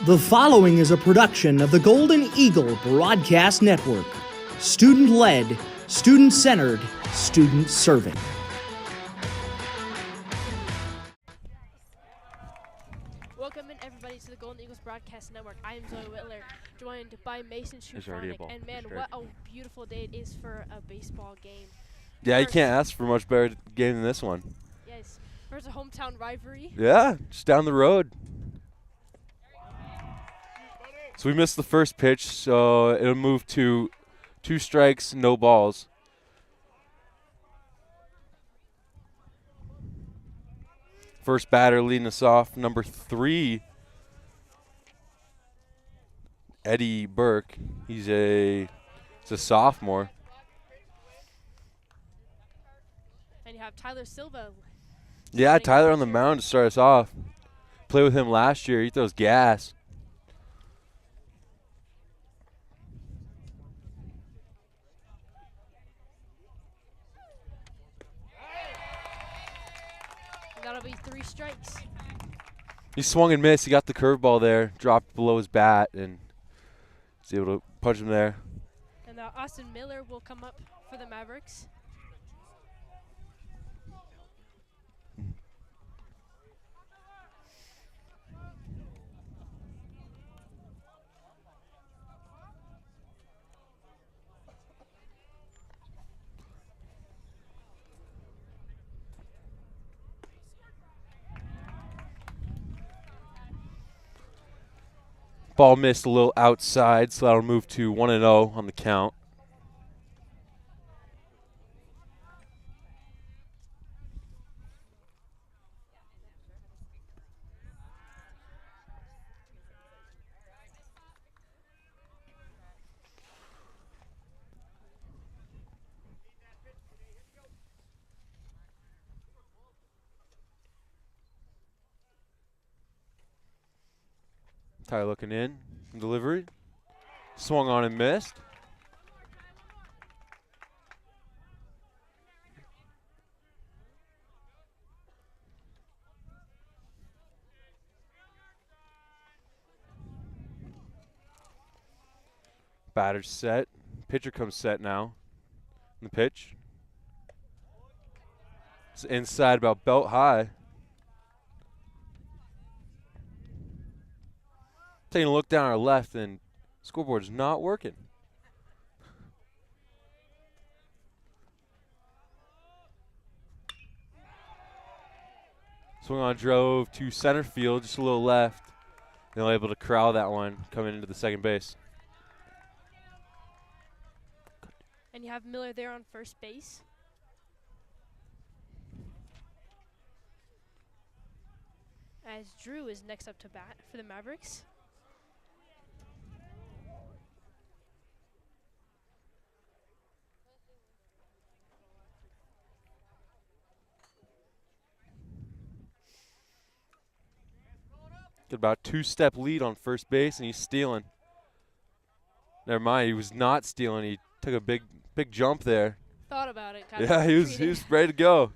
The following is a production of the Golden Eagle Broadcast Network. Student-led, student-centered, student-serving. Welcome in everybody to the Golden Eagles Broadcast Network. I am Zoe Wittler, joined by Mason Schufronic. And man, what a beautiful day it is for a baseball game. Yeah, you can't ask for a much better game than this one. Yes, there's a hometown rivalry. Yeah, just down the road. So we missed the first pitch, so it'll move to 2 strikes, no balls. First batter leading us off, number 3, Eddie Burke. He's a sophomore. And you have Tyler Silva. Yeah, Tyler on the mound to start us off. Played with him last year. He throws gas. That'll be 3 strikes. He swung and missed. He got the curveball there, dropped below his bat, and was able to punch him there. And Austin Miller will come up for the Mavericks. Ball missed a little outside, so that'll move to 1-0 on the count. Tyler looking in. Delivery. Swung on and missed. Batter's set. Pitcher comes set now. The pitch. It's inside about belt high. Taking a look down our left, and scoreboard's not working. Swing on drove to center field, just a little left. They're able to corral that one coming into the second base. And you have Miller there on first base. As Drew is next up to bat for the Mavericks. Get about 2-step lead on first base, and he's stealing. Never mind, he was not stealing. He took a big jump there. Thought about it. Yeah, he was ready to go.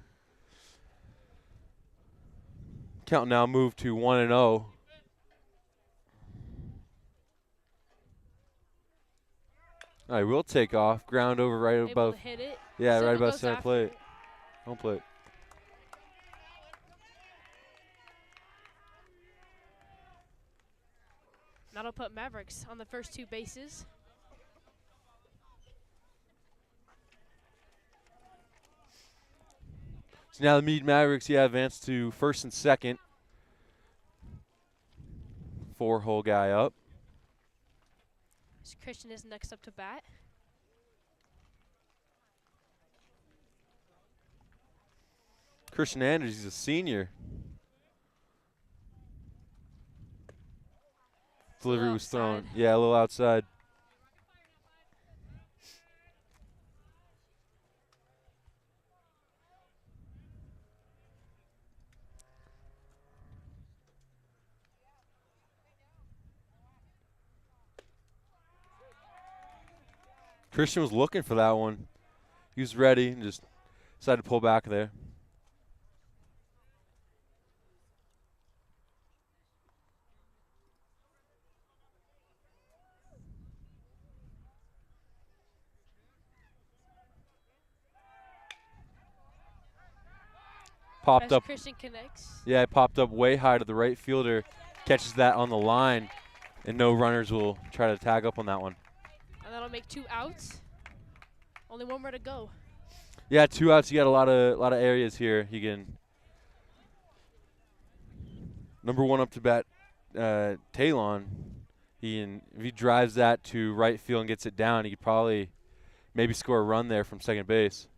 Count now moved to 1-0. All right, we'll take off. Ground over right Able above. to hit it. Yeah, Silva right above goes center after plate. it. Home plate. That'll put Mavericks on the first 2 bases. So now the Mead Mavericks, advance to first and second. 4-hole guy up. Christian is next up to bat. Christian Anders, he's a senior. Delivery was thrown. Yeah, a little outside. Christian was looking for that one. He was ready and just decided to pull back there. popped up. Christian connects. Yeah, it popped up way high to the right fielder. Catches that on the line, and no runners will try to tag up on that one. And that'll make 2 outs. Only 1 more to go. Yeah, 2 outs. You got a lot of areas here. You can number 1 up to bat, Talon. If he drives that to right field and gets it down, he could probably maybe score a run there from second base.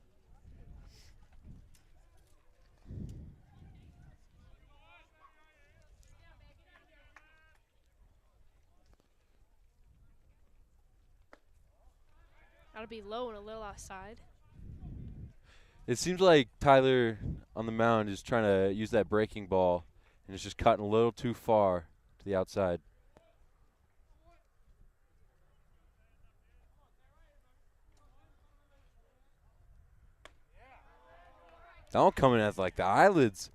That'll be low and a little outside. It seems like Tyler on the mound is trying to use that breaking ball, and it's just cutting a little too far to the outside. That one coming at like the eyelids.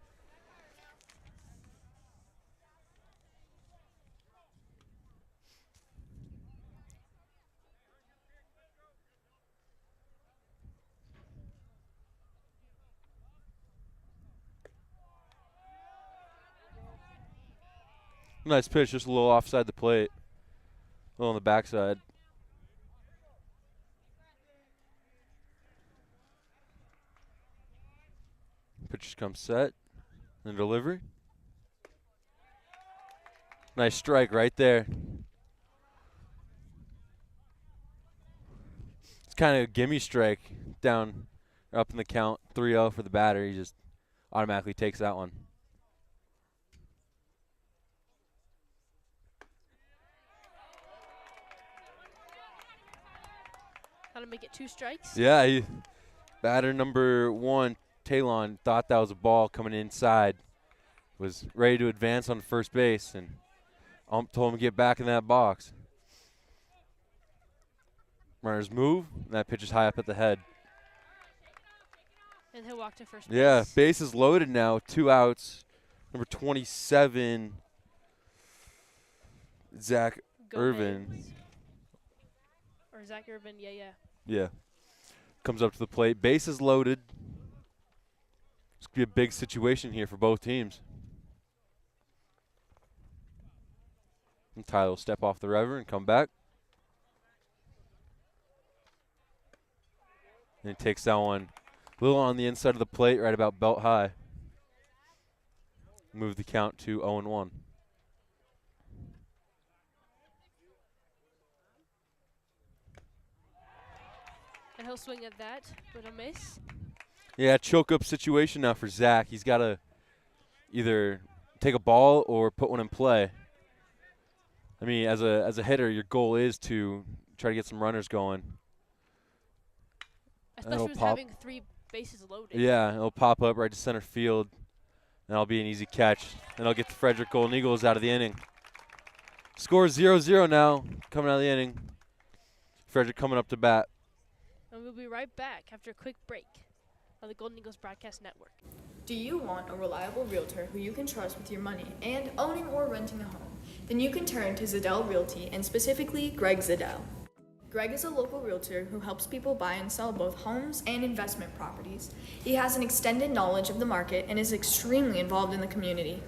Nice pitch, just a little offside the plate. A little on the backside. Pitch comes set. And delivery. Nice strike right there. It's kind of a gimme strike down up in the count. 3-0 for the batter. He just automatically takes that one. That'll make it 2 strikes. Yeah, batter number 1, Talon, thought that was a ball coming inside. Was ready to advance on first base, and told him to get back in that box. Runners move, and that pitch is high up at the head. And he'll walk to first base. Yeah, base is loaded now, 2 outs. Number 27, Zach Irvin. Or Zach Irvin, yeah. Yeah. Comes up to the plate. Base is loaded. This could be a big situation here for both teams. And Tyler will step off the river and come back. And he takes that one a little on the inside of the plate, right about belt high. Move the count to 0-1. And he'll swing at that with a miss. Yeah, choke up situation now for Zach. He's got to either take a ball or put one in play. I mean, as a hitter, your goal is to try to get some runners going. Especially with having 3 bases loaded. Yeah, it'll pop up right to center field, and that'll be an easy catch. And I'll get the Frederick Golden Eagles out of the inning. Score 0-0 now, coming out of the inning. Frederick coming up to bat. And we'll be right back after a quick break on the Golden Eagles Broadcast Network. Do you want a reliable realtor who you can trust with your money and owning or renting a home? Then you can turn to Zadell Realty, and specifically Greg Zadell. Greg is a local realtor who helps people buy and sell both homes and investment properties. He has an extended knowledge of the market and is extremely involved in the community.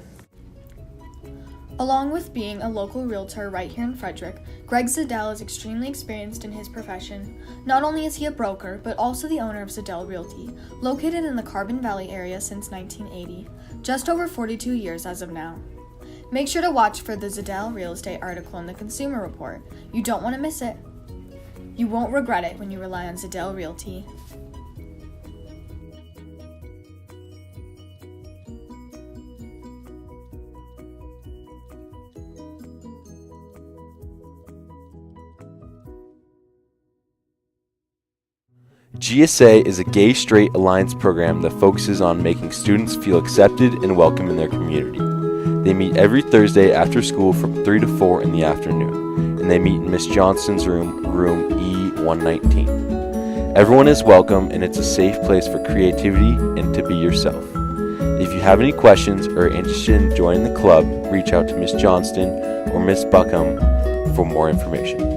Along with being a local realtor right here in Frederick, Greg Zadell is extremely experienced in his profession. Not only is he a broker, but also the owner of Zadell Realty, located in the Carbon Valley area since 1980, just over 42 years as of now. Make sure to watch for the Zadell Real Estate article in the Consumer Report. You don't want to miss it. You won't regret it when you rely on Zadell Realty. GSA is a gay-straight alliance program that focuses on making students feel accepted and welcome in their community. They meet every Thursday after school from 3 to 4 in the afternoon, and they meet in Miss Johnston's room E119. Everyone is welcome, and it's a safe place for creativity and to be yourself. If you have any questions or are interested in joining the club, reach out to Miss Johnston or Miss Buckham for more information.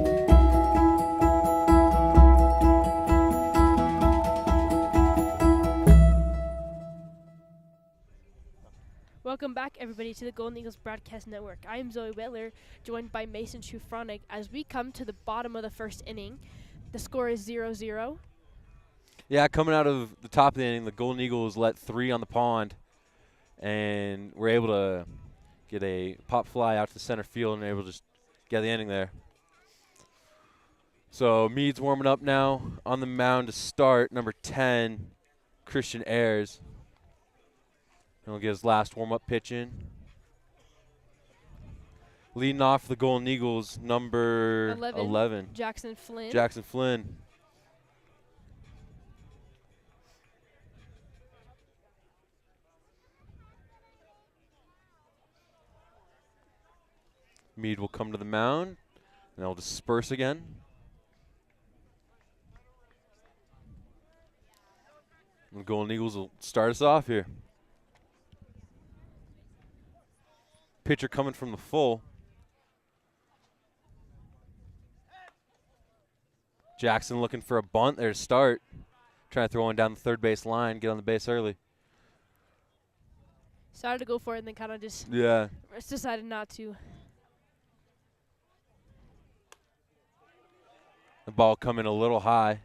everybody to the Golden Eagles Broadcast Network. I am Zoe Wittler, joined by Mason Schufronig. As we come to the bottom of the first inning, the score is 0-0. Yeah, coming out of the top of the inning, the Golden Eagles let 3 on the pond, and we're able to get a pop fly out to center field and able to just get the inning there. So Mead's warming up now on the mound to start, number 10, Christian Ayers. And he'll get his last warm-up pitch in. Leading off the Golden Eagles, number 11. Jackson Flynn. Jackson Flynn. Mead will come to the mound, and they'll disperse again. And the Golden Eagles will start us off here. Pitcher coming from the full. Jackson looking for a bunt there to start. Trying to throw one down the third base line, get on the base early. Started to go for it and then kind of just decided not to. The ball coming a little high.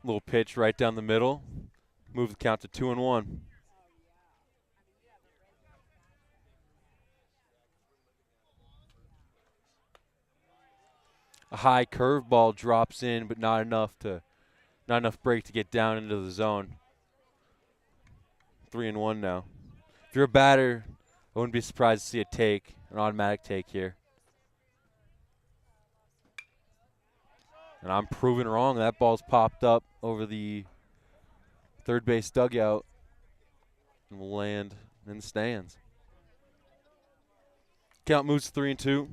Little pitch right down the middle. Move the count to 2-1. A high curveball drops in, but not enough break to get down into the zone. 3-1 now. If you're a batter, I wouldn't be surprised to see an automatic take here. And I'm proven wrong. That ball's popped up over the third base dugout and will land in the stands. Count moves to 3-2.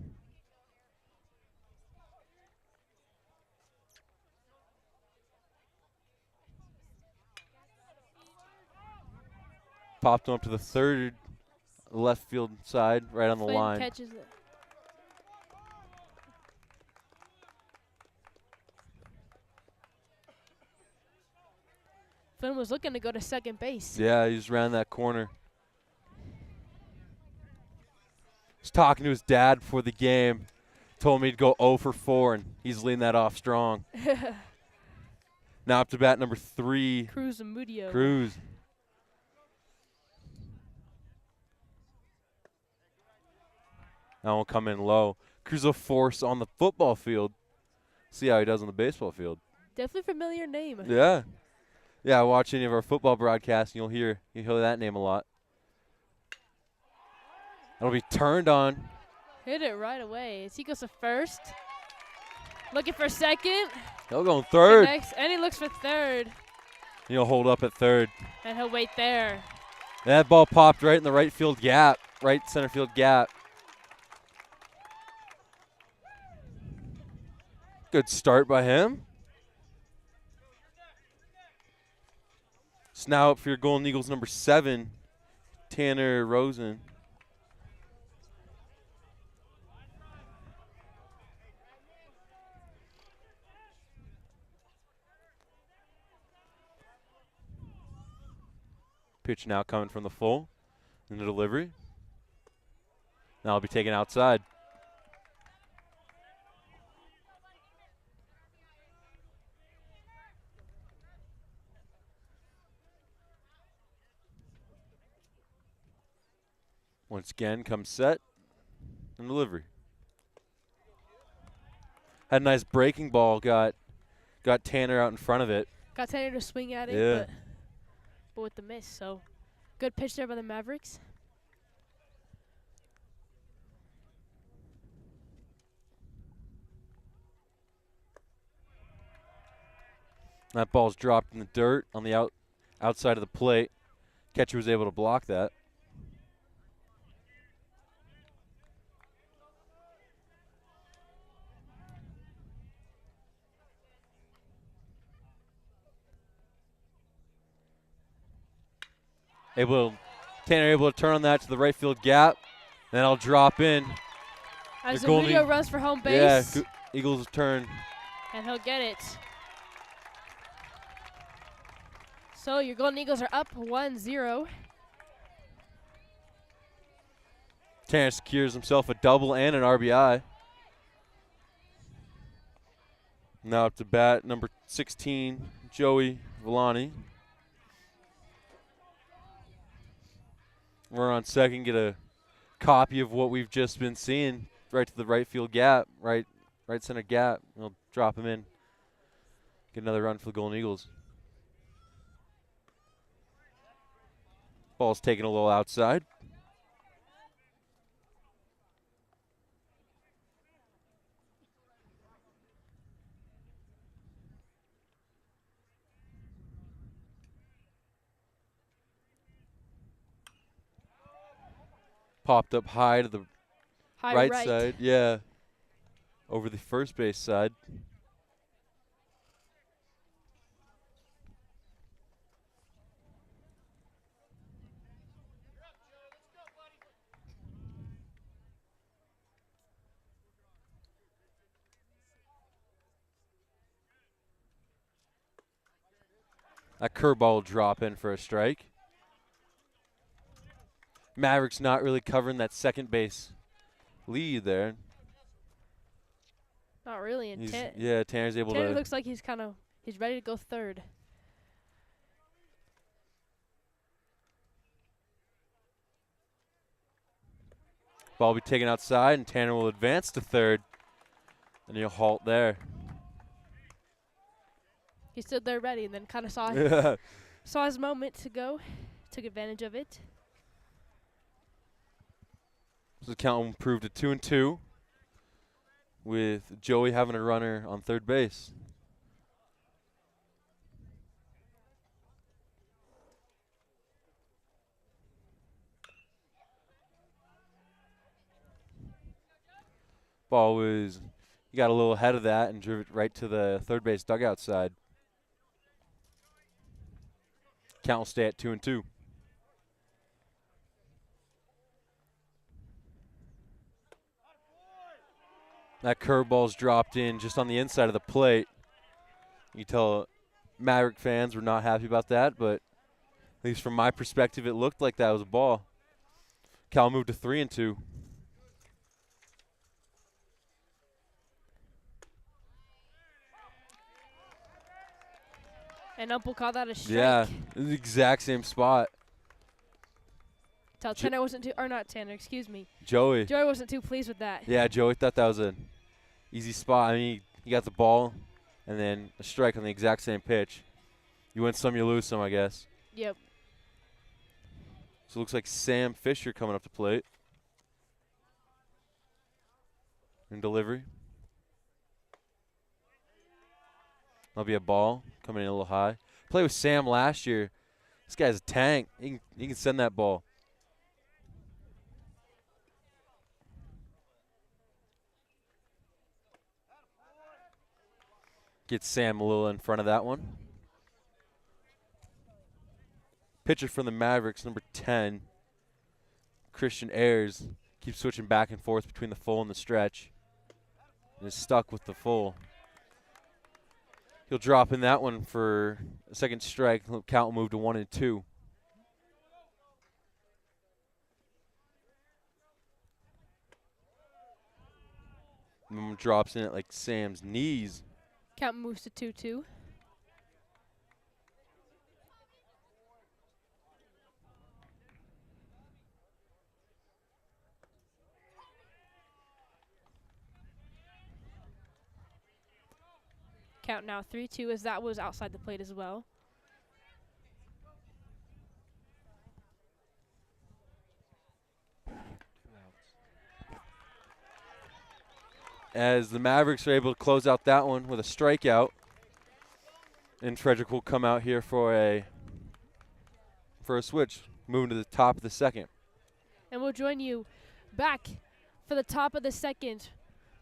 Popped him up to the third left field side, right on the line. Catches it. Flynn was looking to go to second base. Yeah, he just ran that corner. He's talking to his dad before the game. Told me to go 0 for 4, and he's leading that off strong. Now up to bat number 3. Cruz Amudio. Cruz. That won't come in low. Cruz a force on the football field. See how he does on the baseball field. Definitely familiar name. Yeah. Yeah, watch any of our football broadcasts, and you'll hear that name a lot. That'll be turned on. Hit it right away. As he goes to first. Looking for second. He'll go third. And he looks for third. He'll hold up at third. And he'll wait there. That ball popped right in the right center field gap. Good start by him. It's now up for your Golden Eagles number 7, Tanner Rosen. Pitch now coming from the full in the delivery. Now it'll be taken outside. Once again, comes set and delivery. Had a nice breaking ball. Got Tanner out in front of it. Got Tanner to swing at it, but with the miss. So good pitch there by the Mavericks. That ball's dropped in the dirt on the outside of the plate. Catcher was able to block that. Tanner able to turn on that to the right field gap, Then I'll drop in. As the video runs for home base. Yeah, Eagles turn. And he'll get it. So your Golden Eagles are up 1-0. Tanner secures himself a double and an RBI. Now up to bat, number 16, Joey Villani. We're on second, get a copy of what we've just been seeing right to the right field gap, right center gap. We'll drop him in. Get another run for the Golden Eagles. Ball's taken a little outside. Popped up high to the right side. Yeah. Over the first base side. That curveball will drop in for a strike. Mavericks not really covering that second base lead there. Not really. And Tanner's able to. Tanner looks like he's ready to go third. Ball will be taken outside, and Tanner will advance to third. And he'll halt there. He stood there ready and then kind of saw his moment to go. Took advantage of it. So the count improved to 2-2 with Joey having a runner on third base. Ball was, he got a little ahead of that and drew it right to the third base dugout side. Count will stay at 2-2. That curveball's dropped in just on the inside of the plate. You can tell Maverick fans were not happy about that, but at least from my perspective, it looked like that was a ball. Cal moved to 3-2. And Ump will call that a strike. Yeah, the exact same spot. Tanner wasn't too, or not Tanner, excuse me. Joey wasn't too pleased with that. Yeah, Joey thought that was an easy spot. I mean, he got the ball and then a strike on the exact same pitch. You win some, you lose some, I guess. Yep. So it looks like Sam Fisher coming up to plate. In delivery. That'll be a ball coming in a little high. Played with Sam last year. This guy's a tank. He can send that ball. Get Sam a little in front of that one. Pitcher from the Mavericks, number 10, Christian Ayers, keeps switching back and forth between the full and the stretch. And is stuck with the full. He'll drop in that one for a second strike. Count will move to 1-2. Drops in at like Sam's knees. Count moves to 2-2. Count now 3-2 as that was outside the plate as well. As the Mavericks are able to close out that one with a strikeout. And Frederick will come out here for a switch, moving to the top of the second. And we'll join you back for the top of the second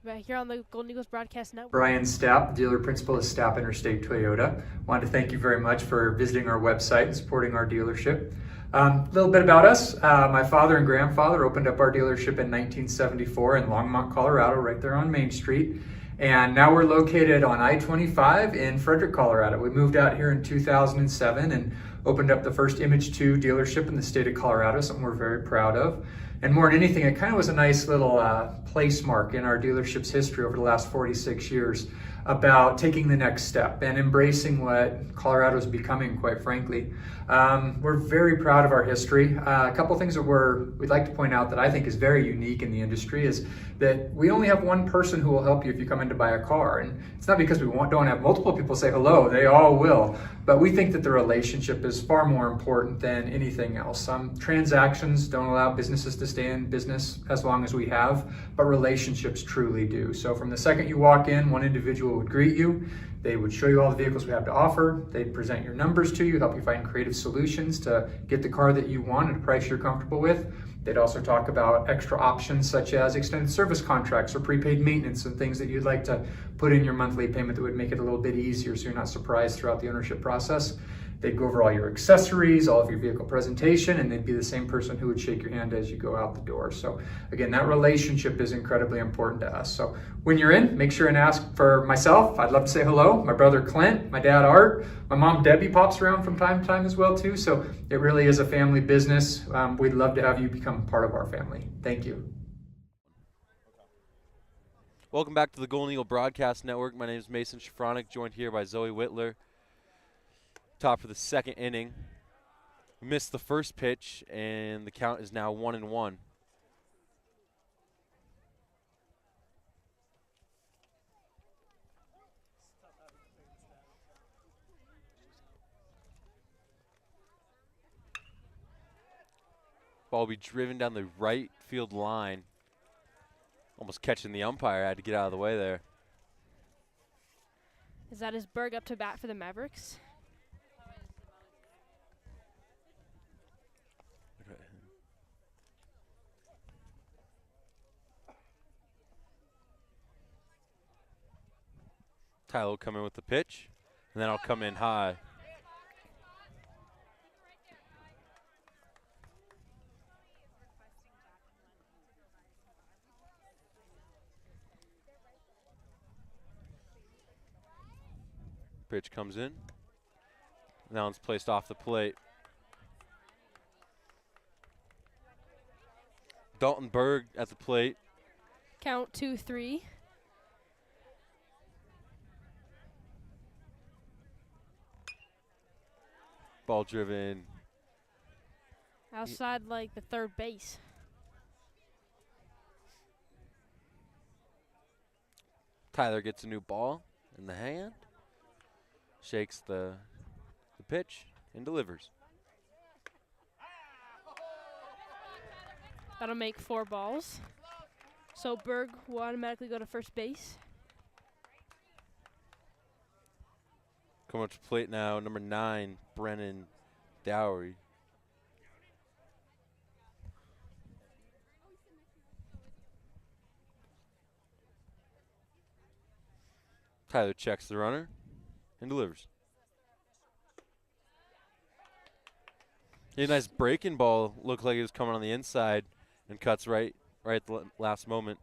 Right here on the Golden Eagles Broadcast Network. Brian Stapp, dealer principal of Stapp Interstate Toyota. Wanted to thank you very much for visiting our website and supporting our dealership. A little bit about us. My father and grandfather opened up our dealership in 1974 in Longmont, Colorado, right there on Main Street. And now we're located on I-25 in Frederick, Colorado. We moved out here in 2007 and opened up the first Image 2 dealership in the state of Colorado, something we're very proud of. And more than anything, it kind of was a nice little place mark in our dealership's history over the last 46 years about taking the next step and embracing what Colorado is becoming, quite frankly. We're very proud of our history. A couple things that we'd like to point out that I think is very unique in the industry is that we only have one person who will help you if you come in to buy a car. And it's not because we don't have multiple people say hello, they all will. But we think that the relationship is far more important than anything else. Transactions don't allow businesses to stay in business as long as we have, but relationships truly do. So from the second you walk in, one individual would greet you. They would show you all the vehicles we have to offer. They'd present your numbers to you, help you find creative solutions to get the car that you want at a price you're comfortable with. They'd also talk about extra options such as extended service contracts or prepaid maintenance and things that you'd like to put in your monthly payment that would make it a little bit easier so you're not surprised throughout the ownership process. They'd go over all your accessories, all of your vehicle presentation, and they'd be the same person who would shake your hand as you go out the door. So again, that relationship is incredibly important to us. So when you're in, make sure and ask for myself. I'd love to say hello. My brother Clint, my dad Art, my mom Debbie pops around from time to time as well too. So it really is a family business. We'd love to have you become part of our family. Thank you. Welcome back to the Golden Eagle Broadcast Network. My name is Mason Shafronic, joined here by Zoe Wittler. Top for the second inning. We missed the first pitch, and the count is now 1-1. Ball will be driven down the right field line. Almost catching the umpire. I had to get out of the way there. Is that his Berg up to bat for the Mavericks? Tyler will come in with the pitch, and then I'll come in high. Pitch comes in. Now it's placed off the plate. Dalton Berg at the plate. Count 2-3. Ball driven outside like the third base. Tyler gets a new ball in the hand, shakes the pitch, and delivers. That'll make 4 balls. So Berg will automatically go to first base. Coming up to plate now, number 9, Brennan Dowry. Tyler checks the runner and delivers. A nice breaking ball. Looked like it was coming on the inside and cuts right at the last moment.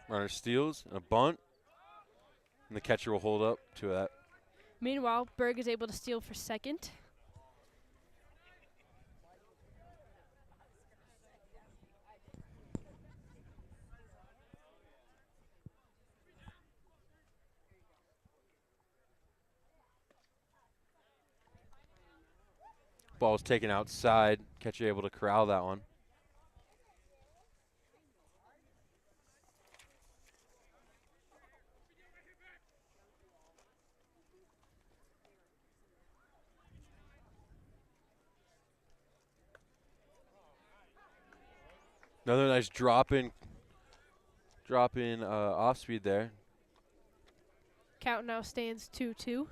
Runner steals, and a bunt, and the catcher will hold up to that. Meanwhile, Berg is able to steal for second. Ball was taken outside. Catcher able to corral that one. Another nice drop in off speed there. Count now stands 2-2.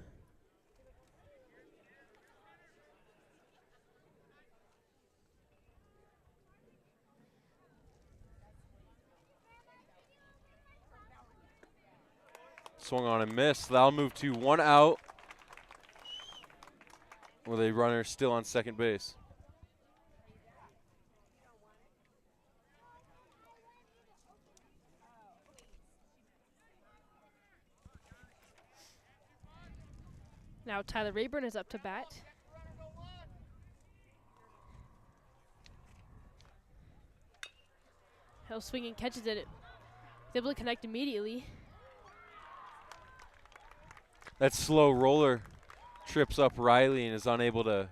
Swung on and missed. That'll move to 1 out with a runner still on second base. Now Tyler Rayburn is up to bat. He'll swing and catches it. He's able to connect immediately. That slow roller trips up Riley and is unable to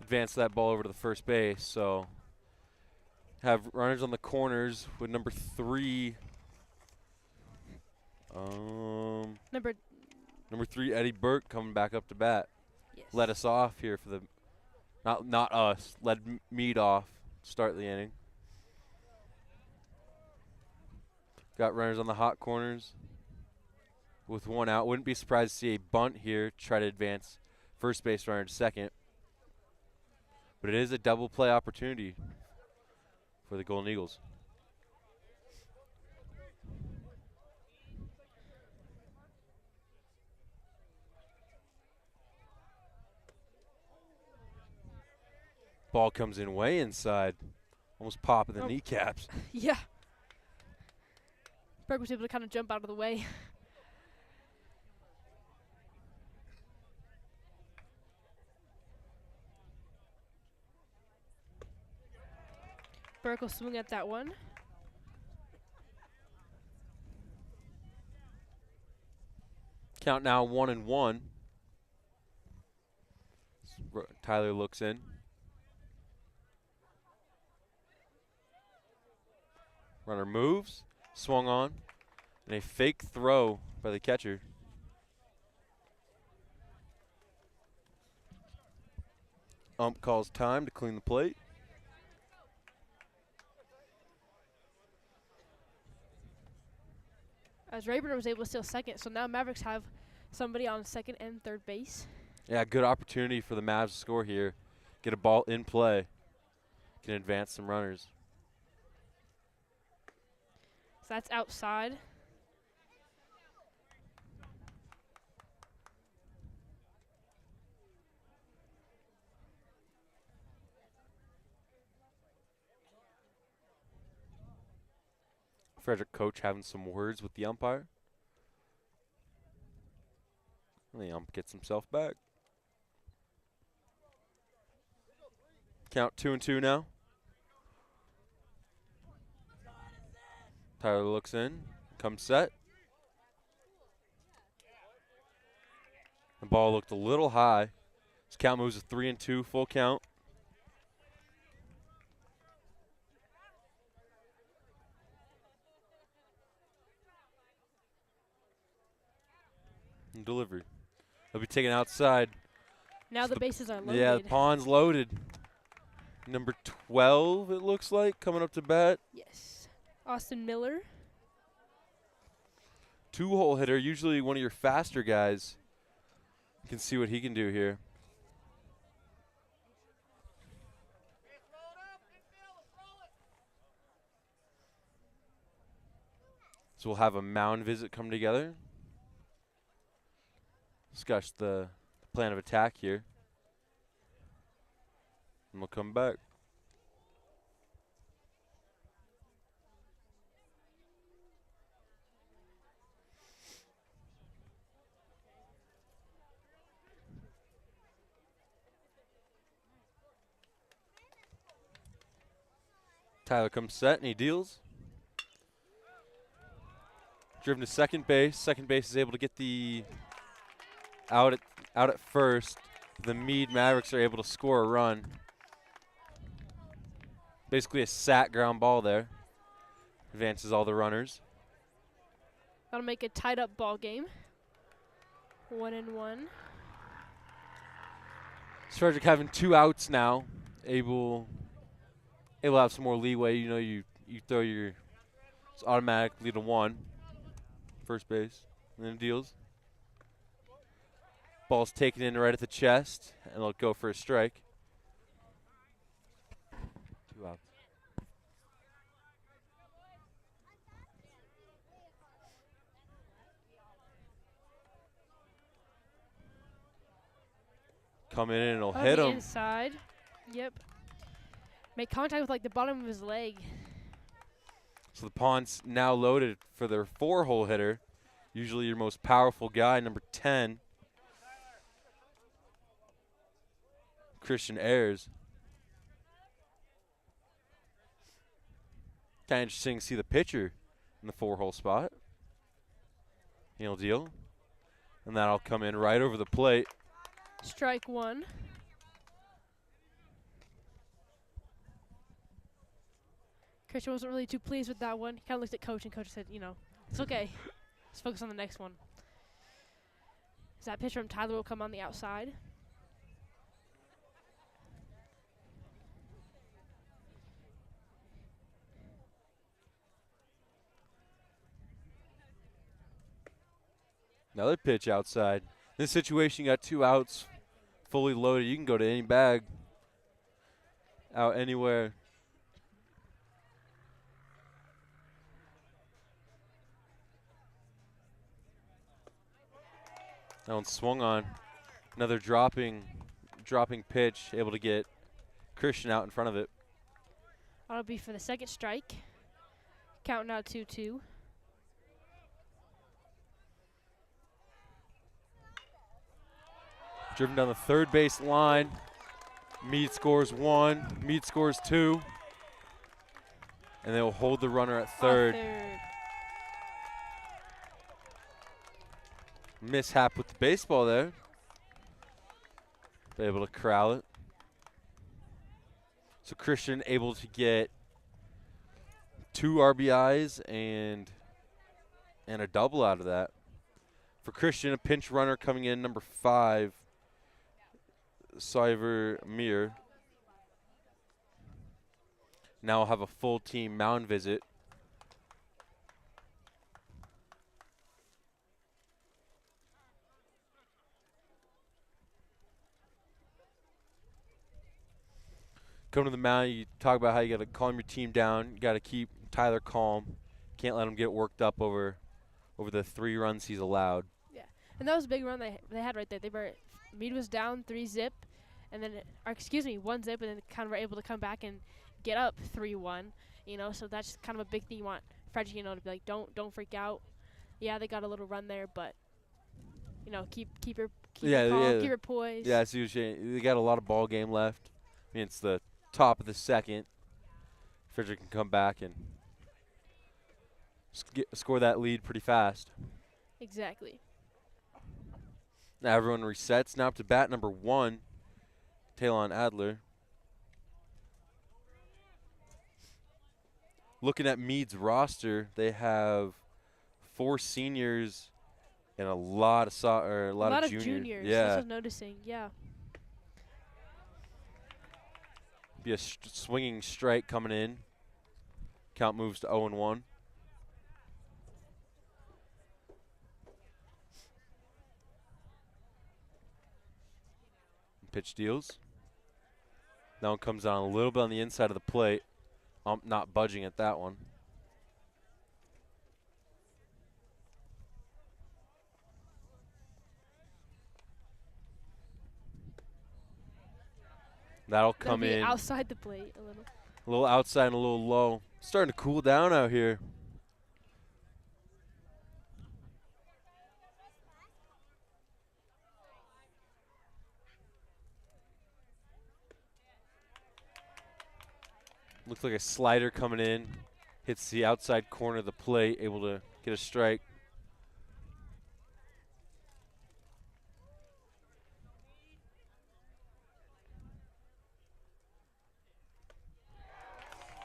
advance that ball over to the first base. So have runners on the corners with number 3. Number 3, Eddie Burke, coming back up to bat. Yes. Led us off here for the not us. Led Mead off to start the inning. Got runners on the hot corners with 1 out. Wouldn't be surprised to see a bunt here, try to advance first base runner to second. But it is a double play opportunity for the Golden Eagles. Ball comes in way inside, almost popping the kneecaps. Yeah. Berg was able to kind of jump out of the way. Berg will swing at that one. Count now 1-1. Tyler looks in. Runner moves, swung on, and a fake throw by the catcher. Ump calls time to clean the plate. As Rayburn was able to steal second, so now Mavericks have somebody on second and third base. Yeah, good opportunity for the Mavs to score here. Get a ball in play. Can advance some runners. So that's outside. Frederick coach having some words with the umpire. And the ump gets himself back. Count 2-2 now. Tyler looks in, comes set. The ball looked a little high. His count moves to 3-2, full count. And delivery. He'll be taken outside. Now the bases are loaded. Yeah, the pond's loaded. Number 12, it looks like, coming up to bat. Yes. Austin Miller. 2-hole hitter, usually one of your faster guys. You can see what he can do here. So we'll have a mound visit come together. Discuss the plan of attack here. And we'll come back. Tyler comes set and he deals. Driven to second base. Second base is able to get the out at first. The Mead Mavericks are able to score a run. Basically a sat ground ball there. Advances all the runners. That'll make a tied up ball game. 1-1. Frederick having 2 outs now. Able to have some more leeway. You know, you throw your, it's automatically to 1. First base. And then it deals. Ball's taken in right at the chest, and it'll go for a strike. 2 outs. Come in and it'll hit him. Inside. Yep. Make contact with like the bottom of his leg. So the pond's now loaded for their 4-hole hitter. Usually your most powerful guy, number 10. Christian Ayers. Kind of interesting to see the pitcher in the 4-hole spot. He'll deal. And that'll come in right over the plate. Strike 1. Christian wasn't really too pleased with that one. He kind of looked at coach, and coach said, you know, it's okay. Let's focus on the next one. So that pitch from Tyler will come on the outside. Another pitch outside. In this situation, you got 2 outs, fully loaded. You can go to any bag, out anywhere. That one swung on. Another dropping pitch, able to get Christian out in front of it. That'll be for the second strike. Count now 2-2. Driven down the third base line. Mead scores 1. Mead scores 2. And they will hold the runner at third. Mishap with the baseball there. But able to corral it. So Christian able to get 2 RBIs and a double out of that. For Christian, a pinch runner coming in, number 5, Cyver Mir. Now we'll have a full team mound visit. Come to the mound, you talk about how you got to calm your team down. You got to keep Tyler calm. Can't let him get worked up over the 3 runs he's allowed. Yeah, and that was a big run they had right there. Mead was down 3-zip, and then 1-zip, and then kind of were able to come back and get up 3-1. You know, so that's kind of a big thing you want Frederick, to be like, don't freak out. Yeah, they got a little run there, but keep your calm, keep your poise. Yeah, I see what you're saying. They got a lot of ball game left. I mean, it's the top of the second. Frederick can come back and score that lead pretty fast. Exactly. Now everyone resets. Now up to bat number 1, Talon Adler. Looking at Mead's roster, they have 4 seniors and a lot of juniors. Yeah, that's what I was noticing. Yeah. Be a swinging strike coming in. Count moves to 0-1. Pitch deals. That one comes on a little bit on the inside of the plate. Not budging at that one. That'll come in. Outside the plate a little. A little outside and a little low. Starting to cool down out here. Looks like a slider coming in. Hits the outside corner of the plate, able to get a strike.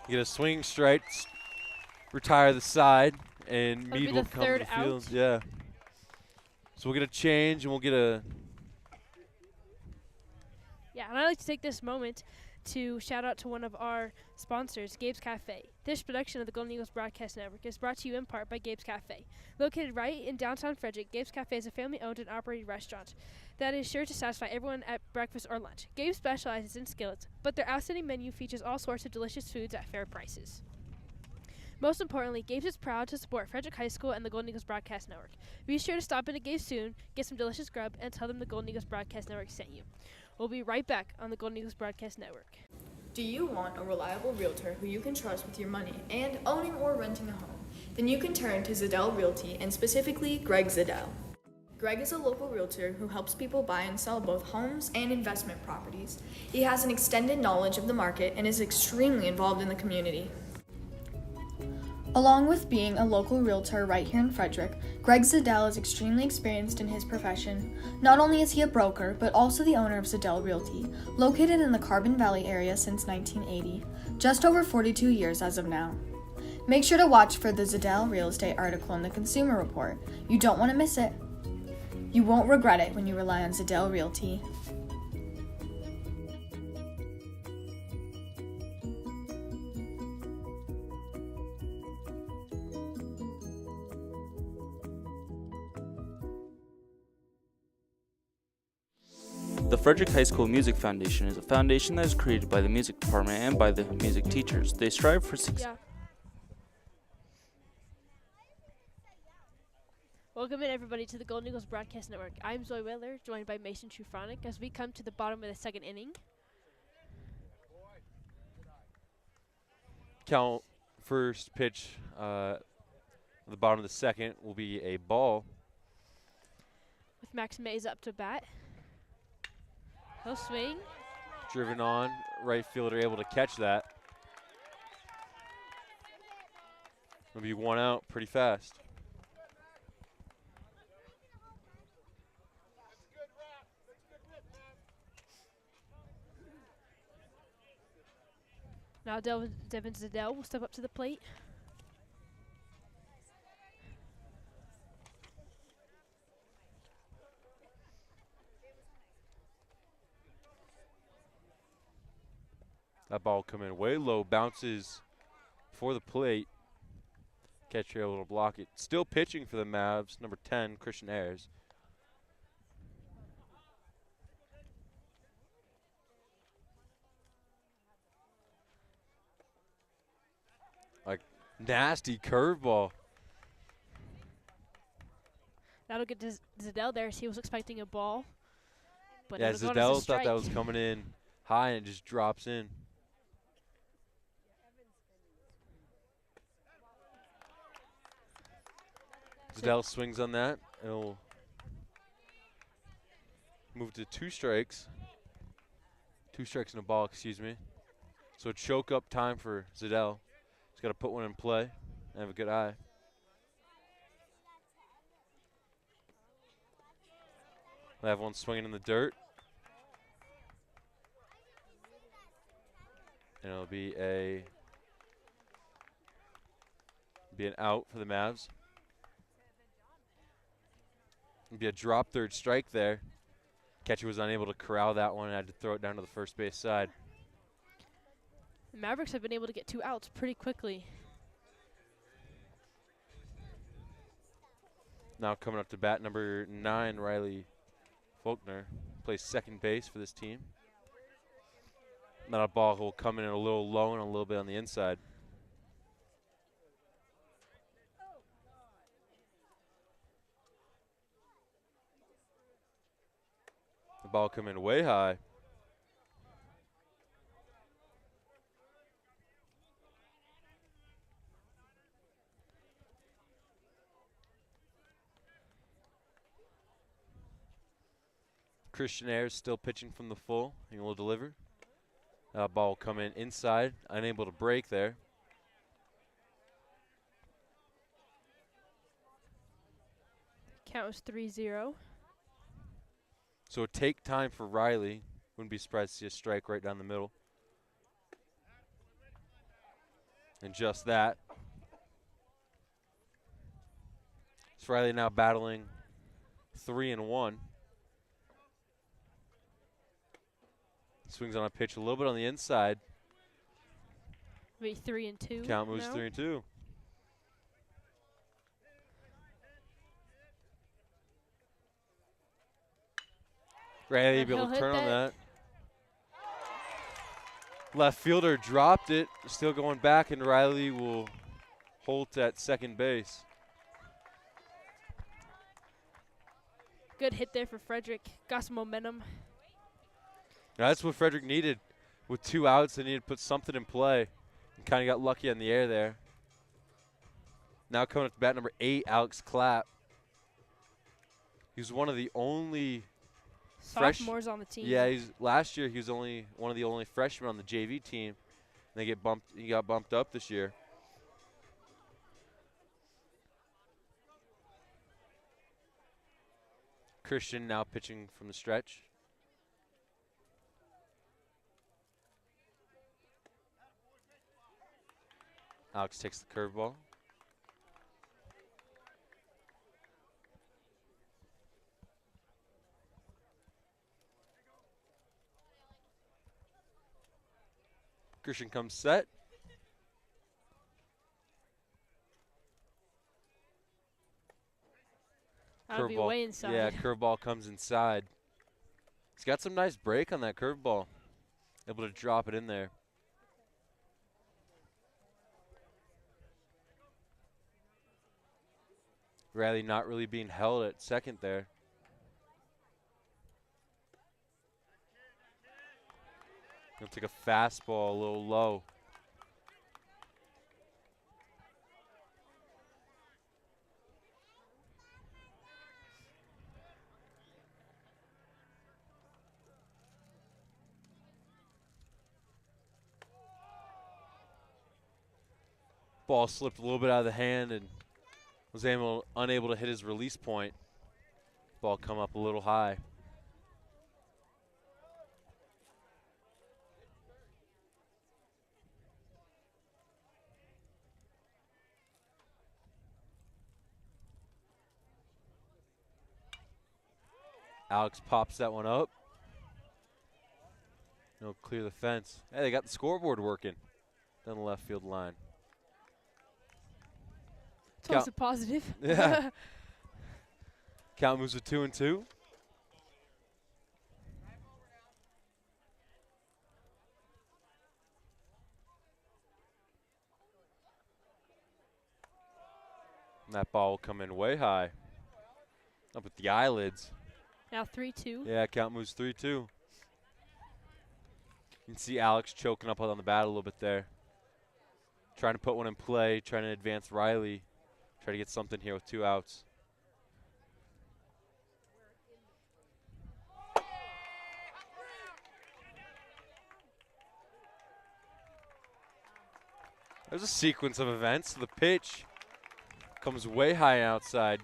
Get a swinging strike, retire the side, and Mead will come to the field. Yeah. So we'll get a change, and we'll get a. Yeah, and I like to take this moment to shout out to one of our sponsors, Gabe's Cafe. This production of the Golden Eagles Broadcast Network is brought to you in part by Gabe's Cafe. Located right in downtown Frederick, Gabe's Cafe is a family-owned and operated restaurant that is sure to satisfy everyone at breakfast or lunch. Gabe specializes in skillets, but their outstanding menu features all sorts of delicious foods at fair prices. Most importantly, Gabe's is proud to support Frederick High School and the Golden Eagles Broadcast Network. Be sure to stop into Gabe's soon, get some delicious grub, and tell them the Golden Eagles Broadcast Network sent you. We'll be right back on the Golden Eagles Broadcast Network. Do you want a reliable realtor who you can trust with your money and owning or renting a home? Then you can turn to Zadell Realty, and specifically Greg Zadell. Greg is a local realtor who helps people buy and sell both homes and investment properties. He has an extended knowledge of the market and is extremely involved in the community. Along with being a local realtor right here in Frederick, Greg Zadell is extremely experienced in his profession. Not only is he a broker, but also the owner of Zadell Realty, located in the Carbon Valley area since 1980, just over 42 years as of now. Make sure to watch for the Zadell real estate article in the Consumer Report. You don't want to miss it. You won't regret it when you rely on Zadell Realty. The Frederick High School Music Foundation is a foundation that is created by the music department and by the music teachers. They strive for success. Welcome in, everybody, to the Golden Eagles Broadcast Network. I'm Zoe Wittler, joined by Mason Trufronic, as we come to the bottom of the second inning. Count first pitch at the bottom of the second will be a ball. With Max Mays up to bat. He'll swing. Driven on, right fielder able to catch that. It'll be one out pretty fast. Now Devin Zadell will step up to the plate. That ball come in way low, bounces for the plate. Catcher able to block it. Still pitching for the Mavs, number 10, Christian Ayers. Like, nasty curveball. That'll get to Zadell there, as he was expecting a ball. But Yeah, it'll go as a Zadell thought strike. that was coming in high and it just drops in. Zadell swings on that. It'll move to 2 strikes. 2 strikes and a ball, excuse me. So choke up time for Zadell. He's got to put one in play and have a good eye. They have one swinging in the dirt. And it'll be an out for the Mavs. It'll be a drop third strike there. Catcher was unable to corral that one and had to throw it down to the first base side. The Mavericks have been able to get 2 outs pretty quickly. Now coming up to bat, number 9, Riley Faulkner, plays second base for this team. That ball will come in a little low and a little bit on the inside. The ball come in way high. Christian Ayers still pitching from the full. He will deliver. That ball will come in inside, unable to break there. Count was 3-0. So take time for Riley. Wouldn't be surprised to see a strike right down the middle. And just that. So Riley now battling 3-1. Swings on a pitch a little bit on the inside. Maybe 3-2. Count moves now. 3-2. Riley And be able he'll to turn hit on that. Left fielder dropped it. Still going back, and Riley will hold at second base. Good hit there for Frederick. Got some momentum. Now that's what Frederick needed. With 2 outs, they needed to put something in play. And kind of got lucky on the air there. Now coming up to bat number 8, Alex Clapp. He was one of the only Sophomores on the team. Yeah, last year he was only one of the only freshmen on the JV team. And he got bumped up this year. Christian now pitching from the stretch. Alex takes the curveball. Christian comes set. That'll be way inside. Yeah, curveball comes inside. He's got some nice break on that curveball. Able to drop it in there. Riley not really being held at second there. He'll take a fastball a little low. Ball slipped a little bit out of the hand and was unable to hit his release point. Ball come up a little high. Alex pops that one up. No, clear the fence. Hey, they got the scoreboard working down the left field line. It's always a positive. Yeah. Count moves to 2-2. And that ball will come in way high. Up with the eyelids. Now 3-2. Yeah, count moves 3-2. You can see Alex choking up on the bat a little bit there. Trying to put one in play, trying to advance Riley. Try to get something here with 2 outs. There's a sequence of events. The pitch comes way high outside.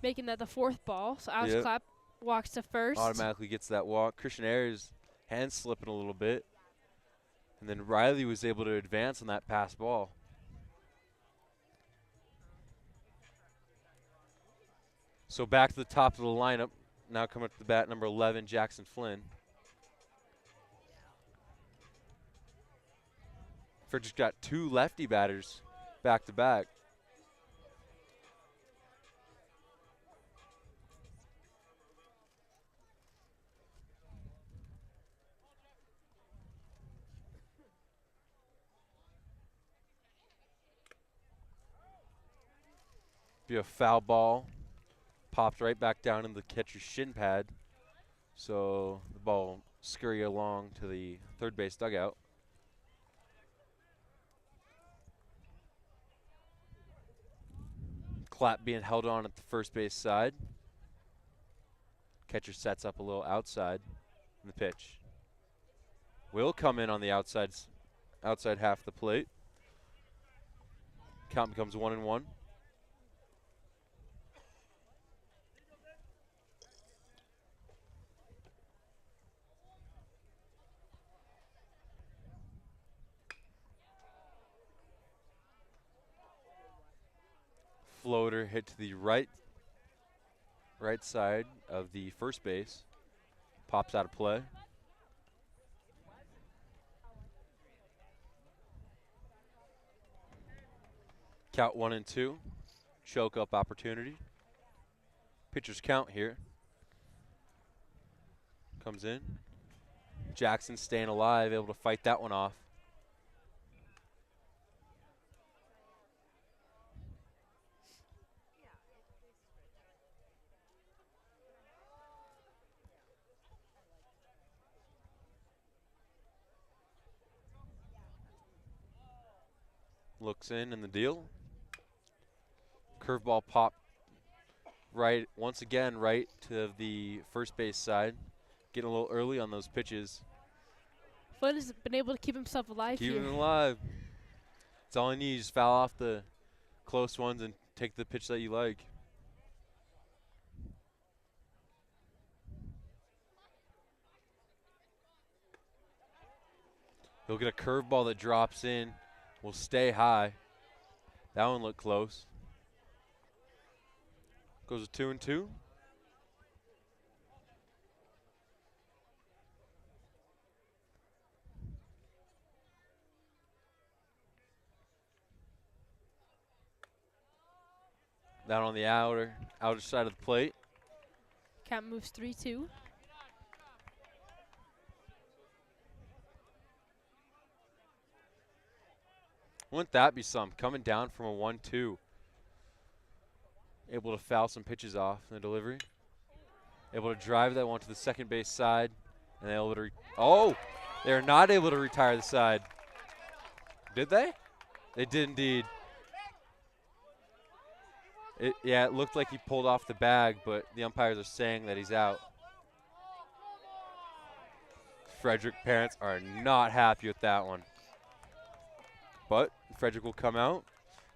Making that the 4th ball. So Alex Yep. Clapp walks to first. Automatically gets that walk. Christian Ayers hand slipping a little bit. And then Riley was able to advance on that pass ball. So back to the top of the lineup. Now coming up to the bat, number 11, Jackson Flynn. Frederick's got 2 lefty batters back to back. Be a foul ball. Popped right back down in the catcher's shin pad. So the ball scurry along to the third base dugout. Clapp being held on at the first base side. Catcher sets up a little outside in the pitch. Will come in on the outside half of the plate. Count becomes 1-1. Floater hit to the right side of the first base. Pops out of play. Count 1-2. Choke up opportunity. Pitcher's count here. Comes in. Jackson staying alive, able to fight that one off. Looks in the deal. Curveball pop right, once again, right to the first base side. Getting a little early on those pitches. Flynn has been able to keep himself alive here. Keeping him alive. That's all he needs. Just foul off the close ones and take the pitch that you like. He'll get a curveball that drops in. Will stay high. That one looked close. Goes to 2-2. Down on the outer side of the plate. Count moves 3-2. Wouldn't that be some? Coming down from a 1-2. Able to foul some pitches off in the delivery. Able to drive that one to the second base side. And able to they're not able to retire the side. Did they? They did indeed. It looked like he pulled off the bag, but the umpires are saying that he's out. Frederick parents are not happy with that one. But Frederick will come out,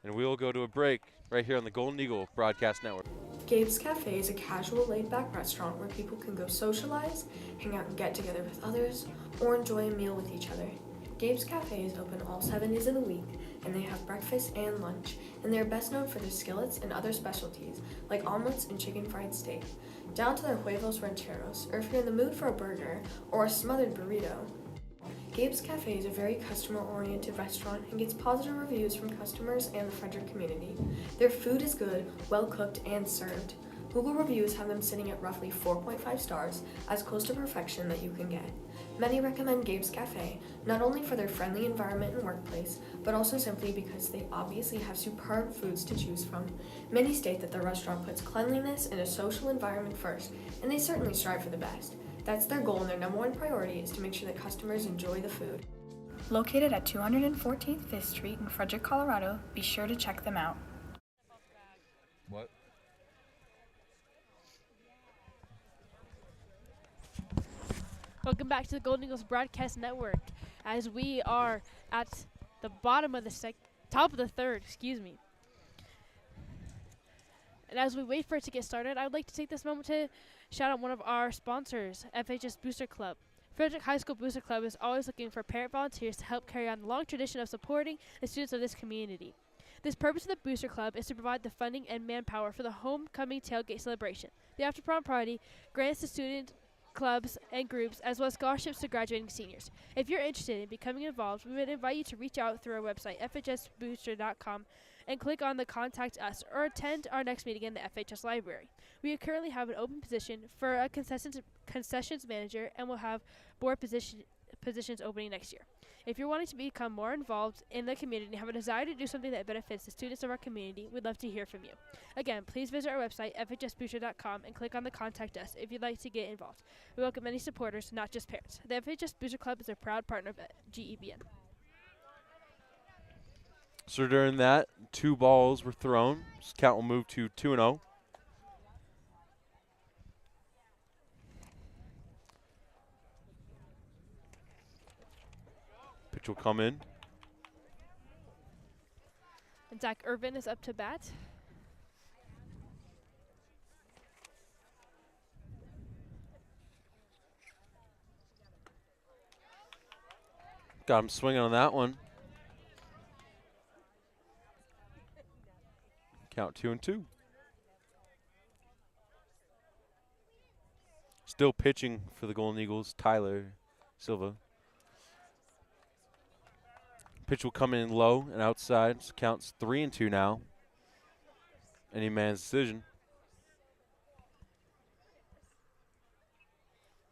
and we will go to a break right here on the Golden Eagle Broadcast Network. Gabe's Cafe is a casual, laid-back restaurant where people can go socialize, hang out and get together with others, or enjoy a meal with each other. Gabe's Cafe is open all 7 days of the week, and they have breakfast and lunch, and they are best known for their skillets and other specialties, like omelets and chicken fried steak, down to their huevos rancheros, or if you're in the mood for a burger or a smothered burrito. Gabe's Cafe is a very customer-oriented restaurant and gets positive reviews from customers and the Frederick community. Their food is good, well-cooked, and served. Google reviews have them sitting at roughly 4.5 stars, as close to perfection that you can get. Many recommend Gabe's Cafe, not only for their friendly environment and workplace, but also simply because they obviously have superb foods to choose from. Many state that the restaurant puts cleanliness and a social environment first, and they certainly strive for the best. That's their goal, and their number one priority is to make sure that customers enjoy the food. Located at 214th 5th Street in Frederick, Colorado, be sure to check them out. What? Welcome back to the Golden Eagles Broadcast Network, as we are at the bottom of the top of the third, And as we wait for it to get started, I would like to take this moment to shout out one of our sponsors, FHS Booster Club. Frederick High School Booster Club is always looking for parent volunteers to help carry on the long tradition of supporting the students of this community. The purpose of the Booster Club is to provide the funding and manpower for the homecoming tailgate celebration. The after-prom party grants the student clubs and groups, as well as scholarships to graduating seniors. If you're interested in becoming involved, we would invite you to reach out through our website, fhsbooster.com, and click on the Contact Us, or attend our next meeting in the FHS Library. We currently have an open position for a concessions manager, and we'll have board positions opening next year. If you're wanting to become more involved in the community and have a desire to do something that benefits the students of our community, we'd love to hear from you. Again, please visit our website, fhsbooster.com, and click on the Contact Us if you'd like to get involved. We welcome many supporters, not just parents. The FHS Booster Club is a proud partner of GEBN. So during that, 2 balls were thrown. This count will move to 2-0. Pitch will come in. And Zach Irvin is up to bat. Got him swinging on that one. Count 2-2. Still pitching for the Golden Eagles, Tyler Silva. Pitch will come in low and outside. So counts 3-2 now. Any man's decision.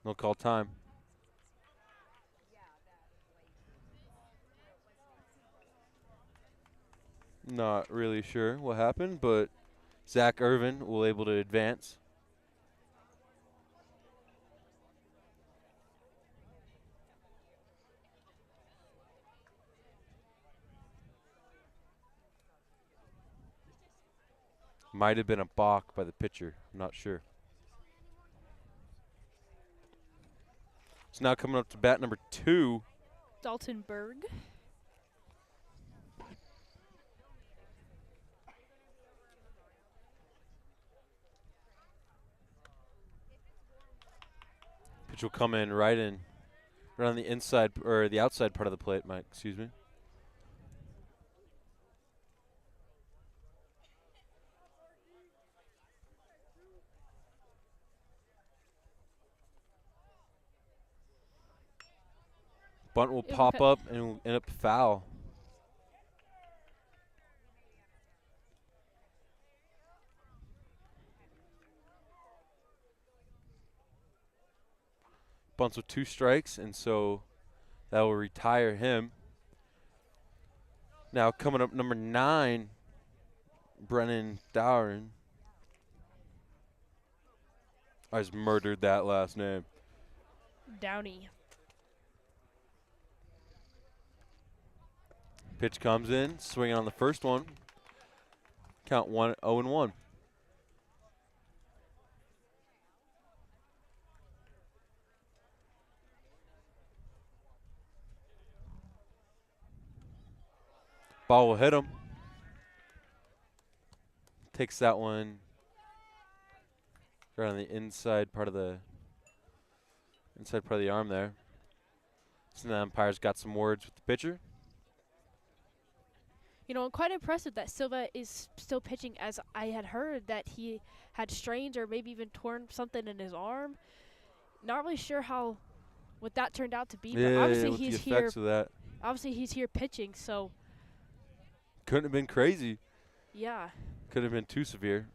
No call time. Not really sure what happened, but Zach Irvin will able to advance. Might have been a balk by the pitcher. I'm not sure. So now coming up to bat number 2. Dalton Berg. Pitch will come in right on the inside or the outside part of the plate, Mike. Excuse me. Bunt will pop up and will end up foul. Bunts with 2 strikes, and so that will retire him. Now coming up number 9, Brennan Dowren. I just murdered that last name. Downey. Pitch comes in, swinging on the first one. Count 0-1. Ball will hit him. Takes that one right on the inside part of the arm there. So the umpire's got some words with the pitcher. You know, I'm quite impressed that Silva is still pitching, as I had heard that he had strains or maybe even torn something in his arm. Not really sure what that turned out to be, but obviously with he's the effects of that. Obviously he's here pitching, so Couldn't have been crazy. yeah. Could have been too severe.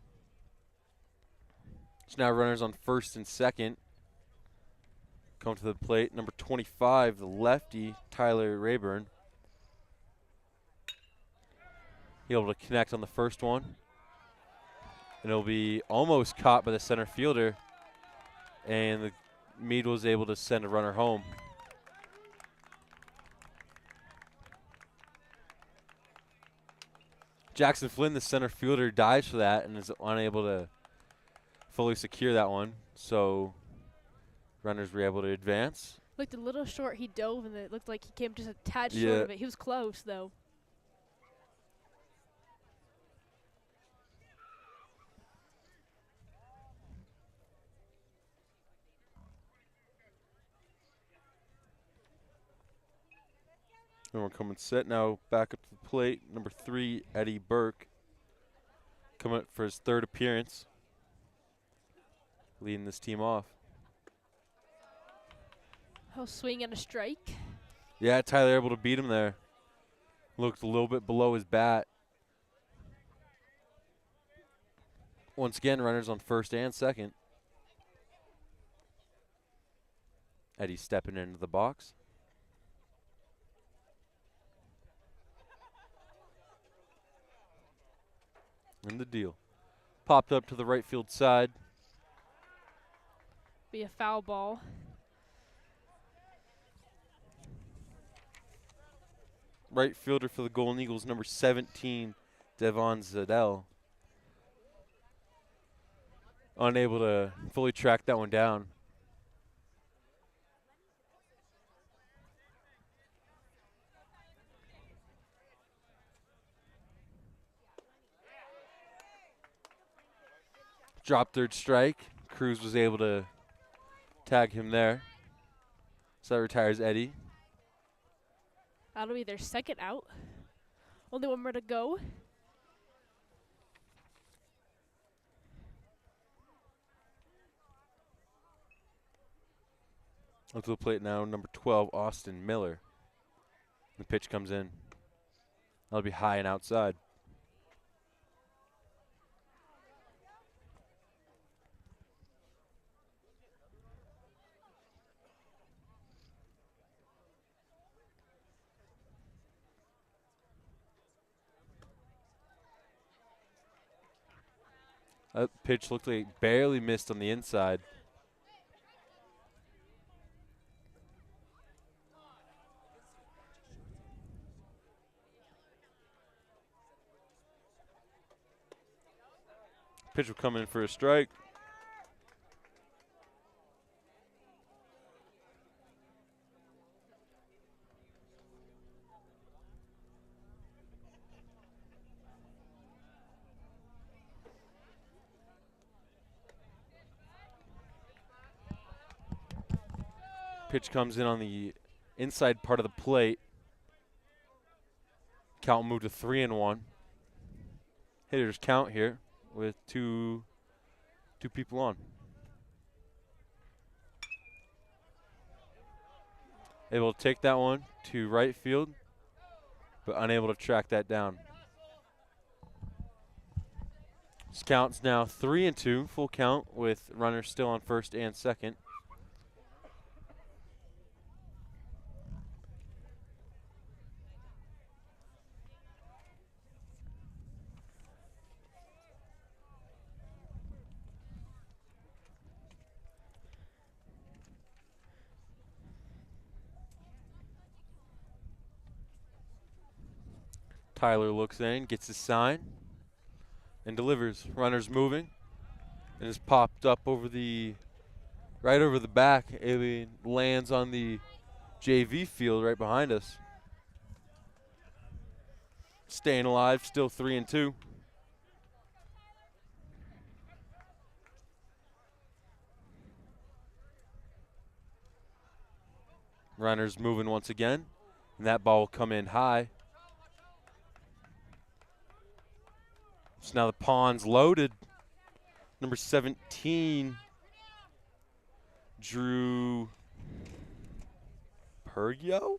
So now runners on first and second. Come to the plate. Number 25, the lefty, Tyler Rayburn. He'll be able to connect on the first one. And it'll be almost caught by the center fielder. And the Mead was able to send a runner home. Jackson Flynn, the center fielder, dives for that and is unable to fully secure that one. So runners were able to advance. Looked a little short. He dove, and it looked like he came just a tad short of it. He was close, though. And we're coming set now back up to the plate. Number 3, Eddie Burke. Coming up for his 3rd appearance. Leading this team off. Oh, swing and a strike. Yeah, Tyler able to beat him there. Looked a little bit below his bat. Once again, runners on first and second. Eddie stepping into the box. And the deal. Popped up to the right field side. Be a foul ball. Right fielder for the Golden Eagles, number 17, Devon Zadell. Unable to fully track that one down. Drop 3rd strike. Cruz was able to tag him there. So that retires Eddie. That'll be their second out. Only one more to go. Up to the plate now, number 12, Austin Miller. The pitch comes in. That'll be high and outside. That pitch looked like it barely missed on the inside. Pitch will come in for a strike. Pitch comes in on the inside part of the plate. Count moved to 3-1. Hitters count here with two people on. Able to take that one to right field, but unable to track that down. This count's now 3-2, full count with runners still on first and second. Tyler looks in, gets his sign, and delivers. Runner's moving, and is popped up right over the back. It lands on the JV field right behind us. Staying alive, still 3-2. Runner's moving once again, and that ball will come in high. So now the pond's loaded. Number 17, Drew Pergio?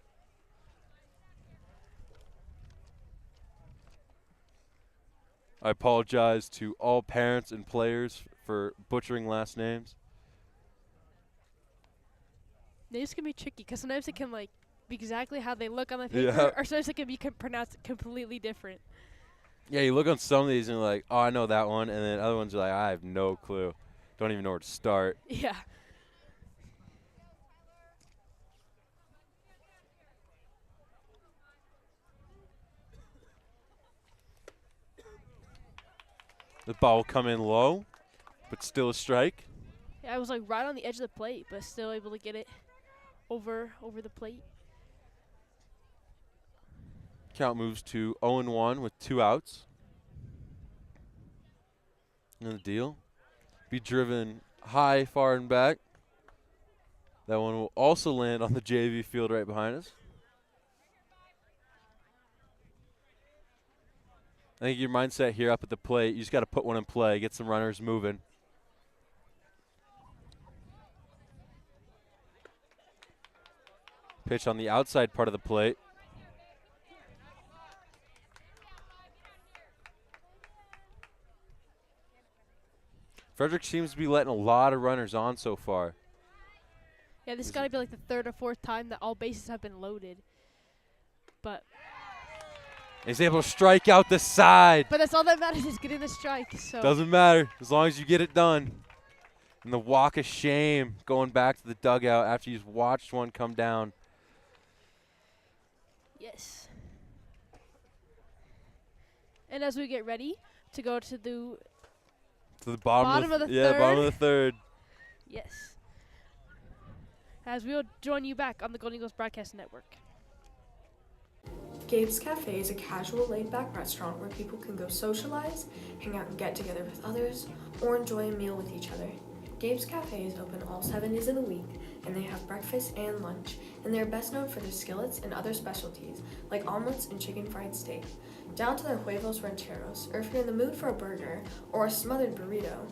I apologize to all parents and players for butchering last names. Names can be tricky because sometimes it can be exactly how they look on the paper, or sometimes it can be pronounced completely different. Yeah, you look on some of these and you're like, oh, I know that one. And then other ones are like, I have no clue. Don't even know where to start. Yeah. The ball will come in low, but still a strike. Yeah, I was right on the edge of the plate, but still able to get it over the plate. Count moves to 0-1 with 2 outs. And the deal. Be driven high, far, and back. That one will also land on the JV field right behind us. I think your mindset here up at the plate, you just got to put one in play, get some runners moving. Pitch on the outside part of the plate. Frederick seems to be letting a lot of runners on so far. Yeah, this has got to be the third or fourth time that all bases have been loaded. But he's able to strike out the side. But that's all that matters is getting the strike. So doesn't matter as long as you get it done. And the walk of shame going back to the dugout after you've watched one come down. Yes. And as we get ready to go to the bottom of the third. Bottom of the third. Yes. As we'll join you back on the Golden Eagles Broadcast Network. Gabe's Cafe is a casual, laid-back restaurant where people can go socialize, hang out and get together with others, or enjoy a meal with each other. Gabe's Cafe is open all 7 days of the week, and they have breakfast and lunch, and they're best known for their skillets and other specialties, like omelets and chicken fried steak, down to their huevos rancheros, or if you're in the mood for a burger or a smothered burrito.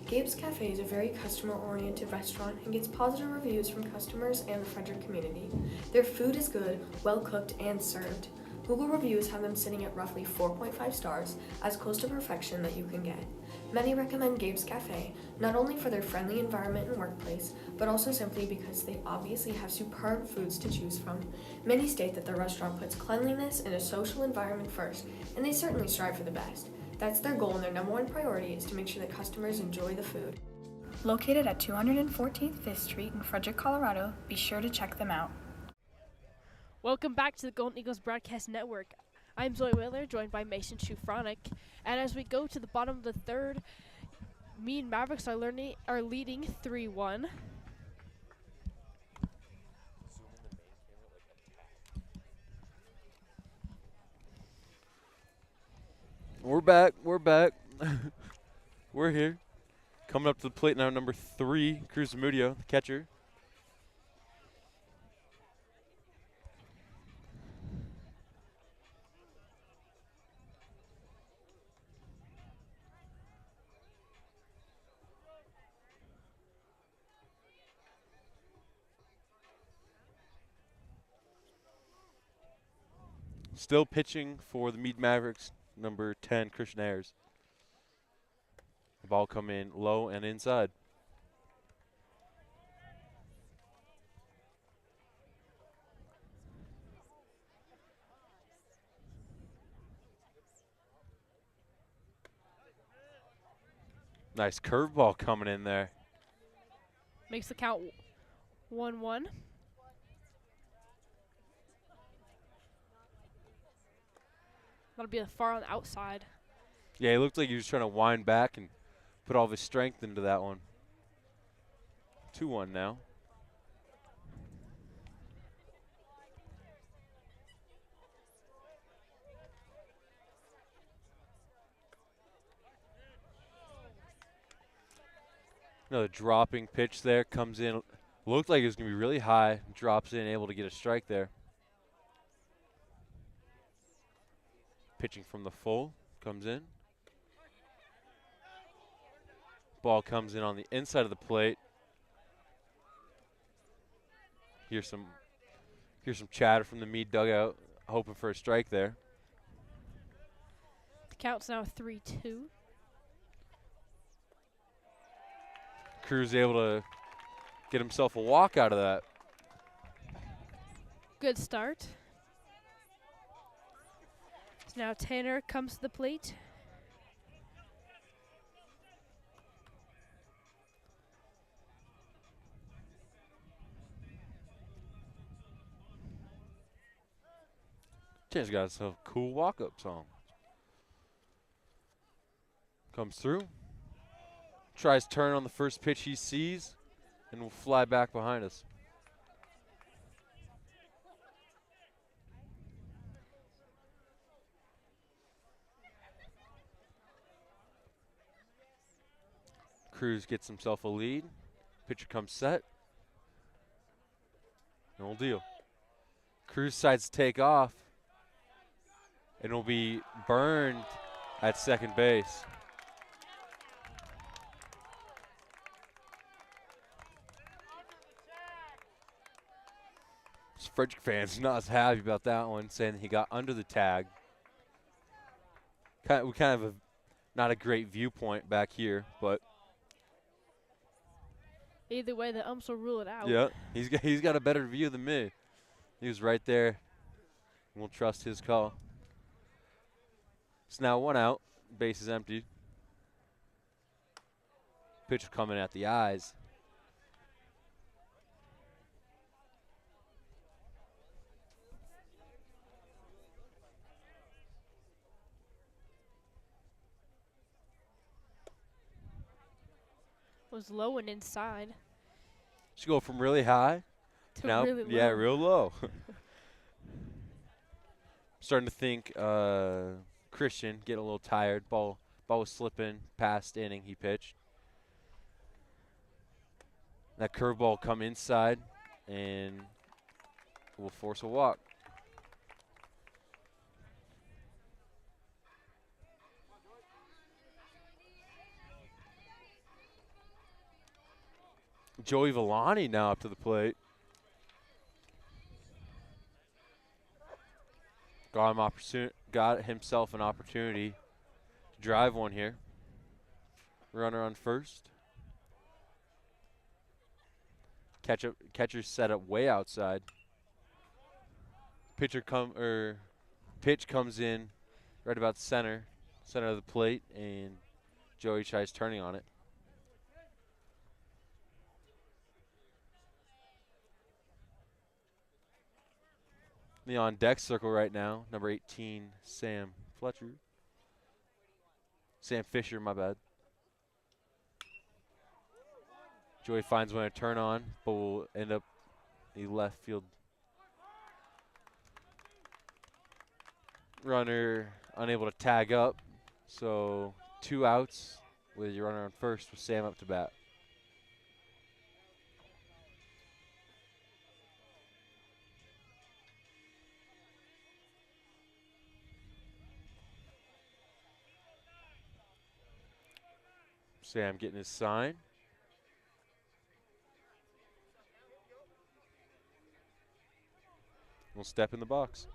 Gabe's Cafe is a very customer-oriented restaurant and gets positive reviews from customers and the Frederick community. Their food is good, well-cooked, and served. Google reviews have them sitting at roughly 4.5 stars, as close to perfection that you can get. Many recommend Gabe's Cafe, not only for their friendly environment and workplace, but also simply because they obviously have superb foods to choose from. Many state that the restaurant puts cleanliness and a social environment first, and they certainly strive for the best. That's their goal, and their number one priority is to make sure that customers enjoy the food. Located at 214th 5th Street in Frederick, Colorado, be sure to check them out. Welcome back to the Golden Eagles Broadcast Network. I'm Zoe Wittler, joined by Mason Shufronic. And as we go to the bottom of the third, Mead Mavericks are leading 3-1. We're back. We're here. Coming up to the plate now, number 3, Cruz Zamudio, the catcher. Still pitching for the Mead Mavericks, number 10, Christian Ayers. The ball come in low and inside. Nice curveball coming in there. Makes the count 1-1. That'll be far on the outside. Yeah, he looked like he was trying to wind back and put all of his strength into that one. 2-1 now. Another dropping pitch there, comes in. Looked like it was going to be really high. Drops in, able to get a strike there. Pitching from the full, comes in. Ball comes in on the inside of the plate. Here's some chatter from the Mead dugout, hoping for a strike there. The count's now 3-2. Cruz able to get himself a walk out of that. Good start. So now Tanner comes to the plate. Tanner's got himself a cool walk-up song. Comes through. Tries turn on the first pitch he sees, and will fly back behind us. Cruz gets himself a lead. Pitcher comes set. No deal. Cruz decides to take off, and will be burned at second base. Frederick fans not as happy about that one, saying he got under the tag. We kind of not a great viewpoint back here, but either way, the umps will rule it out. yeah, he's got a better view than me. He was right there. We'll trust his call. It's now 1 out. Base is empty. Pitch coming at the eyes. Was low and inside. Should go from really high To now, really low. yeah, real low. Starting to think Christian getting a little tired. Ball was slipping past inning he pitched. That curveball come inside and will force a walk. Joey Villani now up to the plate. Got himself an opportunity to drive one here. Runner on first. Catcher set up way outside. Pitch comes in right about center of the plate, and Joey tries turning on it. The on deck circle right now, number 18, Sam Fisher, my bad. Joey finds one to turn on, but will end up the left field. Runner unable to tag up, so 2 outs with your runner on first with Sam up to bat. Sam getting his sign. We'll step in the box.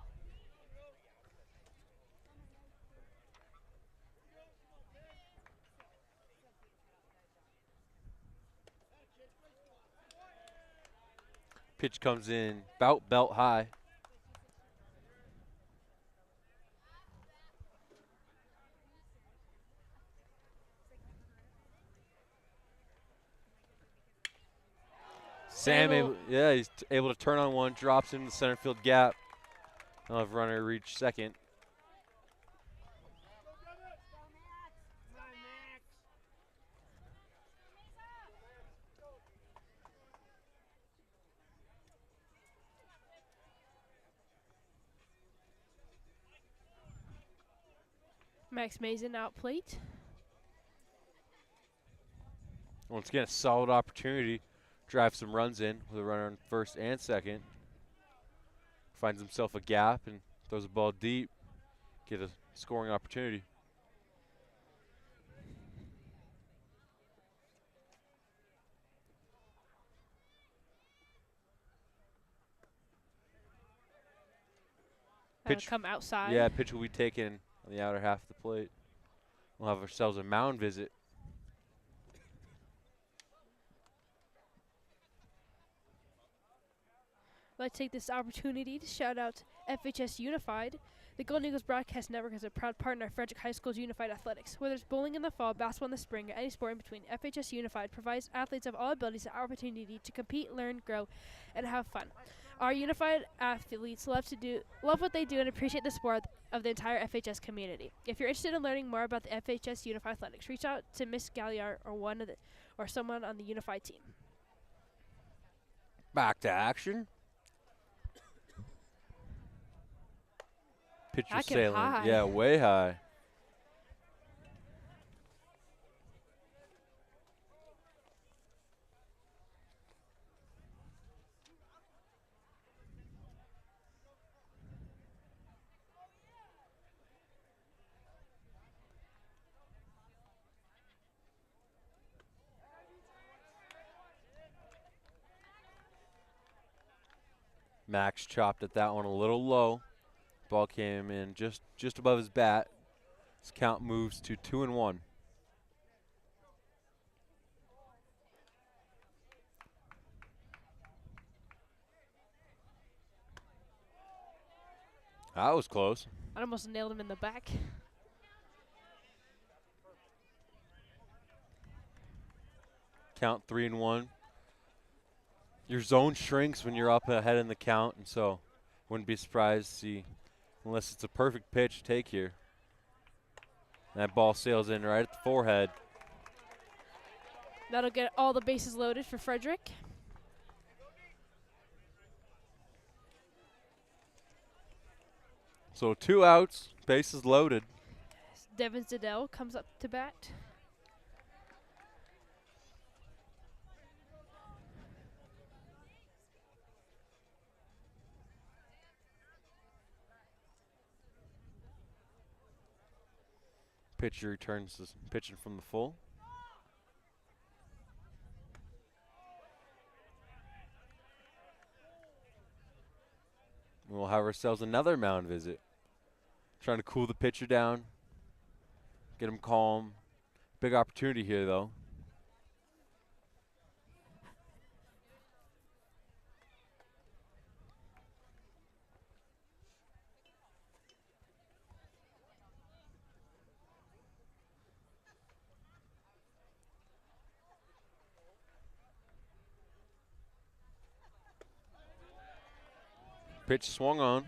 Pitch comes in about belt high. He's able to turn on one, drops into the center field gap. I'll have runner reach second. Max Mason out plate. Once again, a solid opportunity. Drive some runs in with a runner on first and second. Finds himself a gap and throws the ball deep. Get a scoring opportunity. Pitch come outside. Yeah, pitch will be taken on the outer half of the plate. We'll have ourselves a mound visit. I'd like to take this opportunity to shout out FHS Unified. The Golden Eagles Broadcast Network is a proud partner of Frederick High School's Unified Athletics. Whether it's bowling in the fall, basketball in the spring, or any sport in between, FHS Unified provides athletes of all abilities the opportunity to compete, learn, grow, and have fun. Our Unified athletes love what they do and appreciate the support of the entire FHS community. If you're interested in learning more about the FHS Unified Athletics, reach out to Miss Galliard or someone on the Unified team. Back to action. Pitcher sailing. High. Yeah, way high. Max chopped at that one a little low. Ball came in just above his bat. His count moves to 2-1. That was close. I almost nailed him in the back. Count 3-1. Your zone shrinks when you're up ahead in the count, and so wouldn't be surprised to see, unless it's a perfect pitch, take here. That ball sails in right at the forehead. That'll get all the bases loaded for Frederick. So 2 outs, bases loaded. Devin Zadell comes up to bat. Pitcher returns to pitching from the full. We'll have ourselves another mound visit. Trying to cool the pitcher down, get him calm. Big opportunity here, though. Pitch swung on.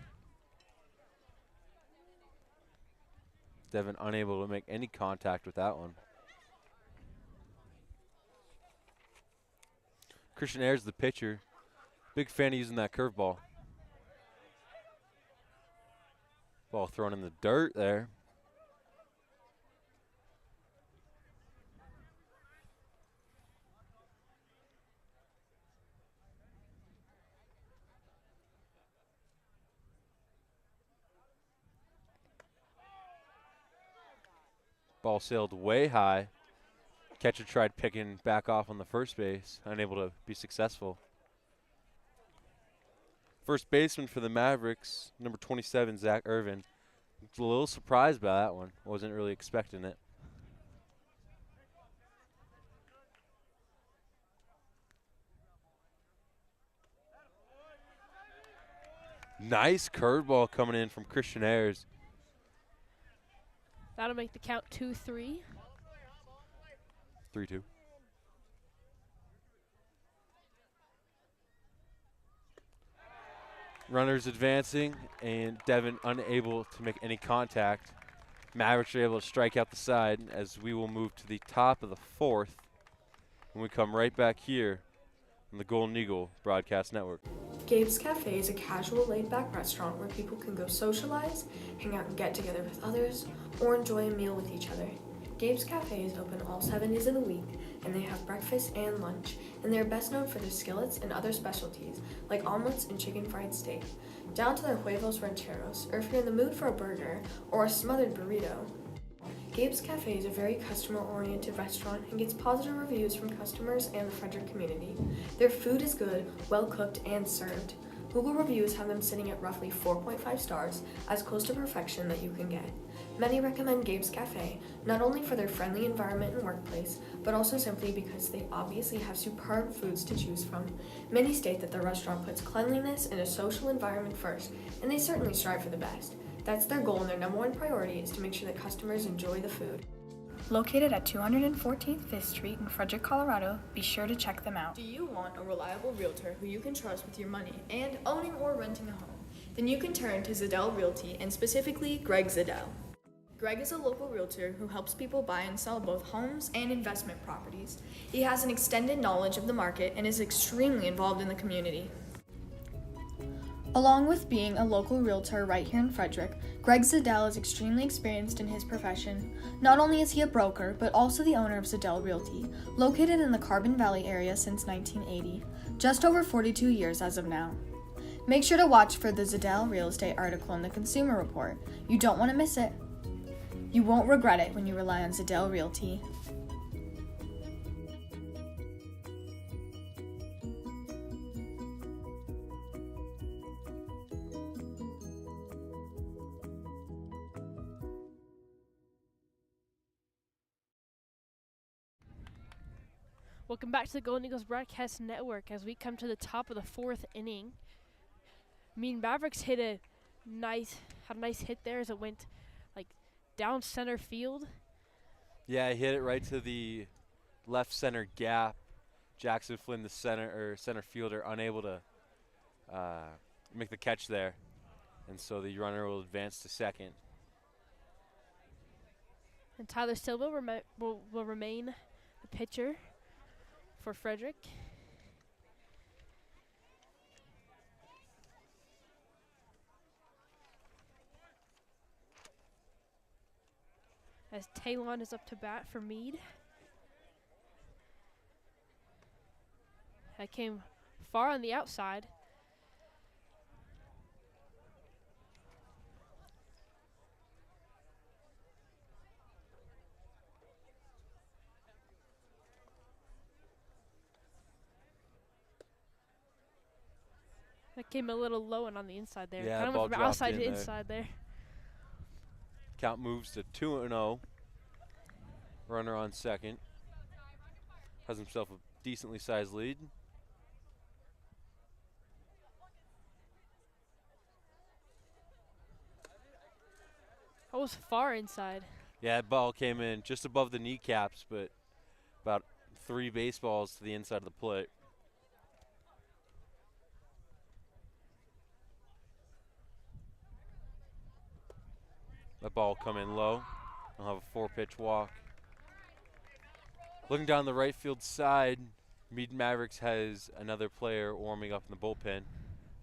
Devin unable to make any contact with that one. Christian Ayers, the pitcher. Big fan of using that curveball. Ball thrown in the dirt there. Ball sailed way high. Catcher tried picking back off on the first base, unable to be successful. First baseman for the Mavericks, number 27, Zach Irvin. Was a little surprised by that one. Wasn't really expecting it. Nice curveball coming in from Christian Ayers. That'll make the count 2-3. 3-2. Runners advancing, and Devin unable to make any contact. Mavericks are able to strike out the side as we will move to the top of the fourth when we come right back here on the Golden Eagle Broadcast Network. Gabe's Cafe is a casual, laid-back restaurant where people can go socialize, hang out and get together with others, or enjoy a meal with each other. Gabe's Cafe is open all 7 days of the week, and they have breakfast and lunch, and they're best known for their skillets and other specialties, like omelets and chicken fried steak, down to their huevos rancheros, or if you're in the mood for a burger or a smothered burrito. Gabe's Cafe is a very customer-oriented restaurant and gets positive reviews from customers and the Frederick community. Their food is good, well-cooked, and served. Google reviews have them sitting at roughly 4.5 stars, as close to perfection that you can get. Many recommend Gabe's Cafe, not only for their friendly environment and workplace, but also simply because they obviously have superb foods to choose from. Many state that the restaurant puts cleanliness and a social environment first, and they certainly strive for the best. That's their goal, and their number one priority is to make sure that customers enjoy the food. Located at 214th 5th Street in Frederick, Colorado, be sure to check them out. Do you want a reliable realtor who you can trust with your money and owning or renting a home? Then you can turn to Zadell Realty, and specifically Greg Zadell. Greg is a local realtor who helps people buy and sell both homes and investment properties. He has an extended knowledge of the market and is extremely involved in the community. Along with being a local realtor right here in Frederick, Greg Zadell is extremely experienced in his profession. Not only is he a broker, but also the owner of Zadell Realty, located in the Carbon Valley area since 1980, just over 42 years as of now. Make sure to watch for the Zadell Real Estate article in the Consumer Report. You don't want to miss it. You won't regret it when you rely on Zadell Realty. Welcome back to the Golden Eagles Broadcast Network as we come to the top of the fourth inning. Mead Mavericks had a nice hit there as it went like down center field. Yeah, I hit it right to the left center gap. Jackson Flynn, the center fielder, unable to make the catch there, and so the runner will advance to second. And Tyler Silva will remain the pitcher for Frederick. As Talon is up to bat for Mead. That came far on the outside. That came a little low and on the inside there. Yeah, Kind of ball went from dropped outside in to there. inside there. Count moves to 2-0. Runner on second. Has himself a decently sized lead. That was far inside. Yeah, that ball came in just above the kneecaps, but about 3 baseballs to the inside of the plate. That ball will come in low. I'll have a 4-pitch walk. Looking down the right field side, Mead Mavericks has another player warming up in the bullpen,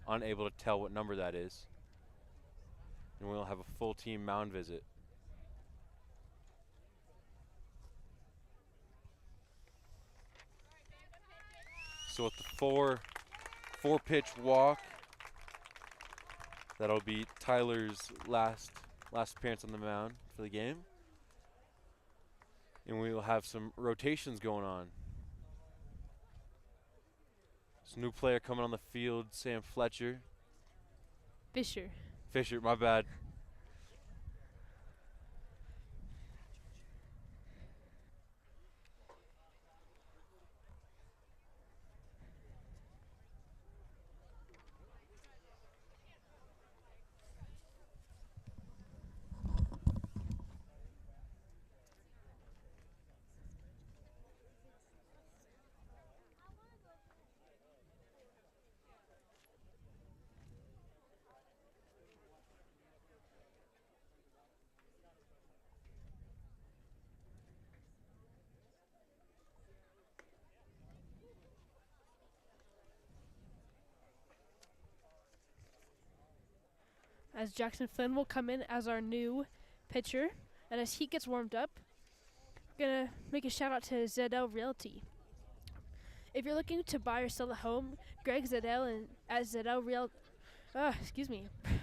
unable to tell what number that is. And we'll have a full team mound visit. So with the 4-pitch walk, that'll be Tyler's last appearance on the mound for the game. And we will have some rotations going on. This new player coming on the field, Sam Fletcher. Fisher, My bad. as Jackson Flynn will come in as our new pitcher. And as he gets warmed up, I'm going to make a shout out to Zedell Realty. If you're looking to buy or sell a home, Greg Zedell and at Zedell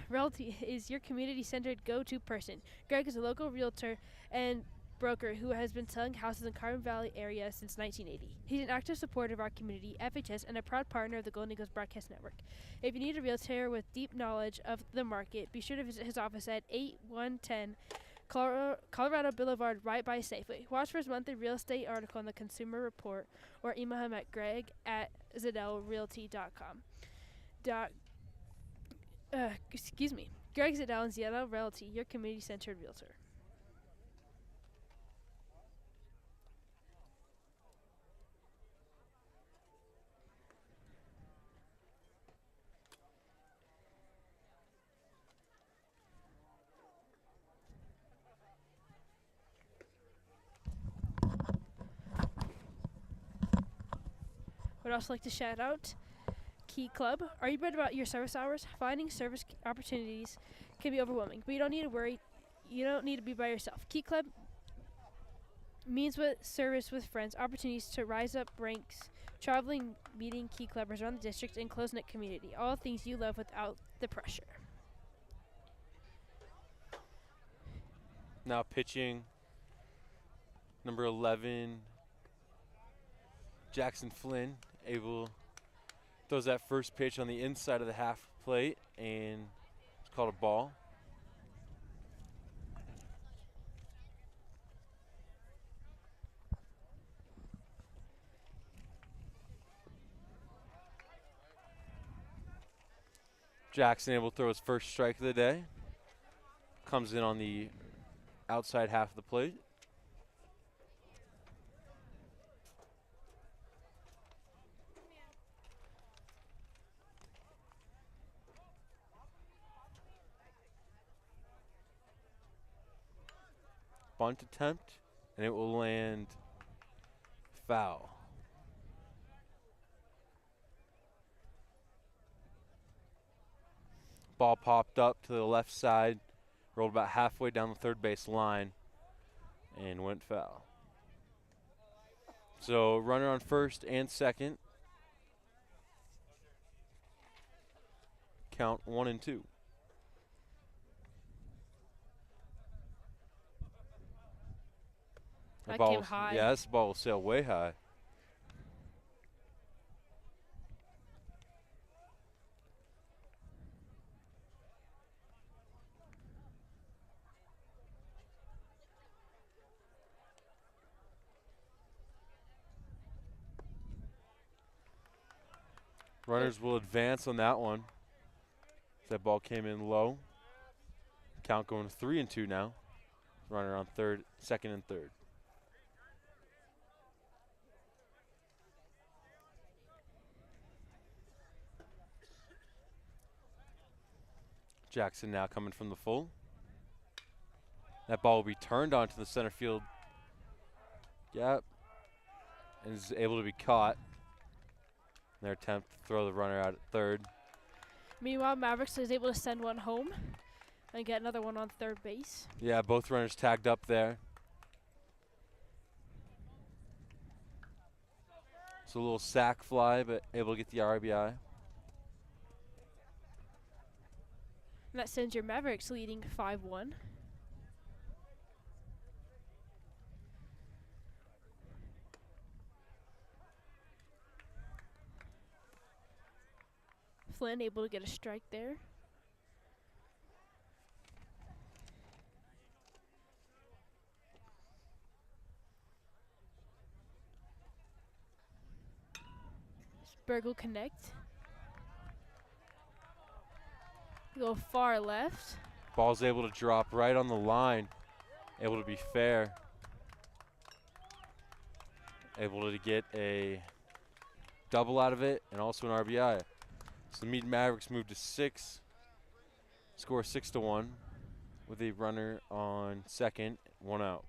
Realty is your community-centered go-to person. Greg is a local realtor and broker who has been selling houses in Carbon Valley area since 1980. He's an active supporter of our community, FHS, and a proud partner of the Golden Eagles Broadcast Network. If you need a realtor with deep knowledge of the market, be sure to visit his office at 8110 Colorado Boulevard, right by Safeway. Watch for his monthly real estate article in the Consumer Report or email him at greg@zedellrealty.com. Greg Zedell and Zedell Realty, your community-centered realtor. Would also like to shout out Key Club. Are you worried about your service hours? Finding service opportunities can be overwhelming, but you don't need to worry. You don't need to be by yourself. Key Club means with service with friends, opportunities to rise up ranks, traveling, meeting Key Clubbers around the district and close-knit community. All things you love without the pressure. Now pitching, number 11, Jackson Flynn, throws that first pitch on the inside of the half plate, and it's called a ball. Jackson able to throw his first strike of the day. Comes in on the outside half of the plate. Bunt attempt, and it will land foul. Ball popped up to the left side, rolled about halfway down the third base line, and went foul. So runner on first and second. Count 1-2. That came high. Yeah, this ball will sail way high. Runners will advance on that one. That ball came in low. Count going 3-2 now. Runner on second and third. Jackson now coming from the full. That ball will be turned onto the center field. Yep. And is able to be caught. Their attempt to throw the runner out at third. Meanwhile, Mavericks is able to send one home and get another one on third base. Yeah, both runners tagged up there. It's a little sack fly, but able to get the RBI. And that sends your Mavericks leading 5-1. Flynn able to get a strike there. Berg will connect. Go far left. Ball's able to drop right on the line. Able to be fair. Able to get a double out of it and also an RBI. So the Mead Mavericks move to 6. Score 6-1 with a runner on second, 1 out.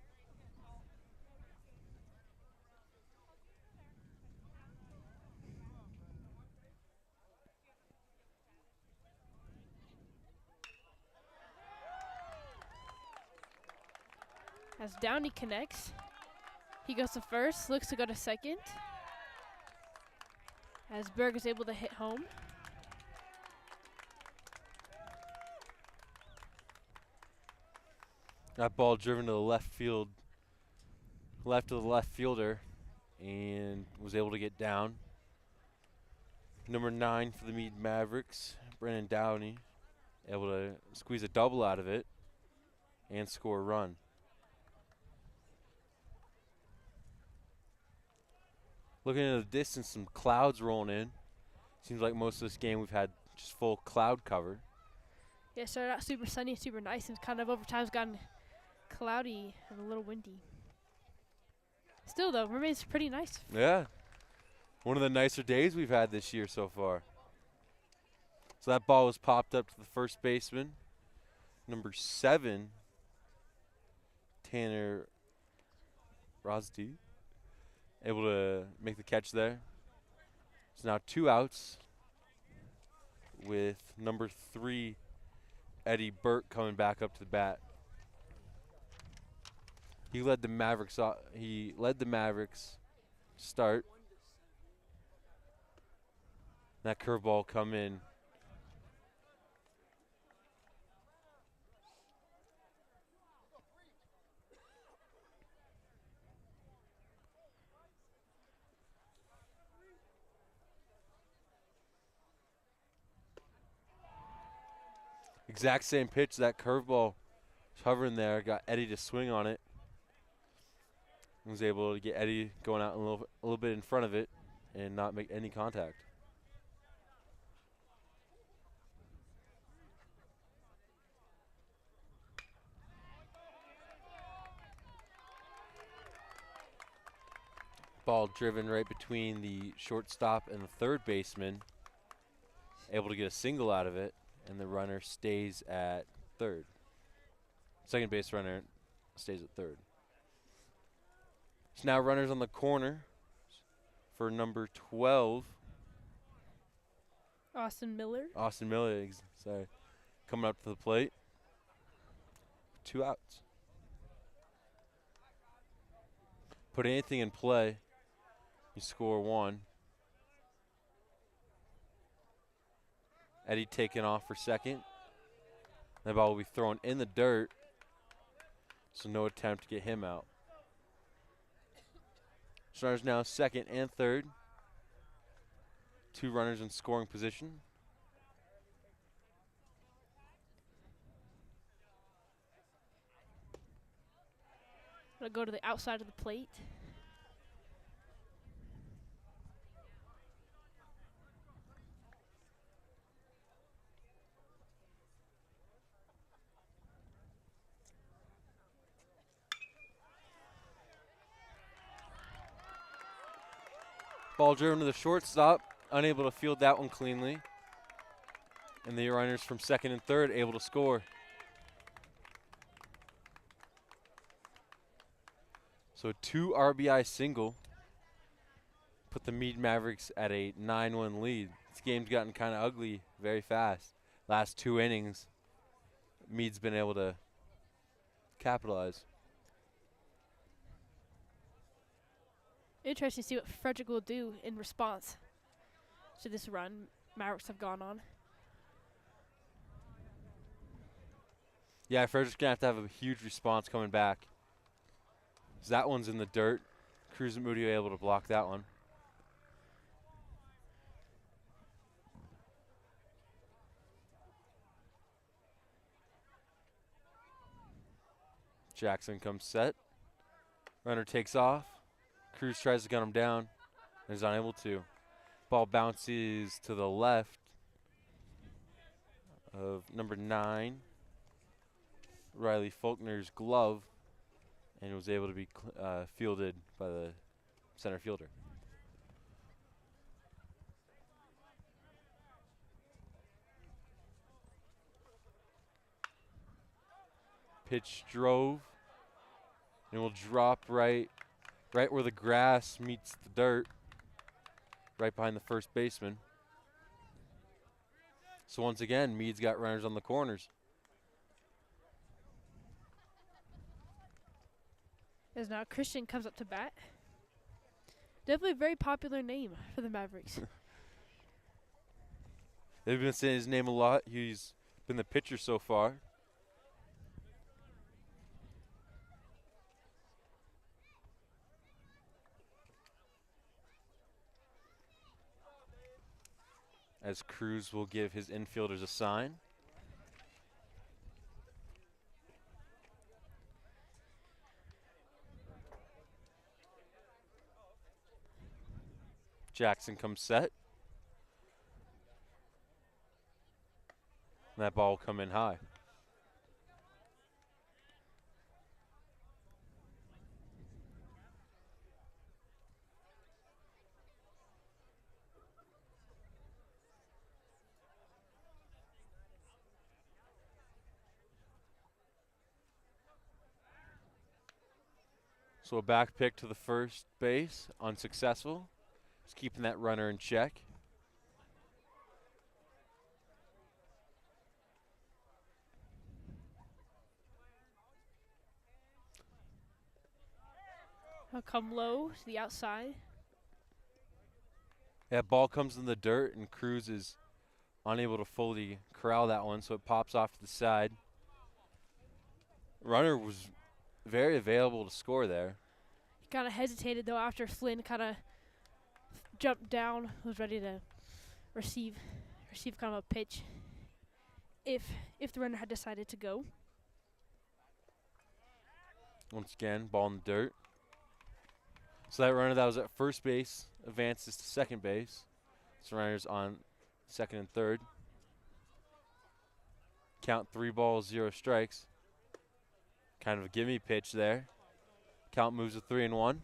As Downey connects, he goes to first, looks to go to second. As Berg is able to hit home. That ball driven to the left field, left of the left fielder, and was able to get down. Number 9 for the Mead Mavericks, Brennan Downey, able to squeeze a double out of it and score a run. Looking at the distance, some clouds rolling in. Seems like most of this game we've had just full cloud cover. Yeah, it started out super sunny, super nice, and kind of over time's gotten cloudy and a little windy. Still, though, remains pretty nice. Yeah. One of the nicer days we've had this year so far. So that ball was popped up to the first baseman. Number 7, Tanner Rosdy, able to make the catch there. It's now 2 outs with number 3, Eddie Burt, coming back up to the bat. He led the Mavericks. Start. That curveball come in. Exact same pitch. That curveball was hovering there. Got Eddie to swing on it. Was able to get Eddie going out a little bit in front of it and not make any contact. Ball driven right between the shortstop and the third baseman. Able to get a single out of it, and the runner stays at third. Second base runner stays at third. So now runners on the corner for number 12. Austin Miller. Sorry. Coming up to the plate. 2 outs. Put anything in play, you score 1. Eddie taking off for second. That ball will be thrown in the dirt, so no attempt to get him out. Runners now second and third. 2 runners in scoring position. Gonna go to the outside of the plate. Ball driven to the shortstop, unable to field that one cleanly. And the runners from second and third able to score. So a 2 RBI single put the Mead Mavericks at a 9-1 lead. This game's gotten kind of ugly very fast. Last 2 innings, Mead's been able to capitalize. Interesting to see what Frederick will do in response to this run Mavericks have gone on. Yeah, Frederick's going to have a huge response coming back. So that one's in the dirt. Cruz and Moody are able to block that one. Jackson comes set. Runner takes off. Cruz tries to gun him down and is unable to. Ball bounces to the left of number 9, Riley Faulkner's glove, and was able to be fielded by the center fielder. Pitch drove and will drop right where the grass meets the dirt, right behind the first baseman. So once again, Mead's got runners on the corners. As now Christian comes up to bat. Definitely a very popular name for the Mavericks. They've been saying his name a lot. He's been the pitcher so far. As Cruz will give his infielders a sign. Jackson comes set. And that ball will come in high. So a back pick to the first base, unsuccessful. Just keeping that runner in check. He'll come low to the outside. That ball comes in the dirt, and Cruz is unable to fully corral that one, so it pops off to the side. Runner was very available to score there. He kind of hesitated though after Flynn kind of jumped down, was ready to receive kind of a pitch if the runner had decided to go. Once again, ball in the dirt. So that runner that was at first base advances to second base. So runners on second and third. Count 3 balls, 0 strikes. Kind of a gimme pitch there. Count moves to 3-1.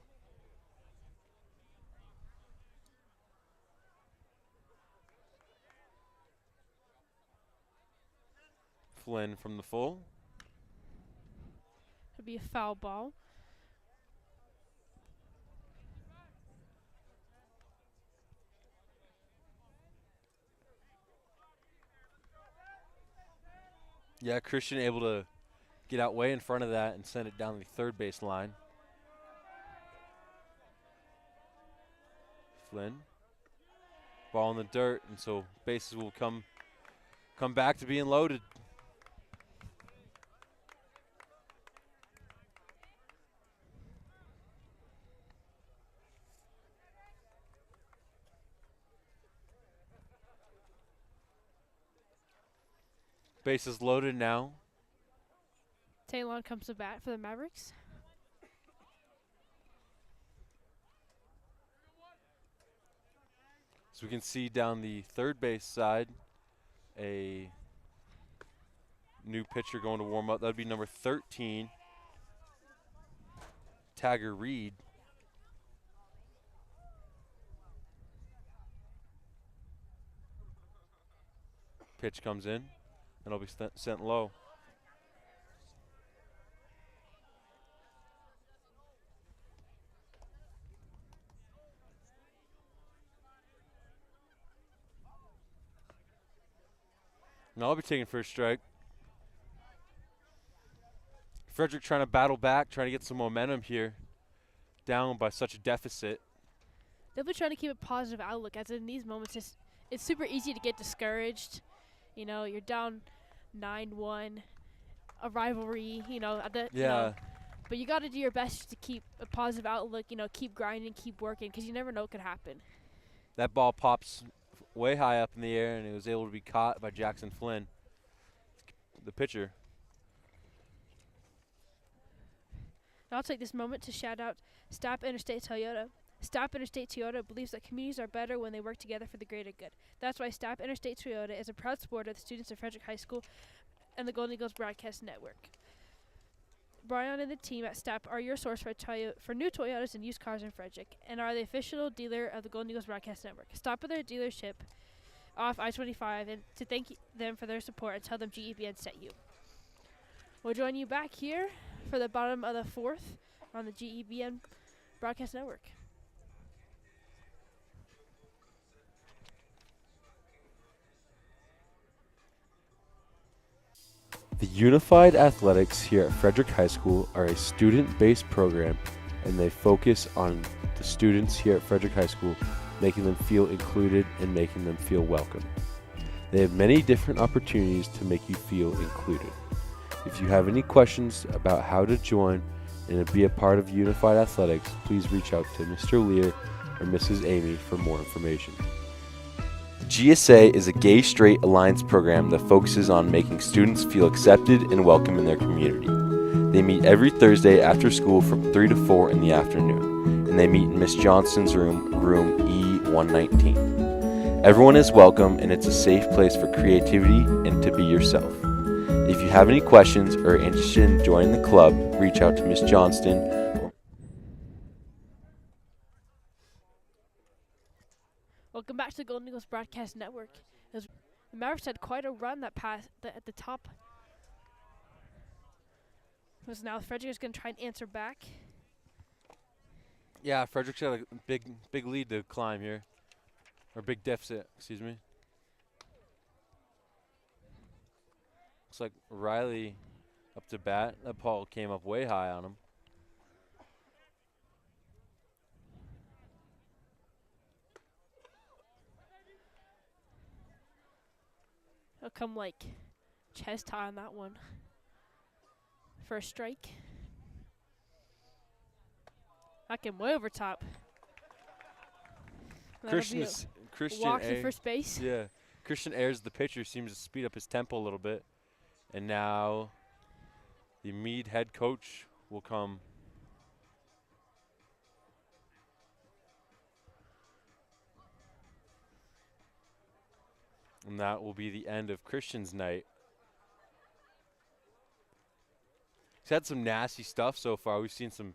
Flynn from the full. It'll be a foul ball. Yeah, Christian able to get out way in front of that and send it down the third base line. Flynn. Ball in the dirt, and so bases will come back to being loaded. Bases loaded now. Talon comes to bat for the Mavericks. So we can see down the third base side a new pitcher going to warm up. That would be number 13, Tagger Reed. Pitch comes in, and it'll be sent low. Now I'll be taking first strike. Frederick trying to battle back, trying to get some momentum here. Down by such a deficit. They'll be trying to keep a positive outlook, as in these moments it's super easy to get discouraged. You know, you're down 9-1, a rivalry, you know, but you got to do your best to keep a positive outlook, you know, keep grinding, keep working, because you never know what could happen. That ball pops way high up in the air, and it was able to be caught by Jackson Flynn, the pitcher. Now I'll take this moment to shout out Stapp Interstate Toyota. Stapp Interstate Toyota believes that communities are better when they work together for the greater good. That's why Stapp Interstate Toyota is a proud supporter of the students of Frederick High School and the Golden Eagles Broadcast Network. Brian and the team at Stapp are your source for new Toyotas and used cars in Frederick, and are the official dealer of the Golden Eagles Broadcast Network. Stop at their dealership off I-25 and to thank them for their support and tell them GEBN sent you. We'll join you back here for the bottom of the fourth on the GEBN Broadcast Network. The Unified Athletics here at Frederick High School are a student-based program, and they focus on the students here at Frederick High School, making them feel included and making them feel welcome. They have many different opportunities to make you feel included. If you have any questions about how to join and be a part of Unified Athletics, please reach out to Mr. Lear or Mrs. Amy for more information. GSA is a gay-straight alliance program that focuses on making students feel accepted and welcome in their community. They meet every Thursday after school from 3 to 4 in the afternoon, and they meet in Miss Johnston's room E119. Everyone is welcome, and it's a safe place for creativity and to be yourself. If you have any questions or are interested in joining the club, reach out to Miss Johnston. Welcome back to the Golden Eagles Broadcast Network. The Mavericks had quite a run that passed at the top. Because now Frederick is going to try and answer back. Yeah, Frederick's got a big lead to climb here. Or big deficit, excuse me. Looks like Riley up to bat. That ball came up way high on him. He'll come like chest high on that one. First strike. That came way over top. Christian walk to Ayers, first base. Yeah, Christian Ayers, the pitcher, seems to speed up his tempo a little bit. And now the Mead head coach will come. And that will be the end of Christian's night. He's had some nasty stuff so far. We've seen some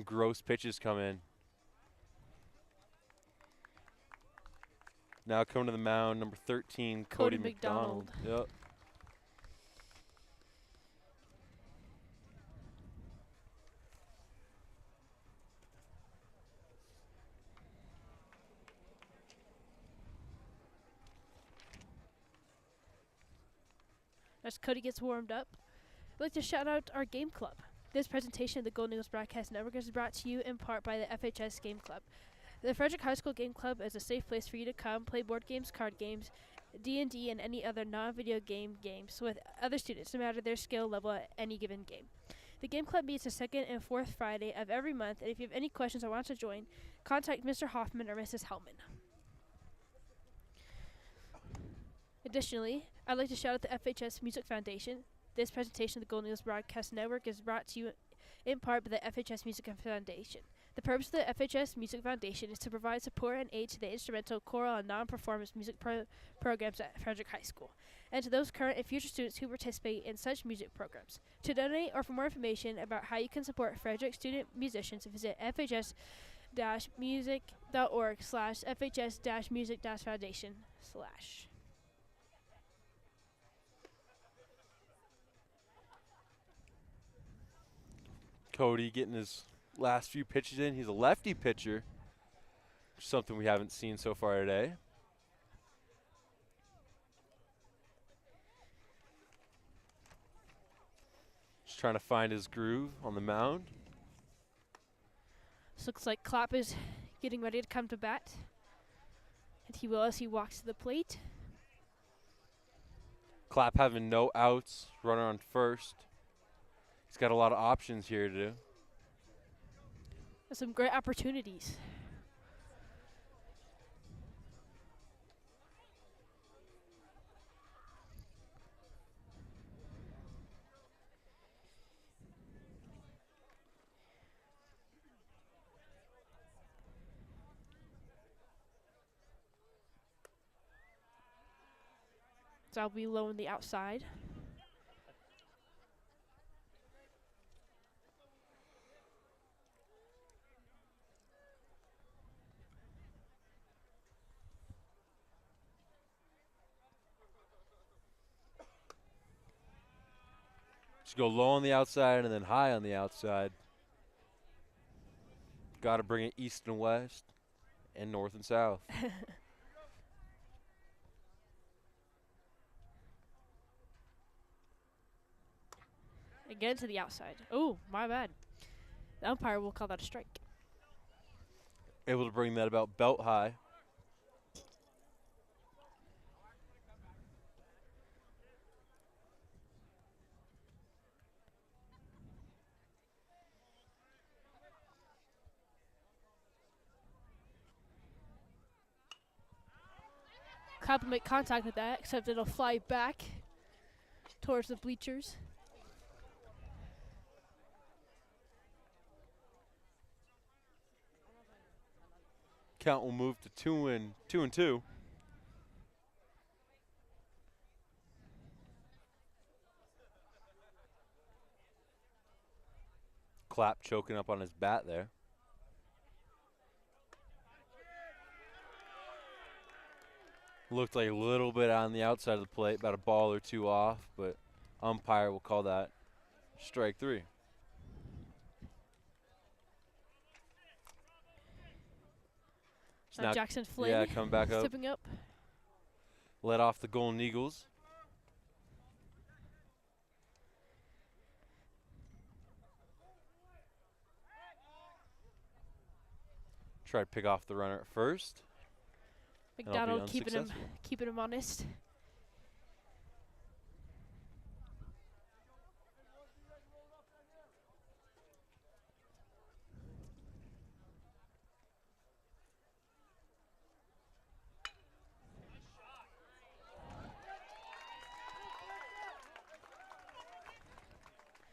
gross pitches come in. Now coming to the mound, number 13, Cody McDonald. Yep. As Cody gets warmed up, I'd like to shout out our game club. This presentation of the Golden Eagles Broadcast Network is brought to you in part by the FHS Game Club. The Frederick High School Game Club is a safe place for you to come play board games, card games, D&D, and any other non-video games with other students, no matter their skill level at any given game. The Game Club meets the second and fourth Friday of every month, and if you have any questions or want to join, contact Mr. Hoffman or Mrs. Hellman. Additionally, I'd like to shout out the FHS Music Foundation. This presentation of the Golden Eagles Broadcast Network is brought to you in part by the FHS Music Foundation. The purpose of the FHS Music Foundation is to provide support and aid to the instrumental, choral, and non-performance music programs at Frederick High School, and to those current and future students who participate in such music programs. To donate or for more information about how you can support Frederick student musicians, visit fhs-music.org/fhs-music-foundation/. Cody getting his last few pitches in. He's a lefty pitcher, something we haven't seen so far today. Just trying to find his groove on the mound. This looks like Clapp is getting ready to come to bat. And he will as he walks to the plate. Clapp having no outs, runner on first. He's got a lot of options here to do. Some great opportunities. So I'll be low on the outside. Just go low on the outside and then high on the outside. Got to bring it east and west and north and south. Again to the outside. Oh, my bad. The umpire will call that a strike. Able to bring that about belt high. Clapp will make contact with that, except it'll fly back towards the bleachers. Count will move to 2-2. Clapp choking up on his bat there. Looked like a little bit on the outside of the plate, about a ball or two off, but umpire will call that strike 3. Now Jackson Flynn, yeah, come back up. stepping up. Led off the Golden Eagles. Try to pick off the runner at first. McDonald keeping him honest.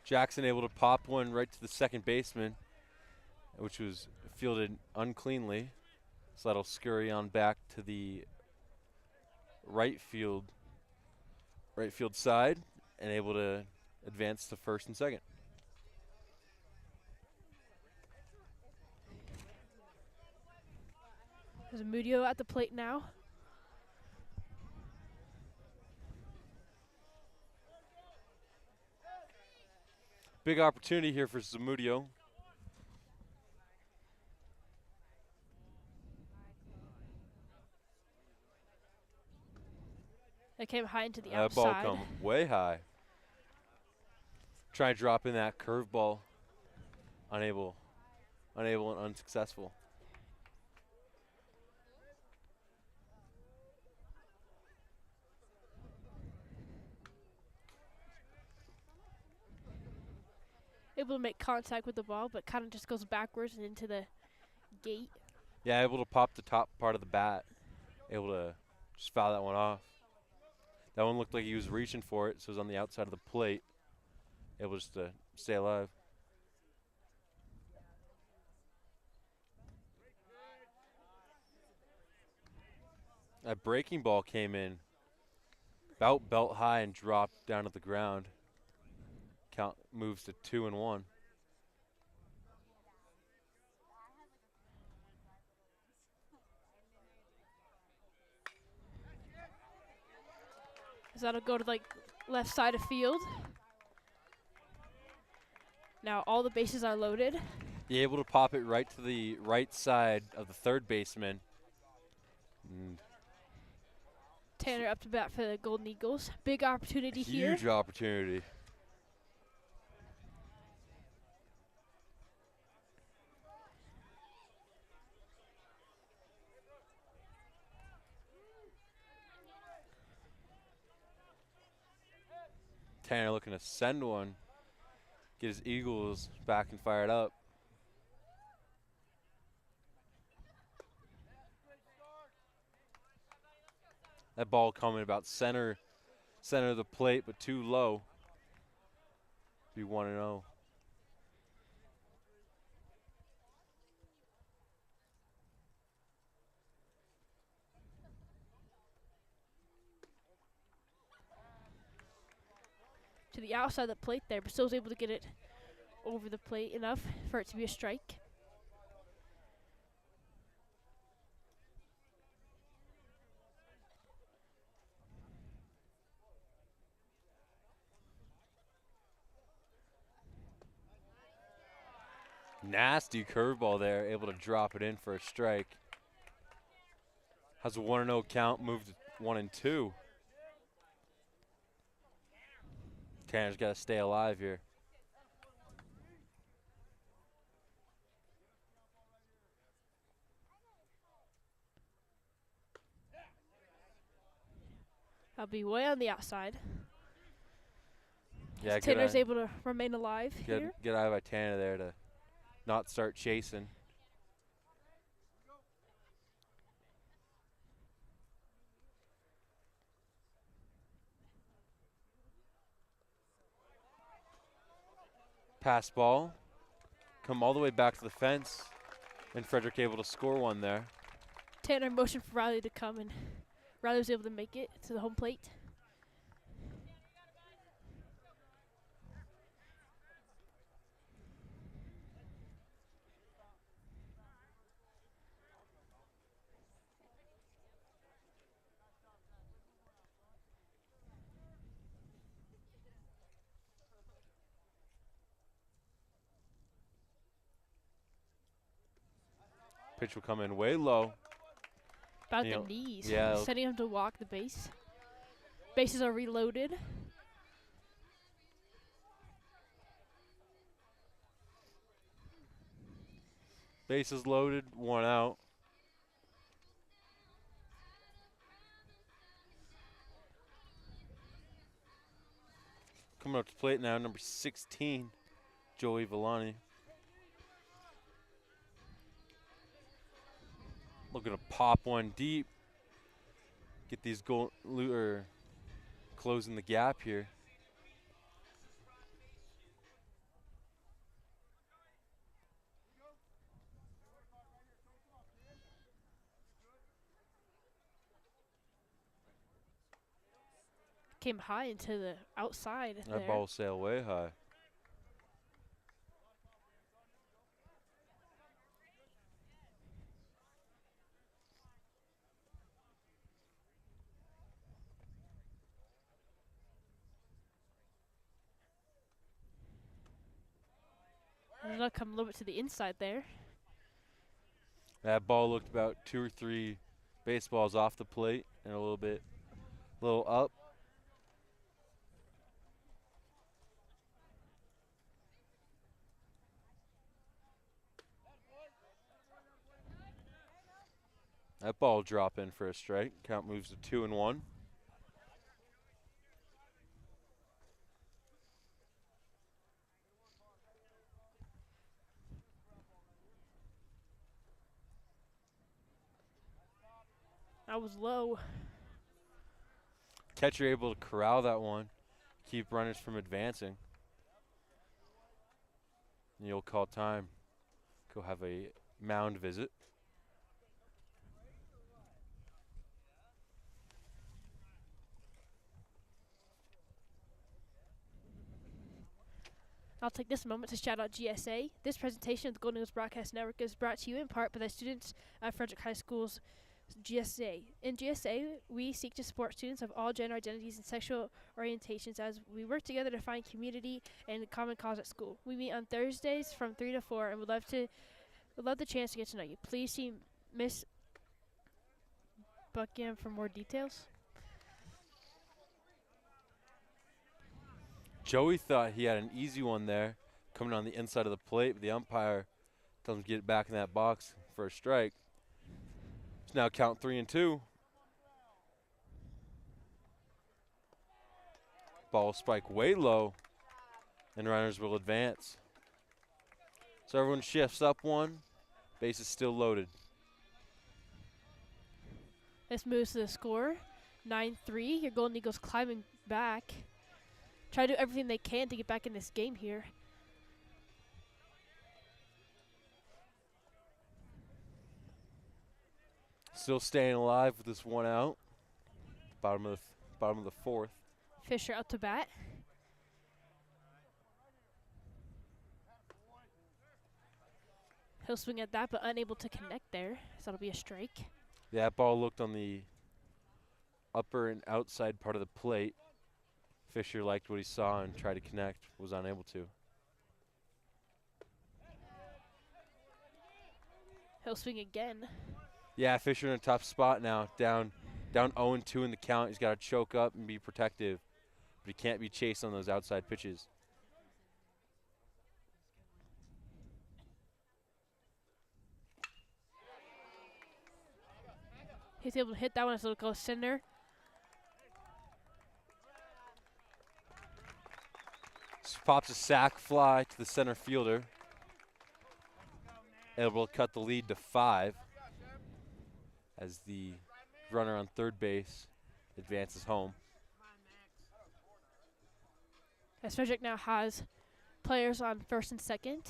Jackson able to pop one right to the second baseman, which was fielded uncleanly. So that'll scurry on back to the right field side and able to advance to first and second. There's Mudio at the plate now. Big opportunity here for Zamudio. It came high into the outside. That ball come way high. Try and drop in that curveball. Unable and unsuccessful. Able to make contact with the ball, but kind of just goes backwards and into the gate. Yeah, able to pop the top part of the bat. Able to just foul that one off. That one looked like he was reaching for it, so it was on the outside of the plate. Able just to stay alive. That breaking ball came in about belt high and dropped down to the ground. Count moves to 2-1. So that'll go to like left side of field. Now all the bases are loaded. You're able to pop it right to the right side of the third baseman. Tanner up to bat for the Golden Eagles. Big opportunity here. Huge opportunity. Tanner looking to send one. Get his Eagles back and fired up. That ball coming about center of the plate, but too low. Be 1-0. To the outside of the plate there, but still was able to get it over the plate enough for it to be a strike. Nasty curveball there, able to drop it in for a strike. Has a 1-0 count, moved to 1-2. Tanner's got to stay alive here. I'll be way on the outside. Yeah, Tanner's able to remain alive here. Good eye by Tanner there to not start chasing. Pass ball. Come all the way back to the fence. And Frederick able to score one there. Tanner motioned for Riley to come, and Riley was able to make it to the home plate. Pitch will come in way low. About the knees. Yeah. Setting him to walk the base. Bases are reloaded. Bases loaded, 1 out. Coming up to plate now, number 16, Joey Villani. Looking to pop one deep. Get these closing the gap here. Came high into the outside. That ball sailed way high. It'll come a little bit to the inside there. That ball looked about 2 or 3 baseballs off the plate and a little up. That ball drop in for a strike. Count moves to 2-1. That was low. Catcher able to corral that one, keep runners from advancing. And you'll call time. Go have a mound visit. I'll take this moment to shout out GSA. This presentation of the Golden Eagles Broadcast Network is brought to you in part by the students at Frederick High School's GSA. In GSA, we seek to support students of all gender identities and sexual orientations as we work together to find community and a common cause at school. We meet on Thursdays from 3 to 4 and would love the chance to get to know you. Please see Miss Buckingham for more details. Joey thought he had an easy one there coming on the inside of the plate, but the umpire tells him to get it back in that box for a strike. It's now count 3-2. Ball will spike way low, and runners will advance. So everyone shifts up one. Base is still loaded. This moves to the score, 9-3. Your Golden Eagles climbing back. Try to do everything they can to get back in this game here. Still staying alive with this one out. Bottom of the fourth. Fisher up to bat. He'll swing at that, but unable to connect there, so that'll be a strike. Yeah, that ball looked on the upper and outside part of the plate. Fisher liked what he saw and tried to connect, was unable to. He'll swing again. Yeah, Fisher in a tough spot now. Down 0-2 in the count. He's got to choke up and be protective, but he can't be chased on those outside pitches. He's able to hit that one as it'll go center. Pops a sac fly to the center fielder. Able to cut the lead to 5 as the runner on third base advances home. As Frederick now has players on first and second.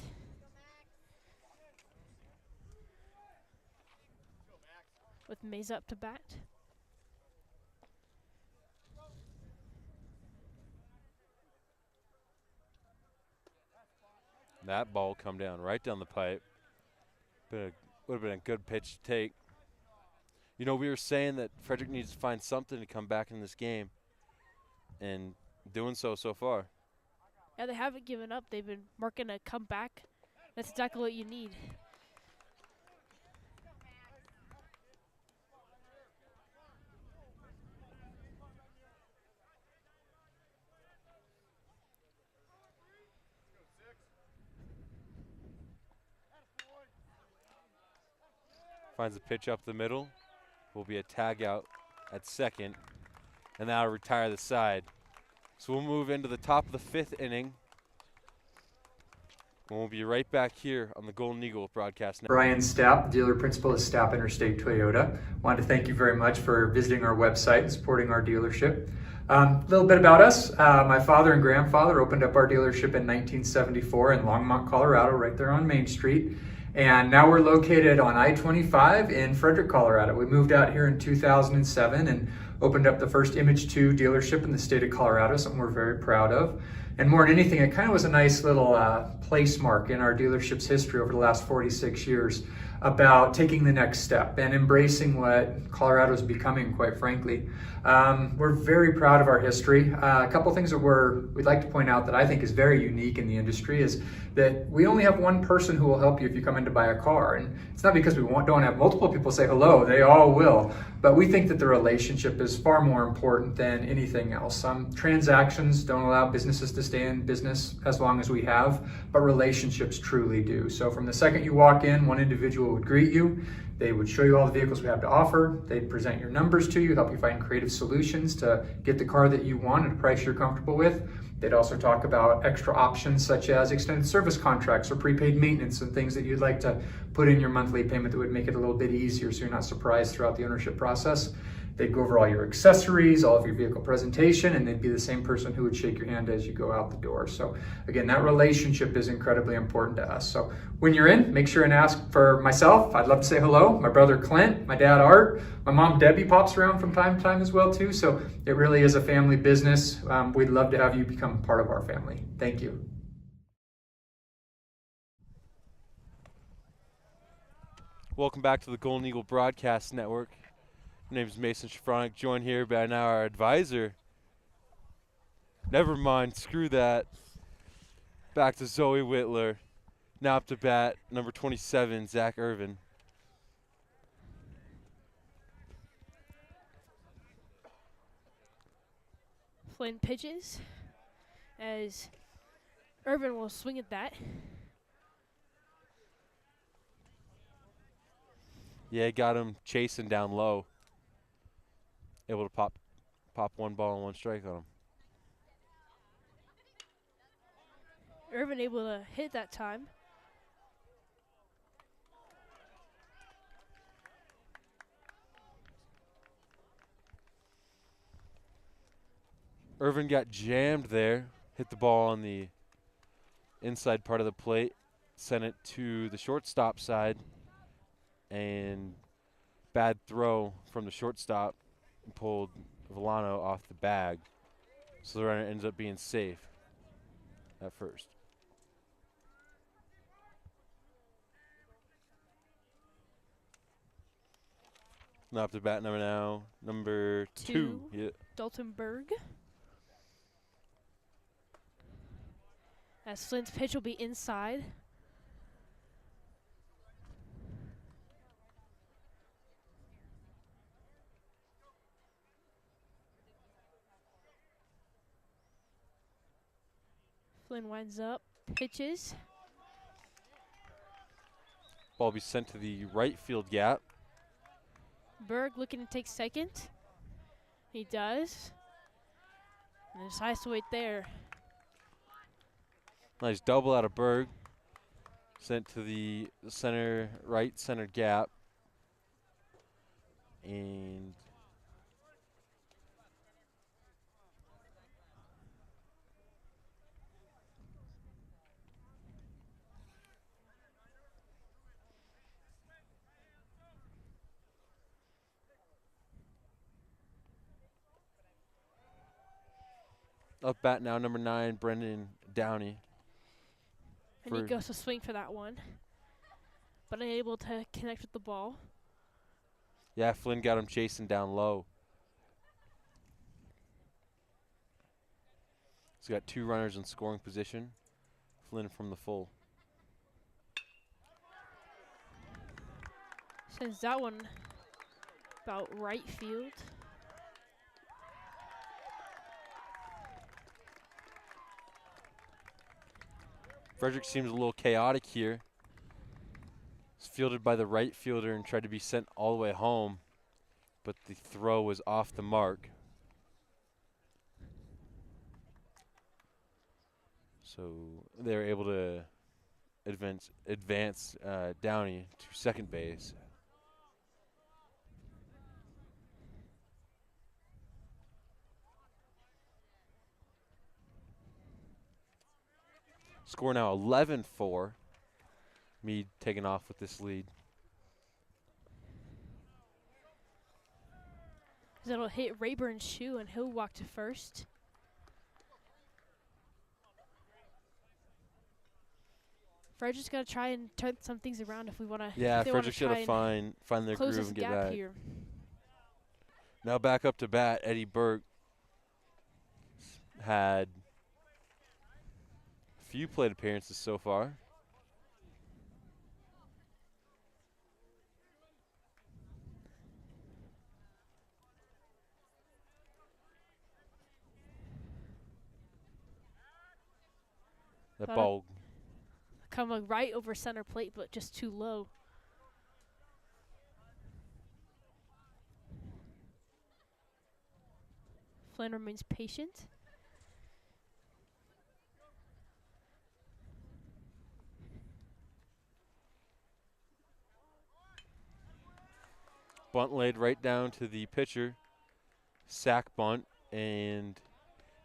With Mesa up to bat. That ball come down right down the pipe. Would have been a good pitch to take. You know, we were saying that Frederick needs to find something to come back in this game, and doing so far. Yeah, they haven't given up. They've been working to come back. That's exactly what you need. Finds a pitch up the middle. Will be a tag out at second, and that'll retire the side. So we'll move into the top of the 5th inning. And we'll be right back here on the Golden Eagle broadcast network. Brian Stapp, dealer principal of Stapp Interstate Toyota. Wanted to thank you very much for visiting our website and supporting our dealership. A little bit about us. My father and grandfather opened up our dealership in 1974 in Longmont, Colorado, right there on Main Street. And now we're located on I-25 in Frederick, Colorado. We moved out here in 2007 and opened up the first Image 2 dealership in the state of Colorado, something we're very proud of. And more than anything, it kind of was a nice little place mark in our dealership's history over the last 46 years about taking the next step and embracing what Colorado's becoming, quite frankly. We're very proud of our history. A couple things that we'd like to point out that I think is very unique in the industry is that we only have one person who will help you if you come in to buy a car. And it's not because we don't have multiple people say hello, they all will. But we think that the relationship is far more important than anything else. Transactions don't allow businesses to stay in business as long as we have, but relationships truly do. So from the second you walk in, one individual would greet you. They would show you all the vehicles we have to offer. They'd present your numbers to you, help you find creative solutions to get the car that you want at a price you're comfortable with. They'd also talk about extra options such as extended service contracts or prepaid maintenance and things that you'd like to put in your monthly payment that would make it a little bit easier so you're not surprised throughout the ownership process. They'd go over all your accessories, all of your vehicle presentation, and they'd be the same person who would shake your hand as you go out the door. So again, that relationship is incredibly important to us. So when you're in, make sure and ask for myself. I'd love to say hello. My brother Clint, my dad Art, my mom Debbie pops around from time to time as well too. So it really is a family business. We'd love to have you become part of our family. Thank you. Welcome back to the Golden Eagle Broadcast Network. My name is Mason Shafronik, joined here by now our advisor. Never mind, screw that. Back to Zoe Wittler. Now up to bat, number 27, Zach Irvin. Flynn pitches as Irvin will swing at that. Yeah, got him chasing down low. Able to pop one ball and one strike on him. Irvin able to hit that time. Irvin got jammed there, hit the ball on the inside part of the plate, sent it to the shortstop side, and bad throw from the shortstop and pulled Volano off the bag. So the runner ends up being safe at first. Now up to bat number two. Yeah. Dalton Berg. As Flynn's pitch will be inside. Flynn winds up, pitches. Ball be sent to the right field gap. Berg looking to take second. He does. And decides to wait there. Nice double out of Berg. Sent to the right center gap. And up bat now, number 9, Brendan Downey. And he goes to swing for that one, but unable to connect with the ball. Yeah, Flynn got him chasing down low. He's got 2 runners in scoring position. Flynn from the full. Sends that one about right field. Frederick seems a little chaotic here. It's fielded by the right fielder and tried to be sent all the way home, but the throw was off the mark. So they're able to advance Downey to second base. Score now 11-4. Mead taking off with this lead. That'll hit Rayburn's shoe and he'll walk to first. Frederick's got to try and turn some things around if we want to. Yeah, Frederick's got to find their groove and get back. Here. Now back up to bat, Eddie Burke had a few plate appearances so far. That ball coming right over center plate, but just too low. Flynn remains patient. Bunt laid right down to the pitcher. Sack bunt, and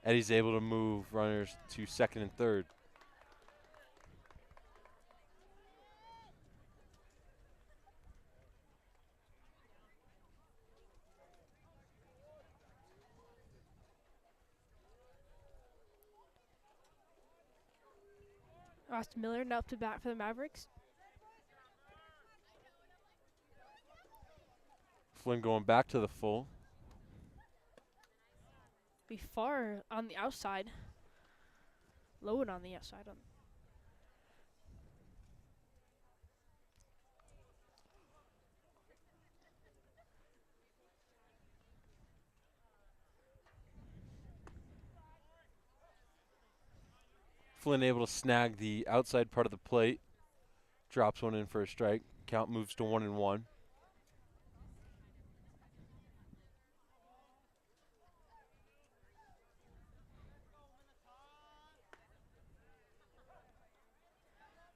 Eddie's able to move runners to second and third. Austin Miller now up to bat for the Mavericks. Flynn going back to the full. Be far on the outside. Low and on the outside. Flynn able to snag the outside part of the plate. Drops one in for a strike. Count moves to 1-1.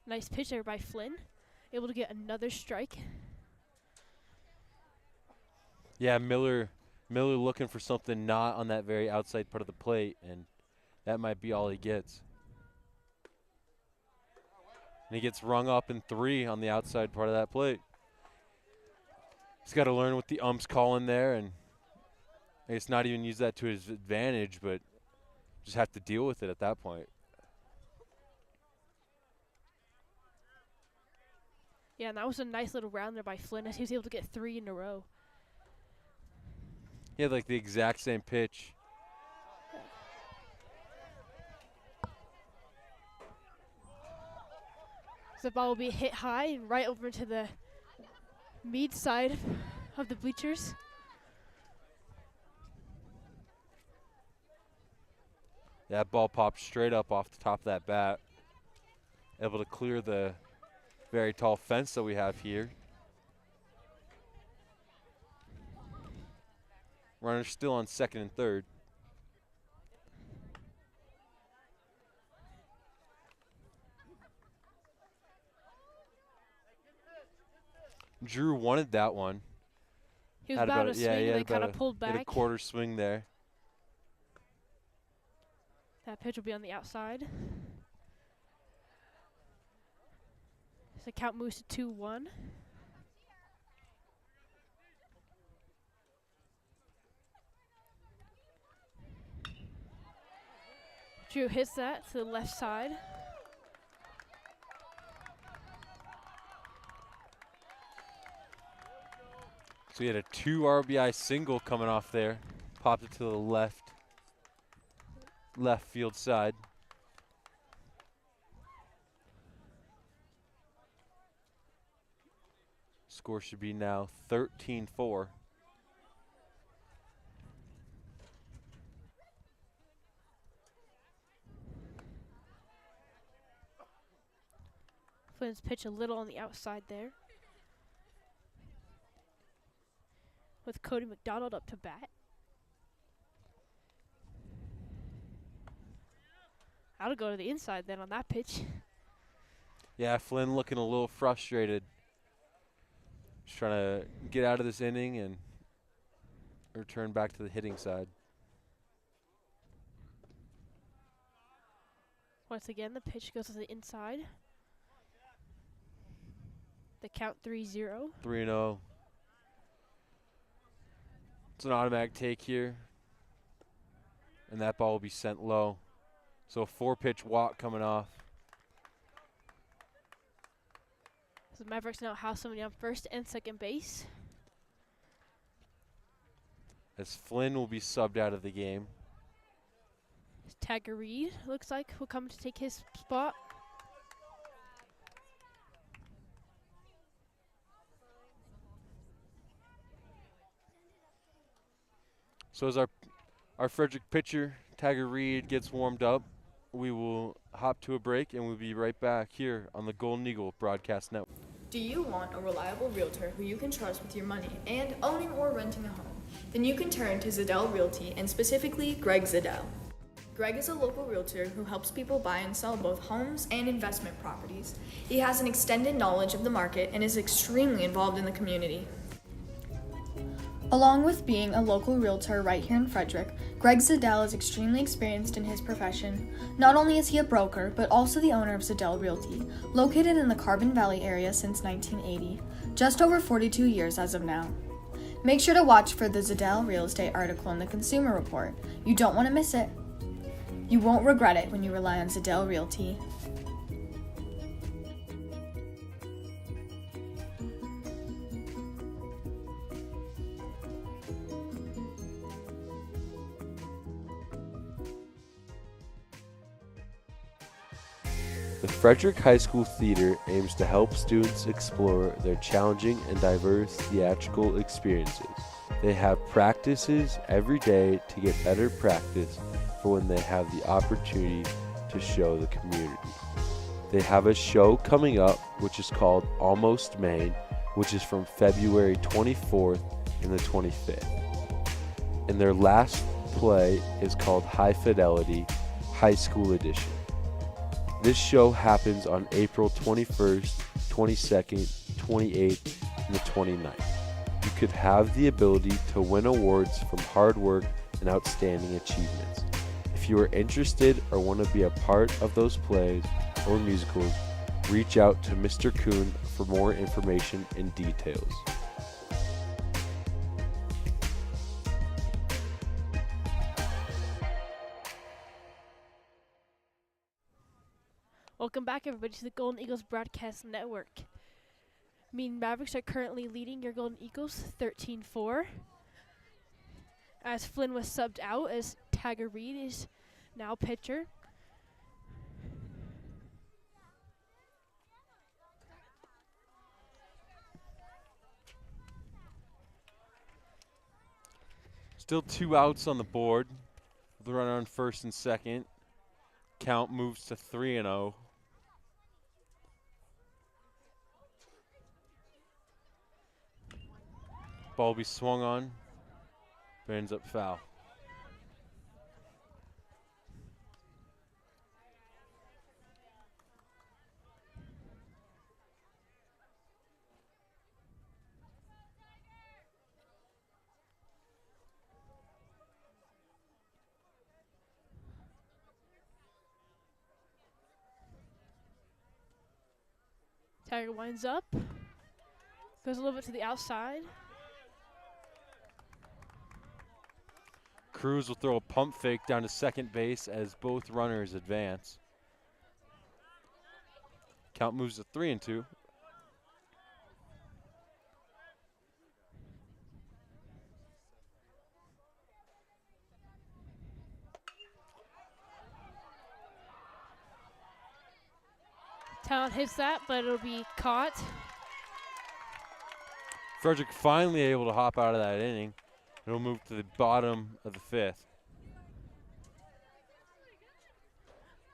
Nice pitch there by Flynn. Able to get another strike. Yeah, Miller looking for something not on that very outside part of the plate, and that might be all he gets. And he gets rung up in 3 on the outside part of that plate. He's got to learn what the ump's calling there, and I guess not even use that to his advantage, but just have to deal with it at that point. Yeah, and that was a nice little round there by Flynn as he was able to get 3 in a row. He had like the exact same pitch. The ball will be hit high and right over to the Mead side of the bleachers. That ball popped straight up off the top of that bat. Able to clear the very tall fence that we have here. Runner still on second and third. Drew wanted that one. He was about to swing, but kind of pulled back. Hit a quarter swing there. That pitch will be on the outside. The count moves to 2-1. Drew hits that to the left side. So he had a 2 RBI single coming off there. Popped it to the left field side. Score should be now 13-4. Flynn's pitch a little on the outside there. With Cody McDonald up to bat. I'll go to the inside then on that pitch. Yeah, Flynn looking a little frustrated. Just trying to get out of this inning and return back to the hitting side. Once again, the pitch goes to the inside. The count 3-0. 3-0. It's an automatic take here. And that ball will be sent low. So a 4-pitch walk coming off. So the Mavericks now have somebody on first and second base. As Flynn will be subbed out of the game. Tiger Reed looks like will come to take his spot. So as our Frederick pitcher, Tiger Reed, gets warmed up, we will hop to a break and we'll be right back here on the Golden Eagle Broadcast Network. Do you want a reliable realtor who you can trust with your money and owning or renting a home? Then you can turn to Zadell Realty and specifically Greg Zadell. Greg is a local realtor who helps people buy and sell both homes and investment properties. He has an extended knowledge of the market and is extremely involved in the community. Along with being a local realtor right here in Frederick, Greg Zadell is extremely experienced in his profession. Not only is he a broker, but also the owner of Zadell Realty, located in the Carbon Valley area since 1980, just over 42 years as of now. Make sure to watch for the Zadell Real Estate article in the Consumer Report. You don't want to miss it. You won't regret it when you rely on Zadell Realty. The Frederick High School Theater aims to help students explore their challenging and diverse theatrical experiences. They have practices every day to get better practice for when they have the opportunity to show the community. They have a show coming up which is called Almost Maine, which is from February 24th and the 25th. And their last play is called High Fidelity High School Edition. This show happens on April 21st, 22nd, 28th, and the 29th. You could have the ability to win awards from hard work and outstanding achievements. If you are interested or want to be a part of those plays or musicals, reach out to Mr. Kuhn for more information and details. Welcome back, everybody, to the Golden Eagles Broadcast Network. Mead Mavericks are currently leading your Golden Eagles 13-4. As Flynn was subbed out, as Tiger Reed is now pitcher. Still 2 outs on the board. The runner on first and second. Count moves to 3-0. Ball will be swung on, but ends up foul. Tiger winds up, goes a little bit to the outside. Cruz will throw a pump fake down to second base as both runners advance. Count moves to 3-2. Talent hits that, but it'll be caught. Frederick finally able to hop out of that inning. It'll move to the bottom of the fifth.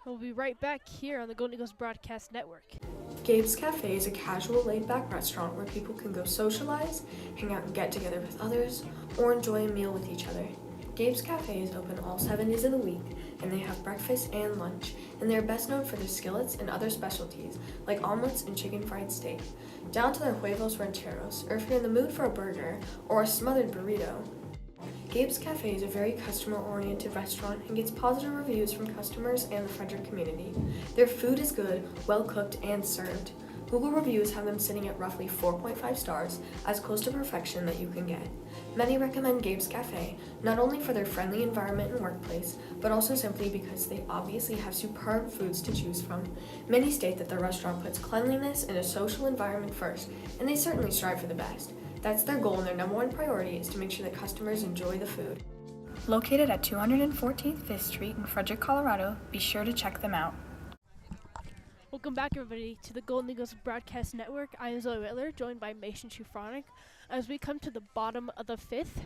We'll be right back here on the Golden Eagles Broadcast Network. Gabe's Cafe is a casual, laid-back restaurant where people can go socialize, hang out and get together with others, or enjoy a meal with each other. Gabe's Cafe is open all 7 days of the week, and they have breakfast and lunch, and they're best known for their skillets and other specialties, like omelets and chicken fried steak, down to their huevos rancheros, or if you're in the mood for a burger or a smothered burrito. Gabe's Cafe is a very customer-oriented restaurant and gets positive reviews from customers and the Frederick community. Their food is good, well-cooked, and served. Google reviews have them sitting at roughly 4.5 stars, as close to perfection that you can get. Many recommend Gabe's Cafe, not only for their friendly environment and workplace, but also simply because they obviously have superb foods to choose from. Many state that the restaurant puts cleanliness and a social environment first, and they certainly strive for the best. That's their goal, and their number one priority is to make sure that customers enjoy the food. Located at 214th 5th Street in Frederick, Colorado, be sure to check them out. Welcome back, everybody, to the Golden Eagles Broadcast Network. I am Zoe Wittler, joined by Mason Shufronic, as we come to the bottom of the fifth.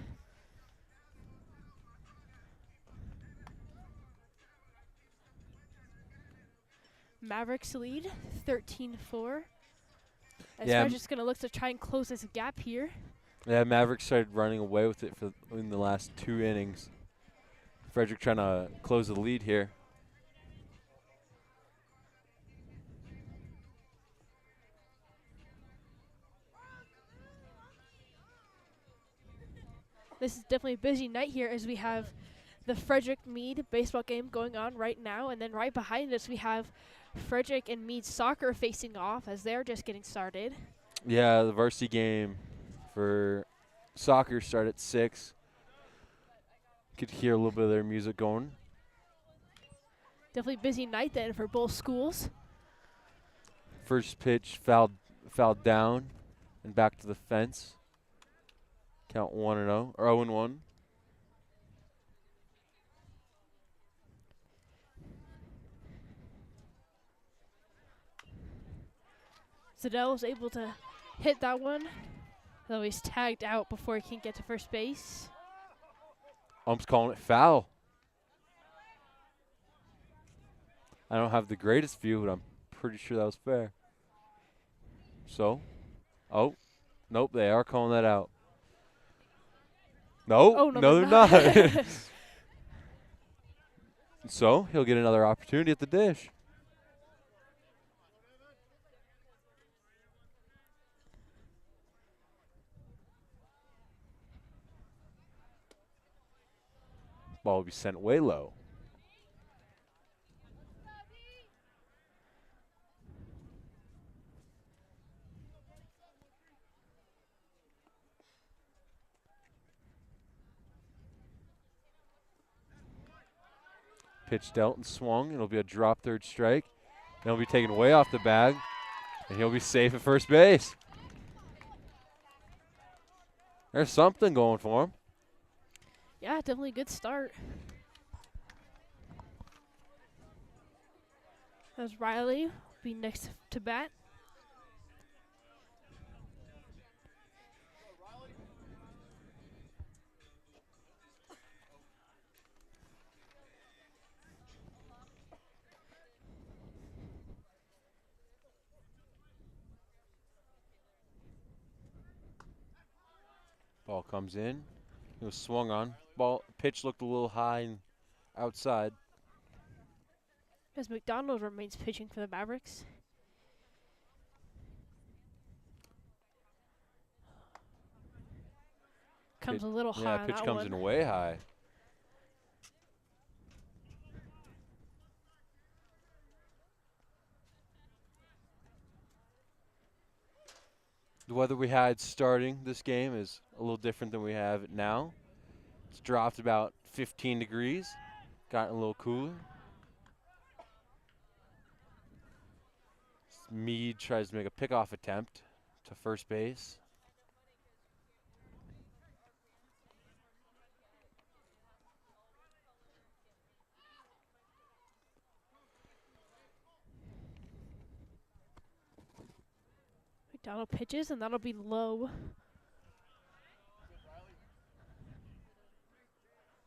Mavericks lead 13-4. As Yeah, we're just going to look to try and close this gap here. Yeah, Mavericks started running away with it in the last 2 innings. Frederick trying to close the lead here. This is definitely a busy night here as we have the Frederick Mead baseball game going on right now, and then right behind us we have Frederick and Mead soccer facing off as they're just getting started. Yeah, the varsity game for soccer started at 6. Could hear a little bit of their music going. Definitely busy night then for both schools. First pitch fouled down and back to the fence. Count 1-0 or 0-1. Zadell was able to hit that one, though he's tagged out before he can get to first base. Ump's calling it foul. I don't have the greatest view, but I'm pretty sure that was fair. So, oh, nope, they are calling that out. No, Oh, no, they're not. So, he'll get another opportunity at the dish. Ball will be sent way low. Pitch dealt and swung. It'll be a drop third strike. It'll be taken way off the bag, and he'll be safe at first base. There's something going for him. Yeah, definitely a good start. As Riley will be next to bat. Ball comes in. It was swung on. Ball pitch looked a little high and outside. As McDonald remains pitching for the Mavericks. Comes a little high on pitch that comes one. in way high. The weather we had starting this game is a little different than we have it now. It's dropped about 15 degrees, gotten a little cooler. Mead tries to make a pickoff attempt to first base. McDonald pitches, and that'll be low.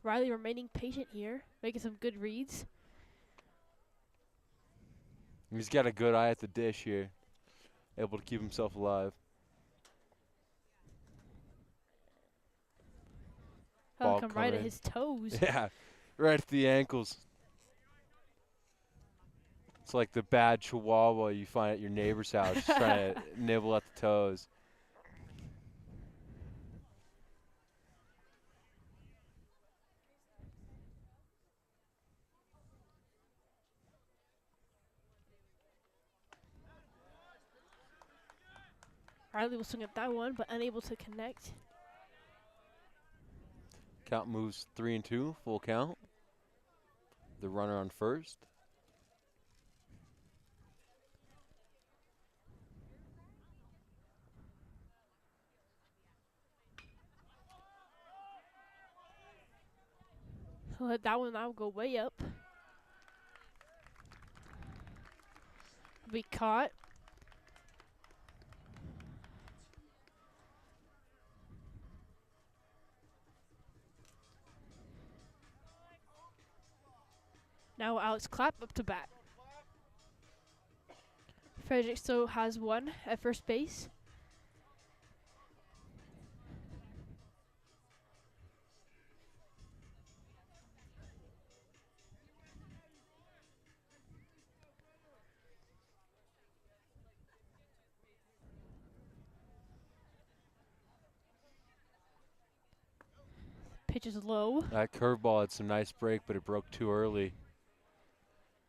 Riley remaining patient here, making some good reads. He's got a good eye at the dish here, able to keep himself alive. That'll Ball come right coming at in. his toes. Yeah, right at the ankles. It's like the bad chihuahua you find at your neighbor's house, just trying to nibble at the toes. Riley will swing at that one, but unable to connect. Count moves 3-2, full count. The runner on first. He'll let that one now go way up. Be caught. Now Alex Clapp up to bat. Frederick still has one at first base. Pitch is low. That curveball had some nice break, but it broke too early.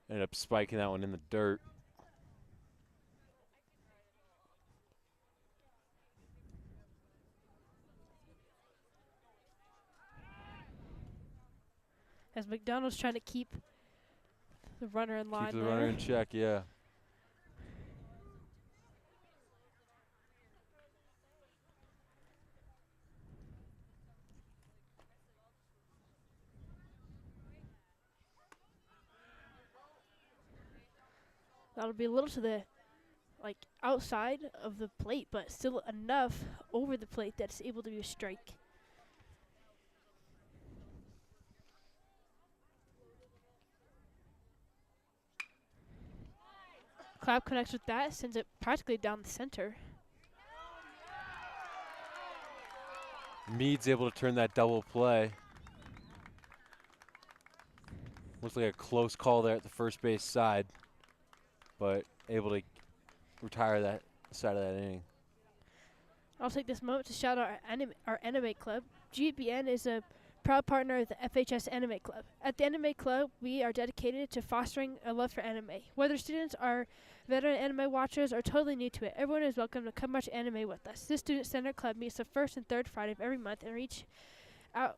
Ended up spiking that one in the dirt. As McDonald's trying to keep the runner in line Keep the there. runner in check, yeah. That'll be a little to the like outside of the plate, but still enough over the plate that it's able to be a strike. Clap connects with that, sends it practically down the center. Mead's able to turn that double play. Looks like a close call there at the first base side, but able to retire that side of that inning. I'll take this moment to shout out our anime club. GPN is a proud partner of the FHS Anime Club. At the Anime Club, we are dedicated to fostering a love for anime. Whether students are veteran anime watchers or totally new to it, everyone is welcome to come watch anime with us. This student-centered club meets the first and third Friday of every month and reach out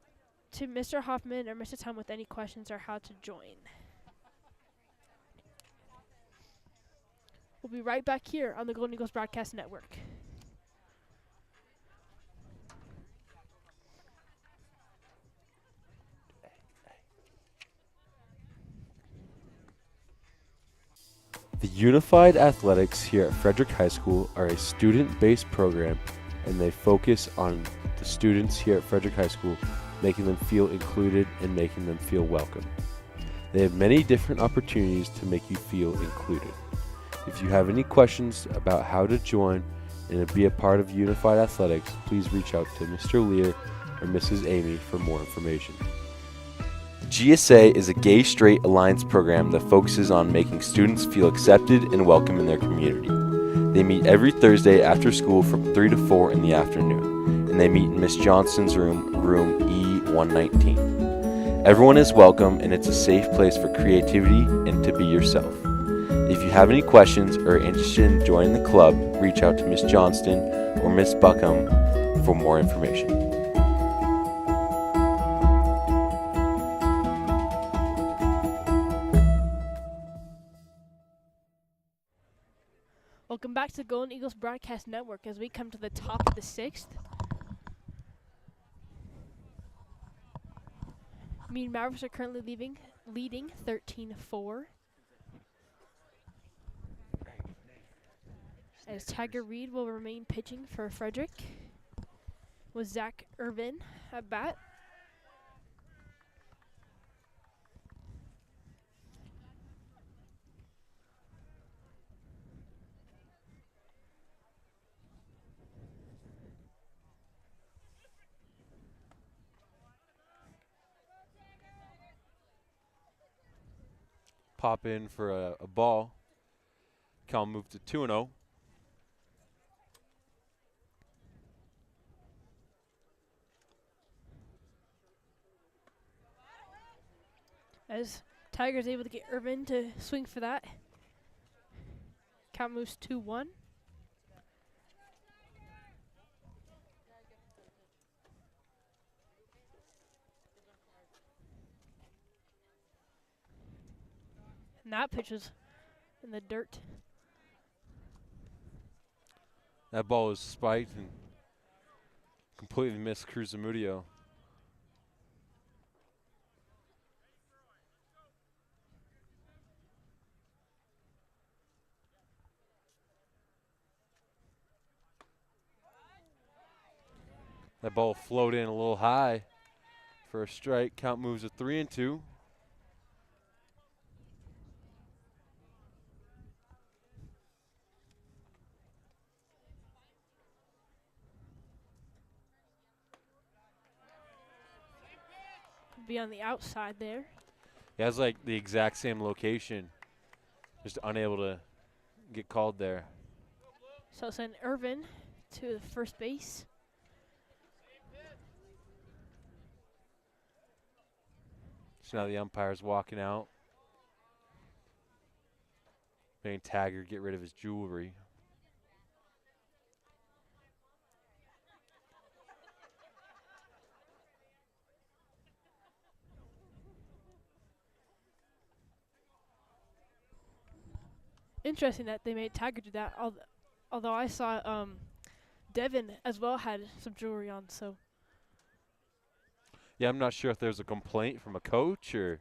to Mr. Hoffman or Mr. Tom with any questions or how to join. We'll be right back here on the Golden Eagles Broadcast Network. The Unified Athletics here at Frederick High School are a student-based program, and they focus on the students here at Frederick High School, making them feel included and making them feel welcome. They have many different opportunities to make you feel included. If you have any questions about how to join and be a part of Unified Athletics, please reach out to Mr. Lear or Mrs. Amy for more information. GSA is a gay-straight alliance program that focuses on making students feel accepted and welcome in their community. They meet every Thursday after school from 3 to 4 in the afternoon, and they meet in Miss Johnston's room E119. Everyone is welcome, and it's a safe place for creativity and to be yourself. If you have any questions or are interested in joining the club, reach out to Miss Johnston or Miss Buckham for more information. Welcome back to the Golden Eagles Broadcast Network as we come to the top of the sixth. Mead Mavericks are currently leading 13-4. As Tiger Reed will remain pitching for Frederick with Zach Irvin at bat. Pop in for a ball. Count move to 2-0. As Tiger's able to get Irvin to swing for that. Count moves 2-1. And that pitch was in the dirt. That ball was spiked and completely missed Cruz Zamudio. That ball floated in a little high for a strike. Count moves to 3-2. Be on the outside there. Yeah, it's like the exact same location, just unable to get called there. So send Irvin to the first base. So now the umpire's walking out, making Taggart get rid of his jewelry. Interesting that they made Tiger do that. Although I saw Devin as well had some jewelry on. So Yeah, I'm not sure if there's a complaint from a coach or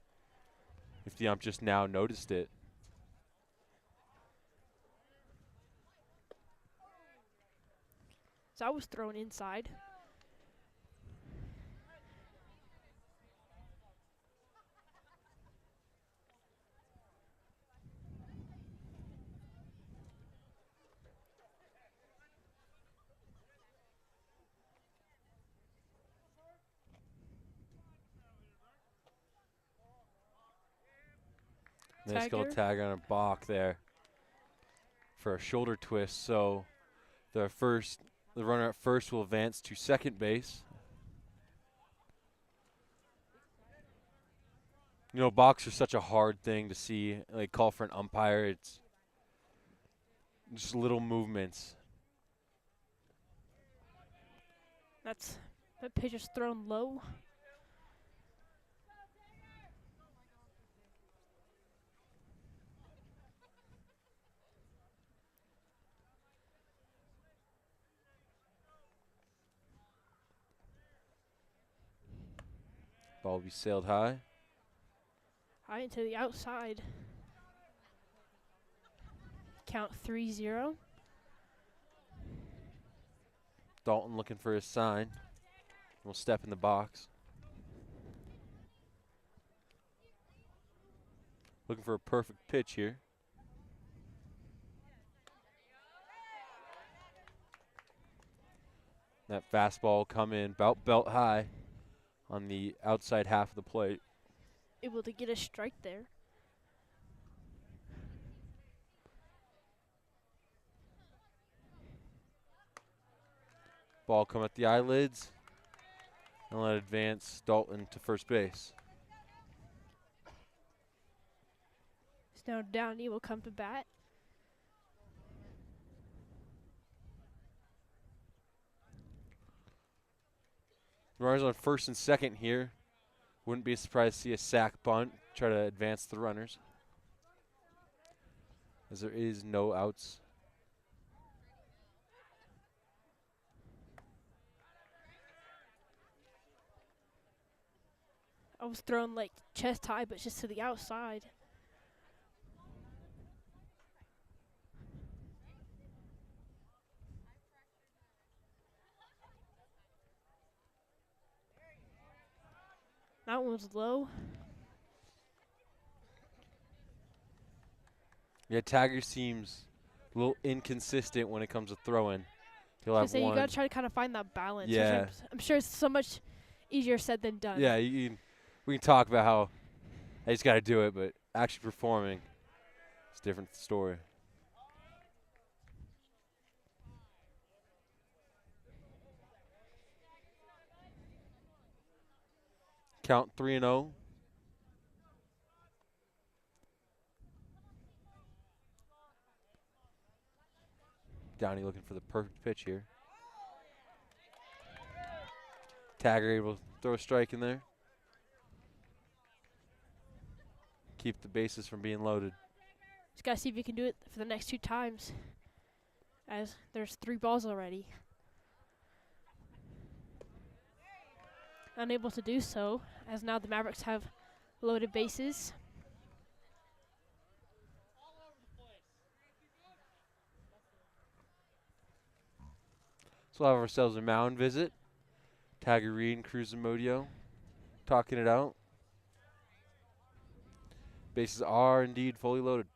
if the ump just now noticed it. So I was thrown inside. Nice little tag on a balk there for a shoulder twist. So the runner at first will advance to second base. You know, balks are such a hard thing to see. Like, call for an umpire. It's just little movements. That pitch is thrown low. Ball will be sailed high. High into the outside. Count 3-0. Dalton looking for his sign. Will step in the box. Looking for a perfect pitch here. That fastball will come in about belt high on the outside half of the plate. Able to get a strike there. Ball come at the eyelids and let advance Dalton to first base. So now Downey will come to bat. Runners on first and second here. Wouldn't be surprised to see a sack bunt, try to advance the runners, as there is no outs. I was thrown like chest high, but just to the outside. That one was low. Yeah, Taggart seems a little inconsistent when it comes to throwing. He'll have You one. gotta try to kind of find that balance. which Yeah. I'm sure it's so much easier said than done. Yeah, we can talk about how I just got to do it, but actually performing, it's a different story. Count 3-0. Downey looking for the perfect pitch here. Taggart able to throw a strike in there. Keep the bases from being loaded. Just gotta see if you can do it for the next 2 times, as there's 3 balls already. Unable to do so, as now the Mavericks have loaded bases. So we'll have ourselves a mound visit. Tiger Reed and Cruz Modio talking it out. Bases are indeed fully loaded.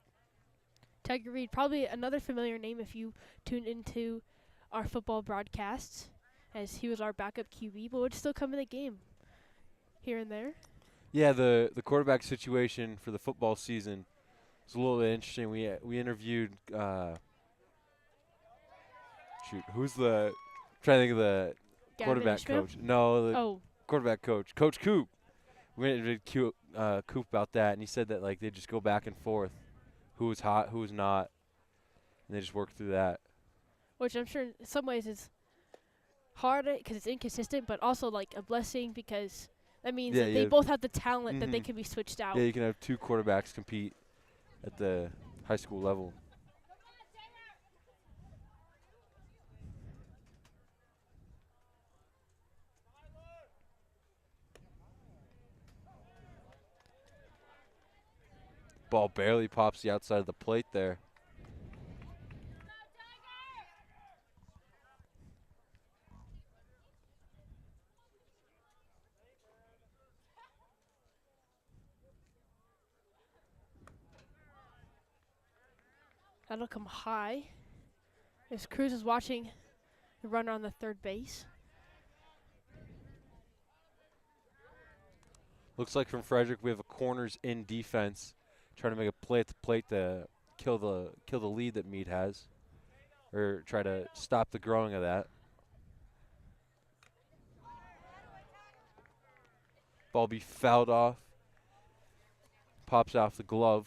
Tiger Reed, probably another familiar name if you tuned into our football broadcasts, as he was our backup QB, but would still come in the game here and there. Yeah, the quarterback situation for the football season is a little bit interesting. We interviewed who's the trying to think of the Gavin quarterback Ishmael? coach? No, the quarterback coach, Coach Coop. We interviewed Coop about that, and he said that like they just go back and forth, who was hot, who was not, and they just work through that. Which I'm sure in some ways is hard because it's inconsistent, but also like a blessing because that means that they both have the talent that they can be switched out. Yeah, you can have 2 quarterbacks compete at the high school level. Ball barely pops the outside of the plate there. That'll come high. As Cruz is watching the runner on the third base. Looks like from Frederick we have a corners in defense, trying to make a play at the plate to kill the lead that Mead has, or try to stop the growing of that. Ball be fouled off. Pops off the glove.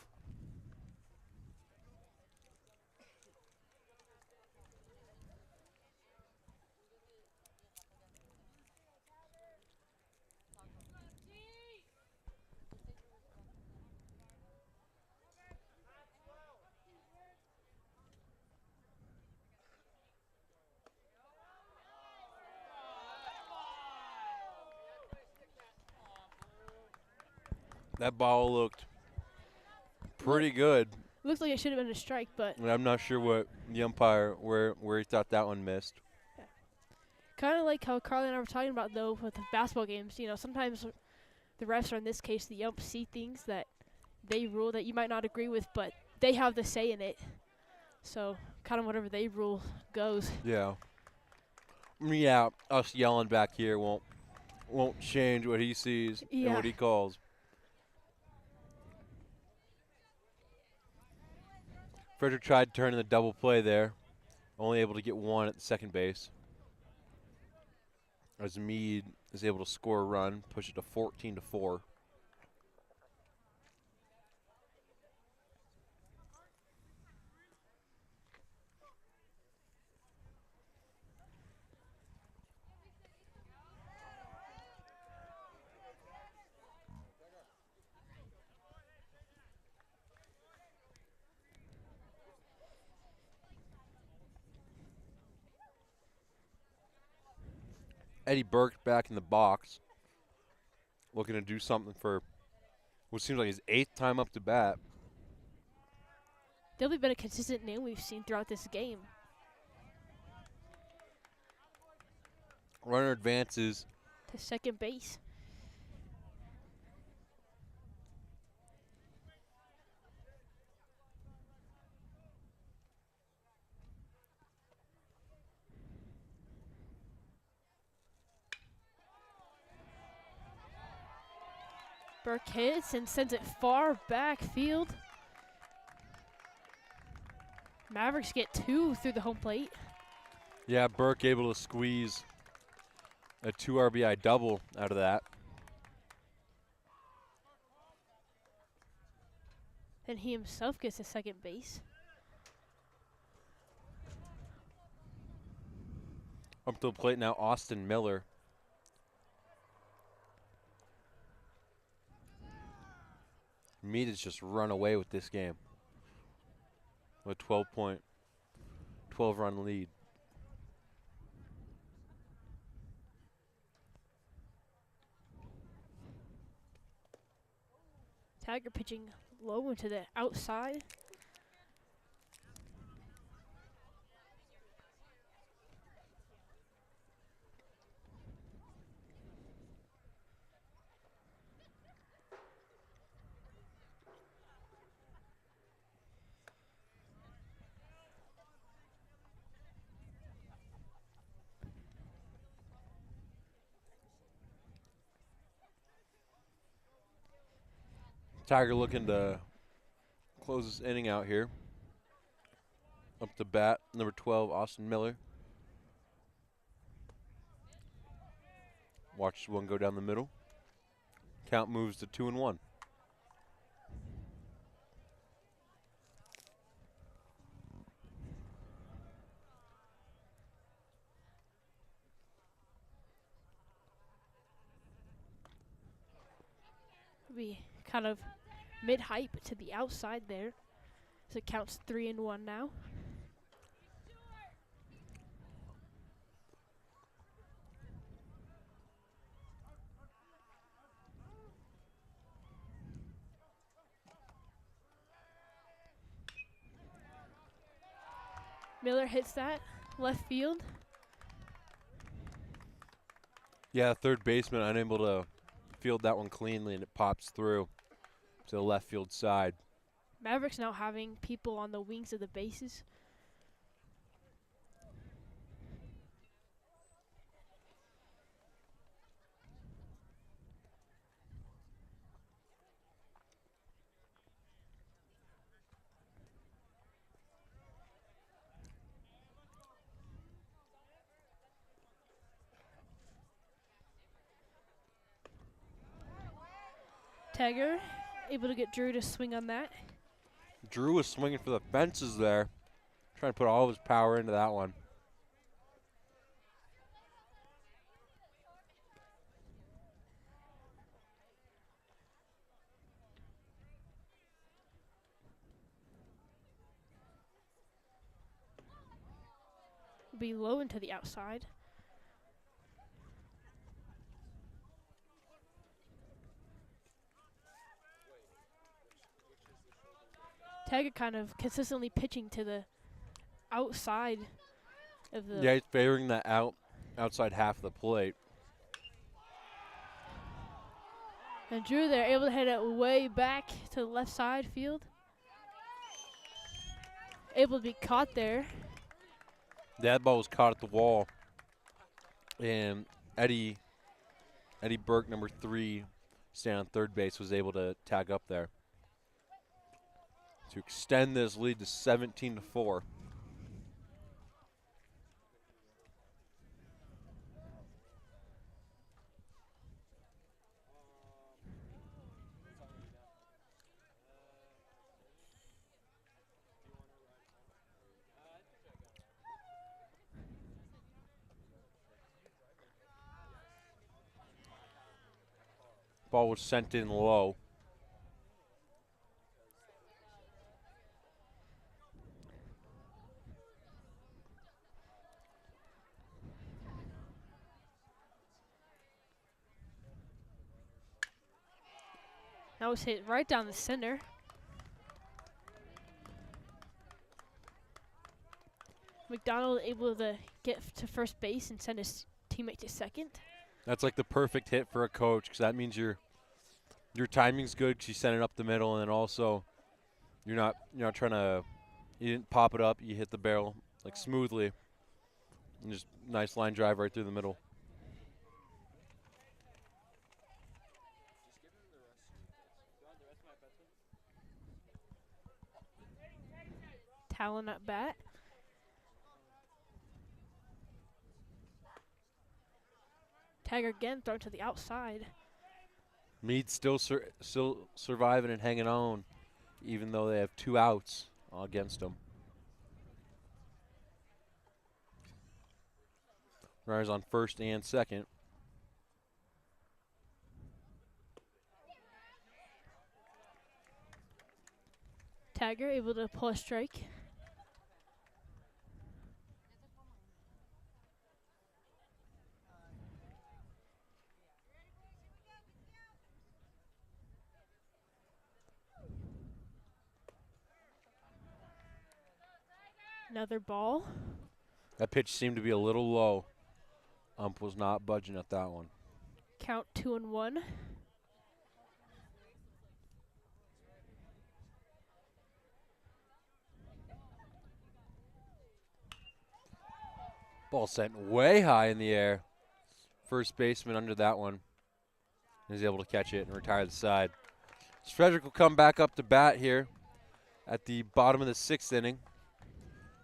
That ball looked pretty good. Looks like it should have been a strike, but And I'm not sure what the umpire, where he thought that one missed. kind of like how Carly and I were talking about, though, with the basketball games. You know, sometimes the refs, or in this case, the umps, see things that they rule that you might not agree with, but they have the say in it. So kind of whatever they rule goes. Yeah. Yeah, us yelling back here won't change what he sees and Yeah. what he calls. Frederick tried turning the double play there, only able to get one at the second base. As Mead is able to score a run, push it to 14-4. Eddie Burke back in the box, looking to do something for what seems like his 8th time up to bat. They'll be been a consistent name we've seen throughout this game. Runner advances. To second base. Burke hits and sends it far back field. Mavericks get 2 through the home plate. Yeah, Burke able to squeeze a 2 RBI double out of that. Then he himself gets to second base. Up to the plate now, Austin Miller. Mead has just run away with this game with 12-run lead. Tiger pitching low into the outside. Tiger looking to close this inning out here. Up to bat, number 12, Austin Miller. Watch one go down the middle. Count moves to 2-1. Be kind of mid-hype to the outside there. So it counts 3-1 now. Miller hits that left field. Yeah, third baseman unable to field that one cleanly, and it pops through to the left field side. Mavericks now having people on the wings of the bases. Tagger able to get Drew to swing on that. Drew was swinging for the fences there, trying to put all of his power into that one. Be low into the outside. Tagger kind of consistently pitching to the outside of the. Yeah, he's favoring that outside half of the plate. And Drew there able to hit it way back to the left side field. Able to be caught there. That ball was caught at the wall. And Eddie Burke, number 3, standing on third base, was able to tag up there to extend this lead to 17-4. Ball was sent in low. That was hit right down the center. McDonald able to get to first base and send his teammate to second. That's like the perfect hit for a coach, because that means your timing's good because you send it up the middle, and then also you're not trying to, you didn't pop it up, you hit the barrel like smoothly, and just nice line drive right through the middle. Talon at bat. Tagger again thrown to the outside. Mead still surviving and hanging on, even though they have 2 outs against them. Runners on first and second. Tagger able to pull a strike. Another ball. That pitch seemed to be a little low. Ump was not budging at that one. Count 2-1. Ball sent way high in the air. First baseman under that one. He's able to catch it and retire the side. So Frederick will come back up to bat here at the bottom of the 6th inning.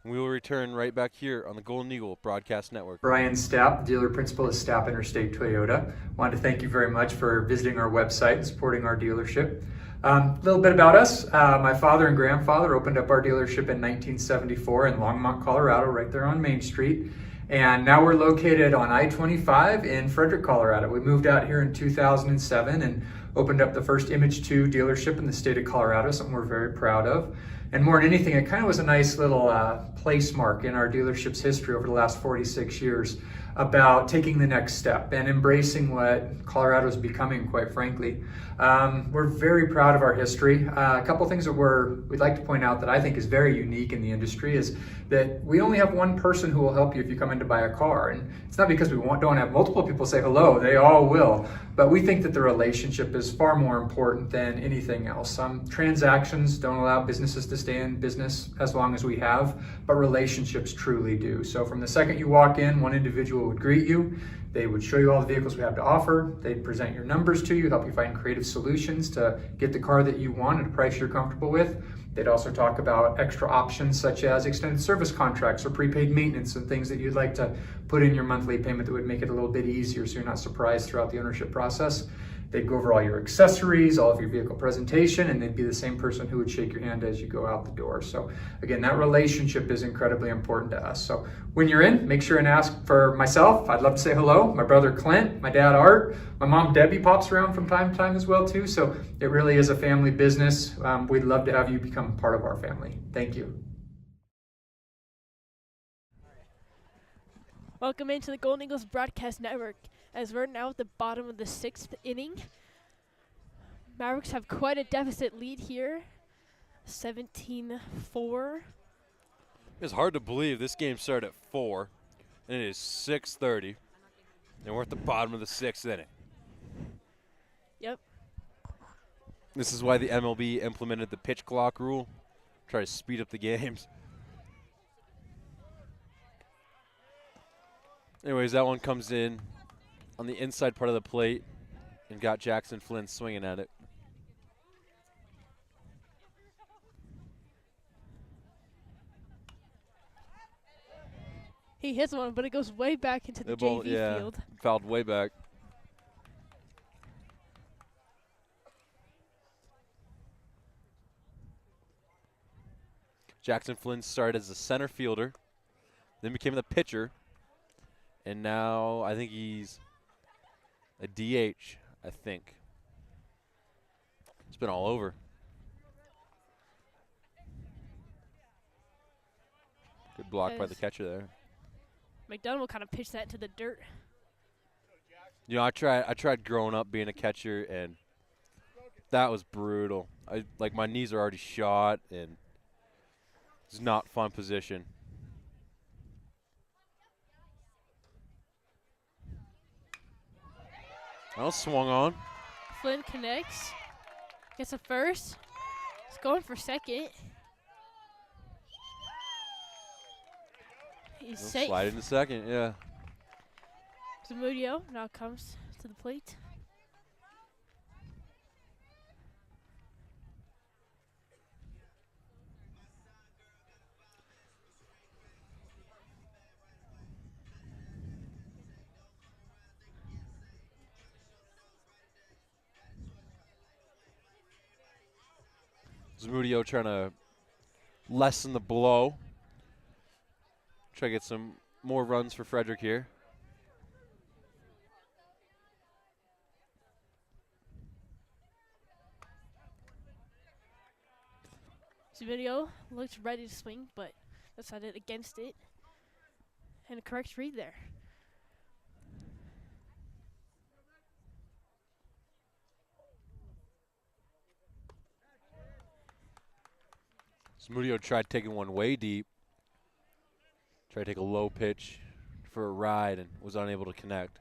We will return right back here on the Golden Eagle Broadcast Network. Brian Stapp, dealer principal of Stapp Interstate Toyota. Wanted to thank you very much for visiting our website and supporting our dealership. A little bit about us. My father and grandfather opened up our dealership in 1974 in Longmont, Colorado, right there on Main Street. And now we're located on I-25 in Frederick, Colorado. We moved out here in 2007 and opened up the first Image 2 dealership in the state of Colorado, something we're very proud of. And more than anything, it kind of was a nice little place mark in our dealership's history over the last 46 years about taking the next step and embracing what Colorado is becoming, quite frankly. We're very proud of our history. A couple things that we'd like to point out that I think is very unique in the industry is that we only have one person who will help you if you come in to buy a car. And it's not because we don't have multiple people say hello, they all will. but we think that the relationship is far more important than anything else. Transactions don't allow businesses to stay in business as long as we have, but relationships truly do. So from the second you walk in, one individual would greet you. They would show you all the vehicles we have to offer. They'd present your numbers to you, help you find creative solutions to get the car that you want at a price you're comfortable with. They'd also talk about extra options such as extended service contracts or prepaid maintenance and things that you'd like to put in your monthly payment that would make it a little bit easier so you're not surprised throughout the ownership process. They'd go over all your accessories, all of your vehicle presentation, and they'd be the same person who would shake your hand as you go out the door. So again, that relationship is incredibly important to us. So when you're in, make sure and ask for myself. I'd love to say hello. My brother Clint, my dad Art, my mom Debbie pops around from time to time as well too. So it really is a family business. We'd love to have you become part of our family. Thank you. Welcome into the Golden Eagles Broadcast Network, as we're now at the bottom of the 6th inning. Mavericks have quite a deficit lead here, 17-4. It's hard to believe this game started at 4, and it is 6:30, and we're at the bottom of the 6th inning. Yep. This is why the MLB implemented the pitch clock rule, try to speed up the games. Anyways, that one comes in on the inside part of the plate and got Jackson Flynn swinging at it. He hits one, but it goes way back into the ball, JV field. Fouled way back. Jackson Flynn started as a center fielder, then became the pitcher, and now I think he's a DH, I think. It's been all over. Good block by the catcher there. McDonough will kind of pitch that into the dirt. You know, I tried growing up being a catcher, and that was brutal. Like my knees are already shot, and it's not fun position. Well, swung on. Flynn connects, gets a first. He's going for second. He's safe. Slide into second, yeah. Zamudio now comes to the plate. Zamudio trying to lessen the blow. Try to get some more runs for Frederick here. Zamudio looks ready to swing, but decided against it. And a correct read there. Zamudio tried taking one way deep. Tried to take a low pitch for a ride and was unable to connect.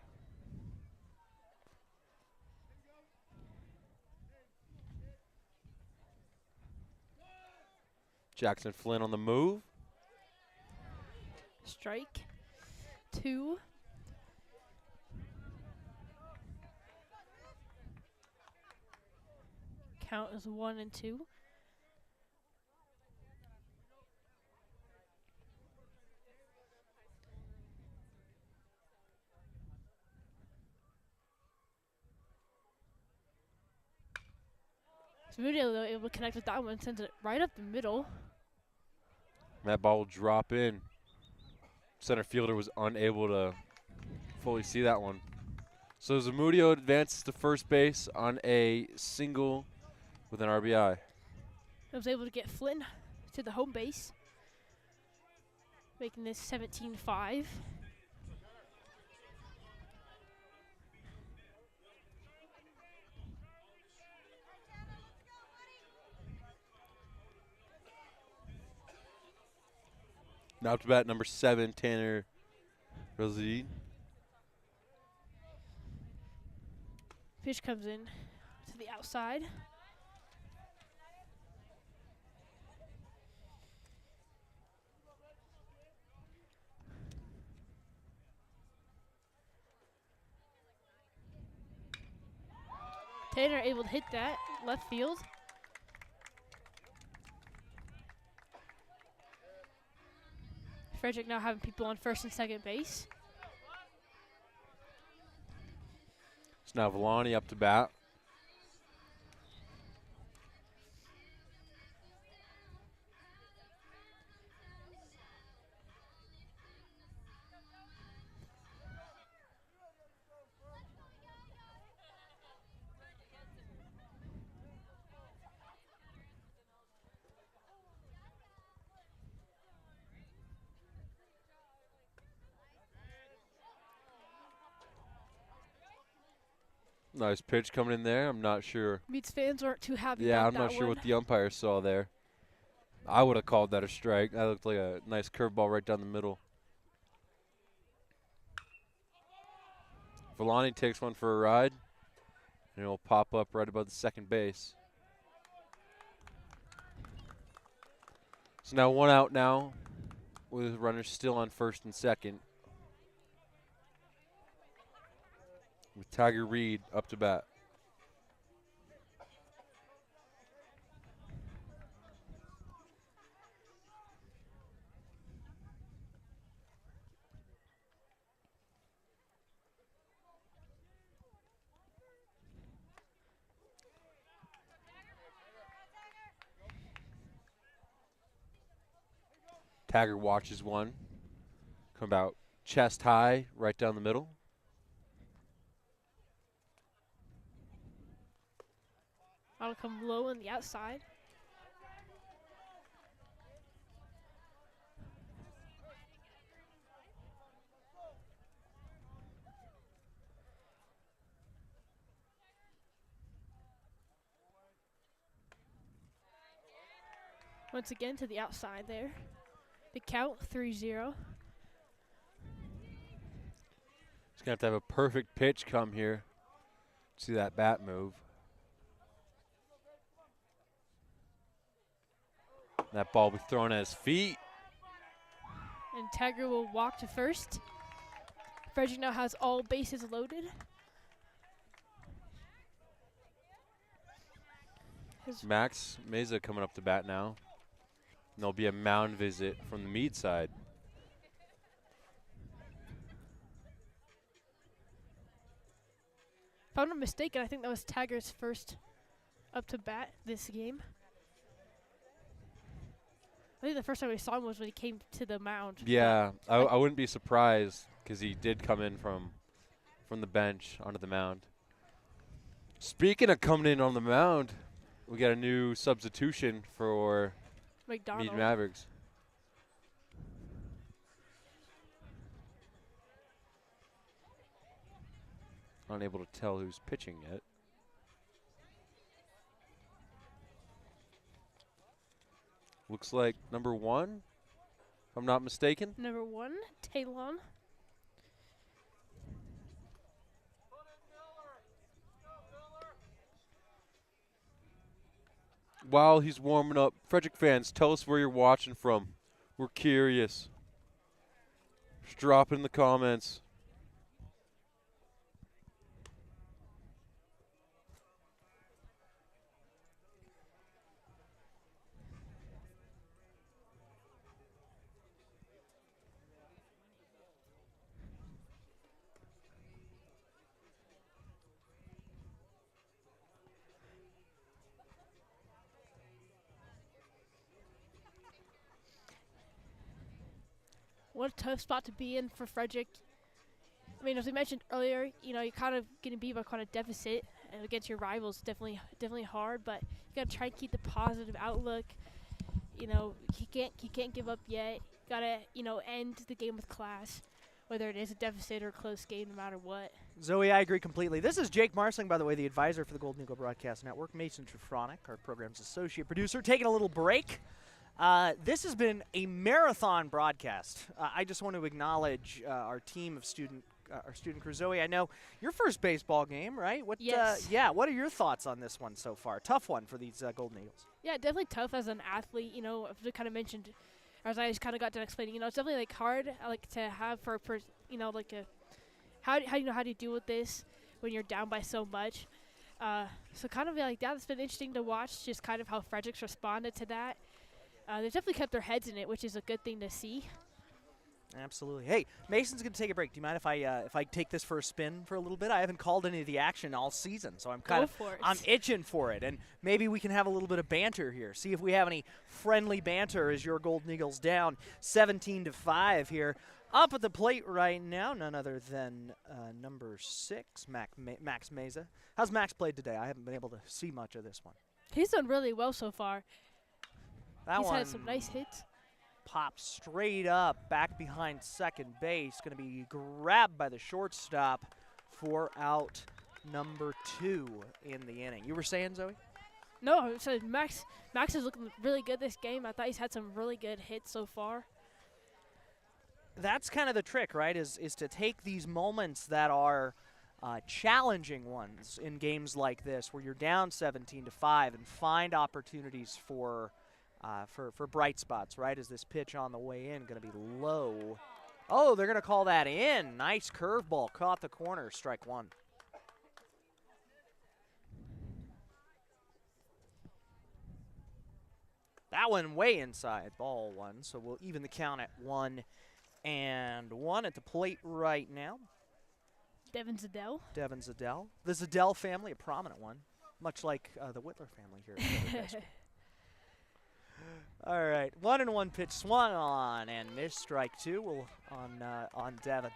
Jackson Flynn on the move. Strike 2. Count is 1-2. Zamudio, though, able to connect with that one, sends it right up the middle. That ball will drop in. Center fielder was unable to fully see that one. So Zamudio advances to first base on a single with an RBI. I was able to get Flynn to the home base, making this 17-5. Now up to bat number 7, Tanner Rosine. Pitch comes in to the outside. Tanner able to hit that left field. Frederick now having people on first and second base. So now Villani up to bat. Nice pitch coming in there. I'm not sure. Meads fans aren't too happy Yeah, about I'm not that sure one. what the umpire saw there. I would have called that a strike. That looked like a nice curveball right down the middle. Villani takes one for a ride, and it'll pop up right above the second base. So now 1 out now, with runners still on first and second. With Tiger Reed up to bat. Tiger watches one. Come about chest high, right down the middle. That'll come low on the outside. Once again to the outside there. The count 3-0. He's going to have a perfect pitch come here. See that bat move. That ball will be thrown at his feet. And Tiger will walk to first. Frederick now has all bases loaded. Max Meza coming up to bat now. And there'll be a mound visit from the Mead side. If I'm not mistaken, I think that was Tiger's first up to bat this game. I think the first time we saw him was when he came to the mound. Yeah, I wouldn't be surprised because he did come in from the bench onto the mound. Speaking of coming in on the mound, we got a new substitution for McDonald. Mead Mavericks. Unable to tell who's pitching yet. Looks like number 1, if I'm not mistaken. Number 1, Talon. While he's warming up, Frederick fans, tell us where you're watching from. We're curious. Just drop it in the comments. What a tough spot to be in for Frederick. I mean, as we mentioned earlier, you know, you're kind of going to be by quite a deficit, and against your rivals, definitely hard. But you got to try and keep the positive outlook. You know, you can't give up yet. You got to, you know, end the game with class, whether it is a deficit or a close game, no matter what. Zoe, I agree completely. This is Jake Marsling, by the way, the advisor for the Golden Eagle Broadcast Network. Mason Trufronic, our program's associate producer, taking a little break. This has been a marathon broadcast. I just want to acknowledge our team of student our student crew. Zoe, I know your first baseball game, right? Yes. What are your thoughts on this one so far? Tough one for these Golden Eagles. Yeah, definitely tough as an athlete. As I kind of mentioned, as I just kind of got done explaining, it's definitely like hard, to have for how do you deal with this when you're down by so much. So kind of like that. It's been interesting to watch, just kind of how Frederick's responded to that. They've definitely kept their heads in it, which is a good thing to see. Absolutely. Hey, Mason's going to take a break. Do you mind if I take this for a spin for a little bit? I haven't called any of the action all season, so I'm itching for it, and maybe we can have a little bit of banter here. See if we have any friendly banter as your Golden Eagles down 17-5 here. Up at the plate right now, none other than number 6, Max Meza. How's Max played today? I haven't been able to see much of this one. He's done really well so far. He's had some nice hits. Pops straight up, back behind second base. Going to be grabbed by the shortstop for out number 2 in the inning. You were saying, Zoe? No, so Max is looking really good this game. I thought he's had some really good hits so far. That's kind of the trick, right, is to take these moments that are challenging ones in games like this where you're down 17-5 and find opportunities for bright spots, right? Is this pitch on the way in going to be low? Oh, they're going to call that in. Nice curveball. Caught the corner. Strike 1. That one way inside. Ball 1. So we'll even the count at 1-1 at the plate right now. Devin Zadell. The Zadell family, a prominent one, much like the Wittler family here at Frederick Baseball. All right, 1-1 pitch swung on and missed. Strike 2 on Devin.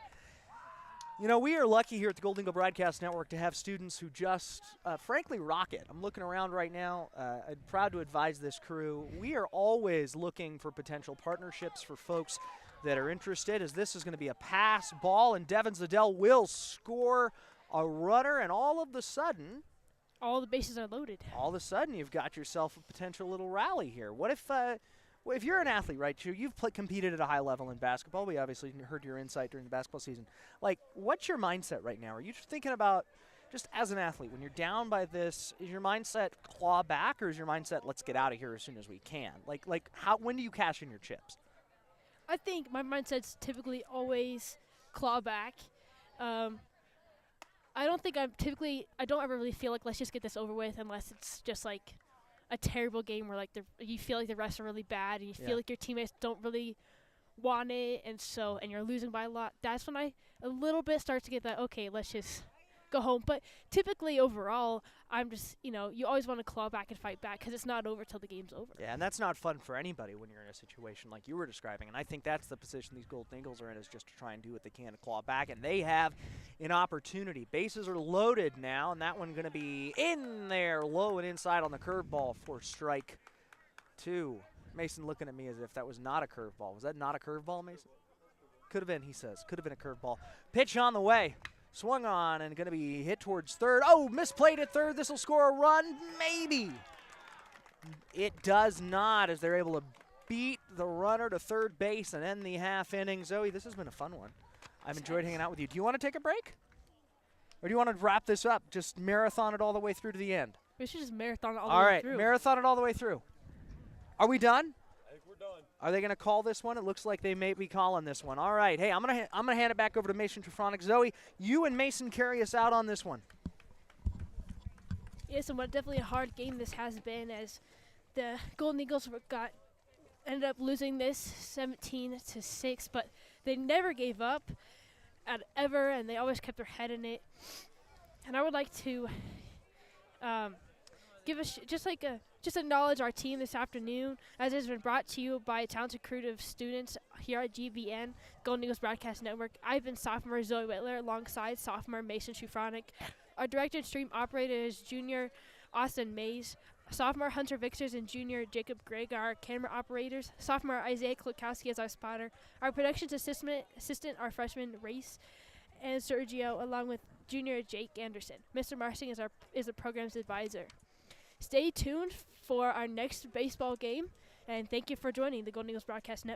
We are lucky here at the Golden Eagle Broadcast Network to have students who just, frankly, rock it. I'm looking around right now. I'm proud to advise this crew. We are always looking for potential partnerships for folks that are interested, as this is going to be a pass ball, and Devin Zadell will score a runner, and all of a sudden, all the bases are loaded. All of a sudden, you've got yourself a potential little rally here. What if you're an athlete, right? You've competed at a high level in basketball. We obviously heard your insight during the basketball season. Like, what's your mindset right now? Are you just thinking about, just as an athlete, when you're down by this, is your mindset claw back, or is your mindset let's get out of here as soon as we can? When do you cash in your chips? I think my mindset's typically always claw back. I don't ever really feel like let's just get this over with unless it's just like a terrible game where you feel like the refs are really bad and you feel like your teammates don't really want it and you're losing by a lot. That's when I a little bit start to get that, okay, let's just go home. But typically overall, I'm just, you always want to claw back and fight back because it's not over till the game's over. Yeah, and that's not fun for anybody when you're in a situation like you were describing. And I think that's the position these Golden Eagles are in, is just to try and do what they can to claw back. And they have an opportunity. Bases are loaded now, and that one going to be in there, low and inside on the curveball for strike 2. Mason looking at me as if that was not a curveball. Was that not a curveball, Mason? Could have been, he says. Could have been a curveball. Pitch on the way. Swung on and going to be hit towards third. Oh, misplayed at third. This will score a run. Maybe. It does not, as they're able to beat the runner to third base and end the half inning. Zoe, this has been a fun one. I've enjoyed hanging out with you. Do you want to take a break? Or do you want to wrap this up? Just marathon it all the way through to the end? We should just marathon it all the way through. All right, marathon it all the way through. Are we done? I think we're done. Are they going to call this one? It looks like they may be calling this one. All right. Hey, I'm gonna hand it back over to Mason Trifonic. Zoe, you and Mason carry us out on this one. Yes, and definitely a hard game this has been, as the Golden Eagles ended up losing this 17-6, but they never gave up ever, and they always kept their head in it. And I would like to just acknowledge our team this afternoon, as it has been brought to you by a talented crew of students here at GBN, Golden Eagles Broadcast Network. I've been sophomore Zoe Wittler alongside sophomore Mason Trifonic. Our director and stream operator is junior Austin Mays. Sophomore Hunter Vixers and junior Jacob Gregg are our camera operators. Sophomore Isaiah Klukowski is our spotter. Our productions assistant are freshman Race and Sergio, along with junior Jake Anderson. Mr. Marsing is the program's advisor. Stay tuned for our next baseball game, and thank you for joining the Golden Eagles Broadcast Network.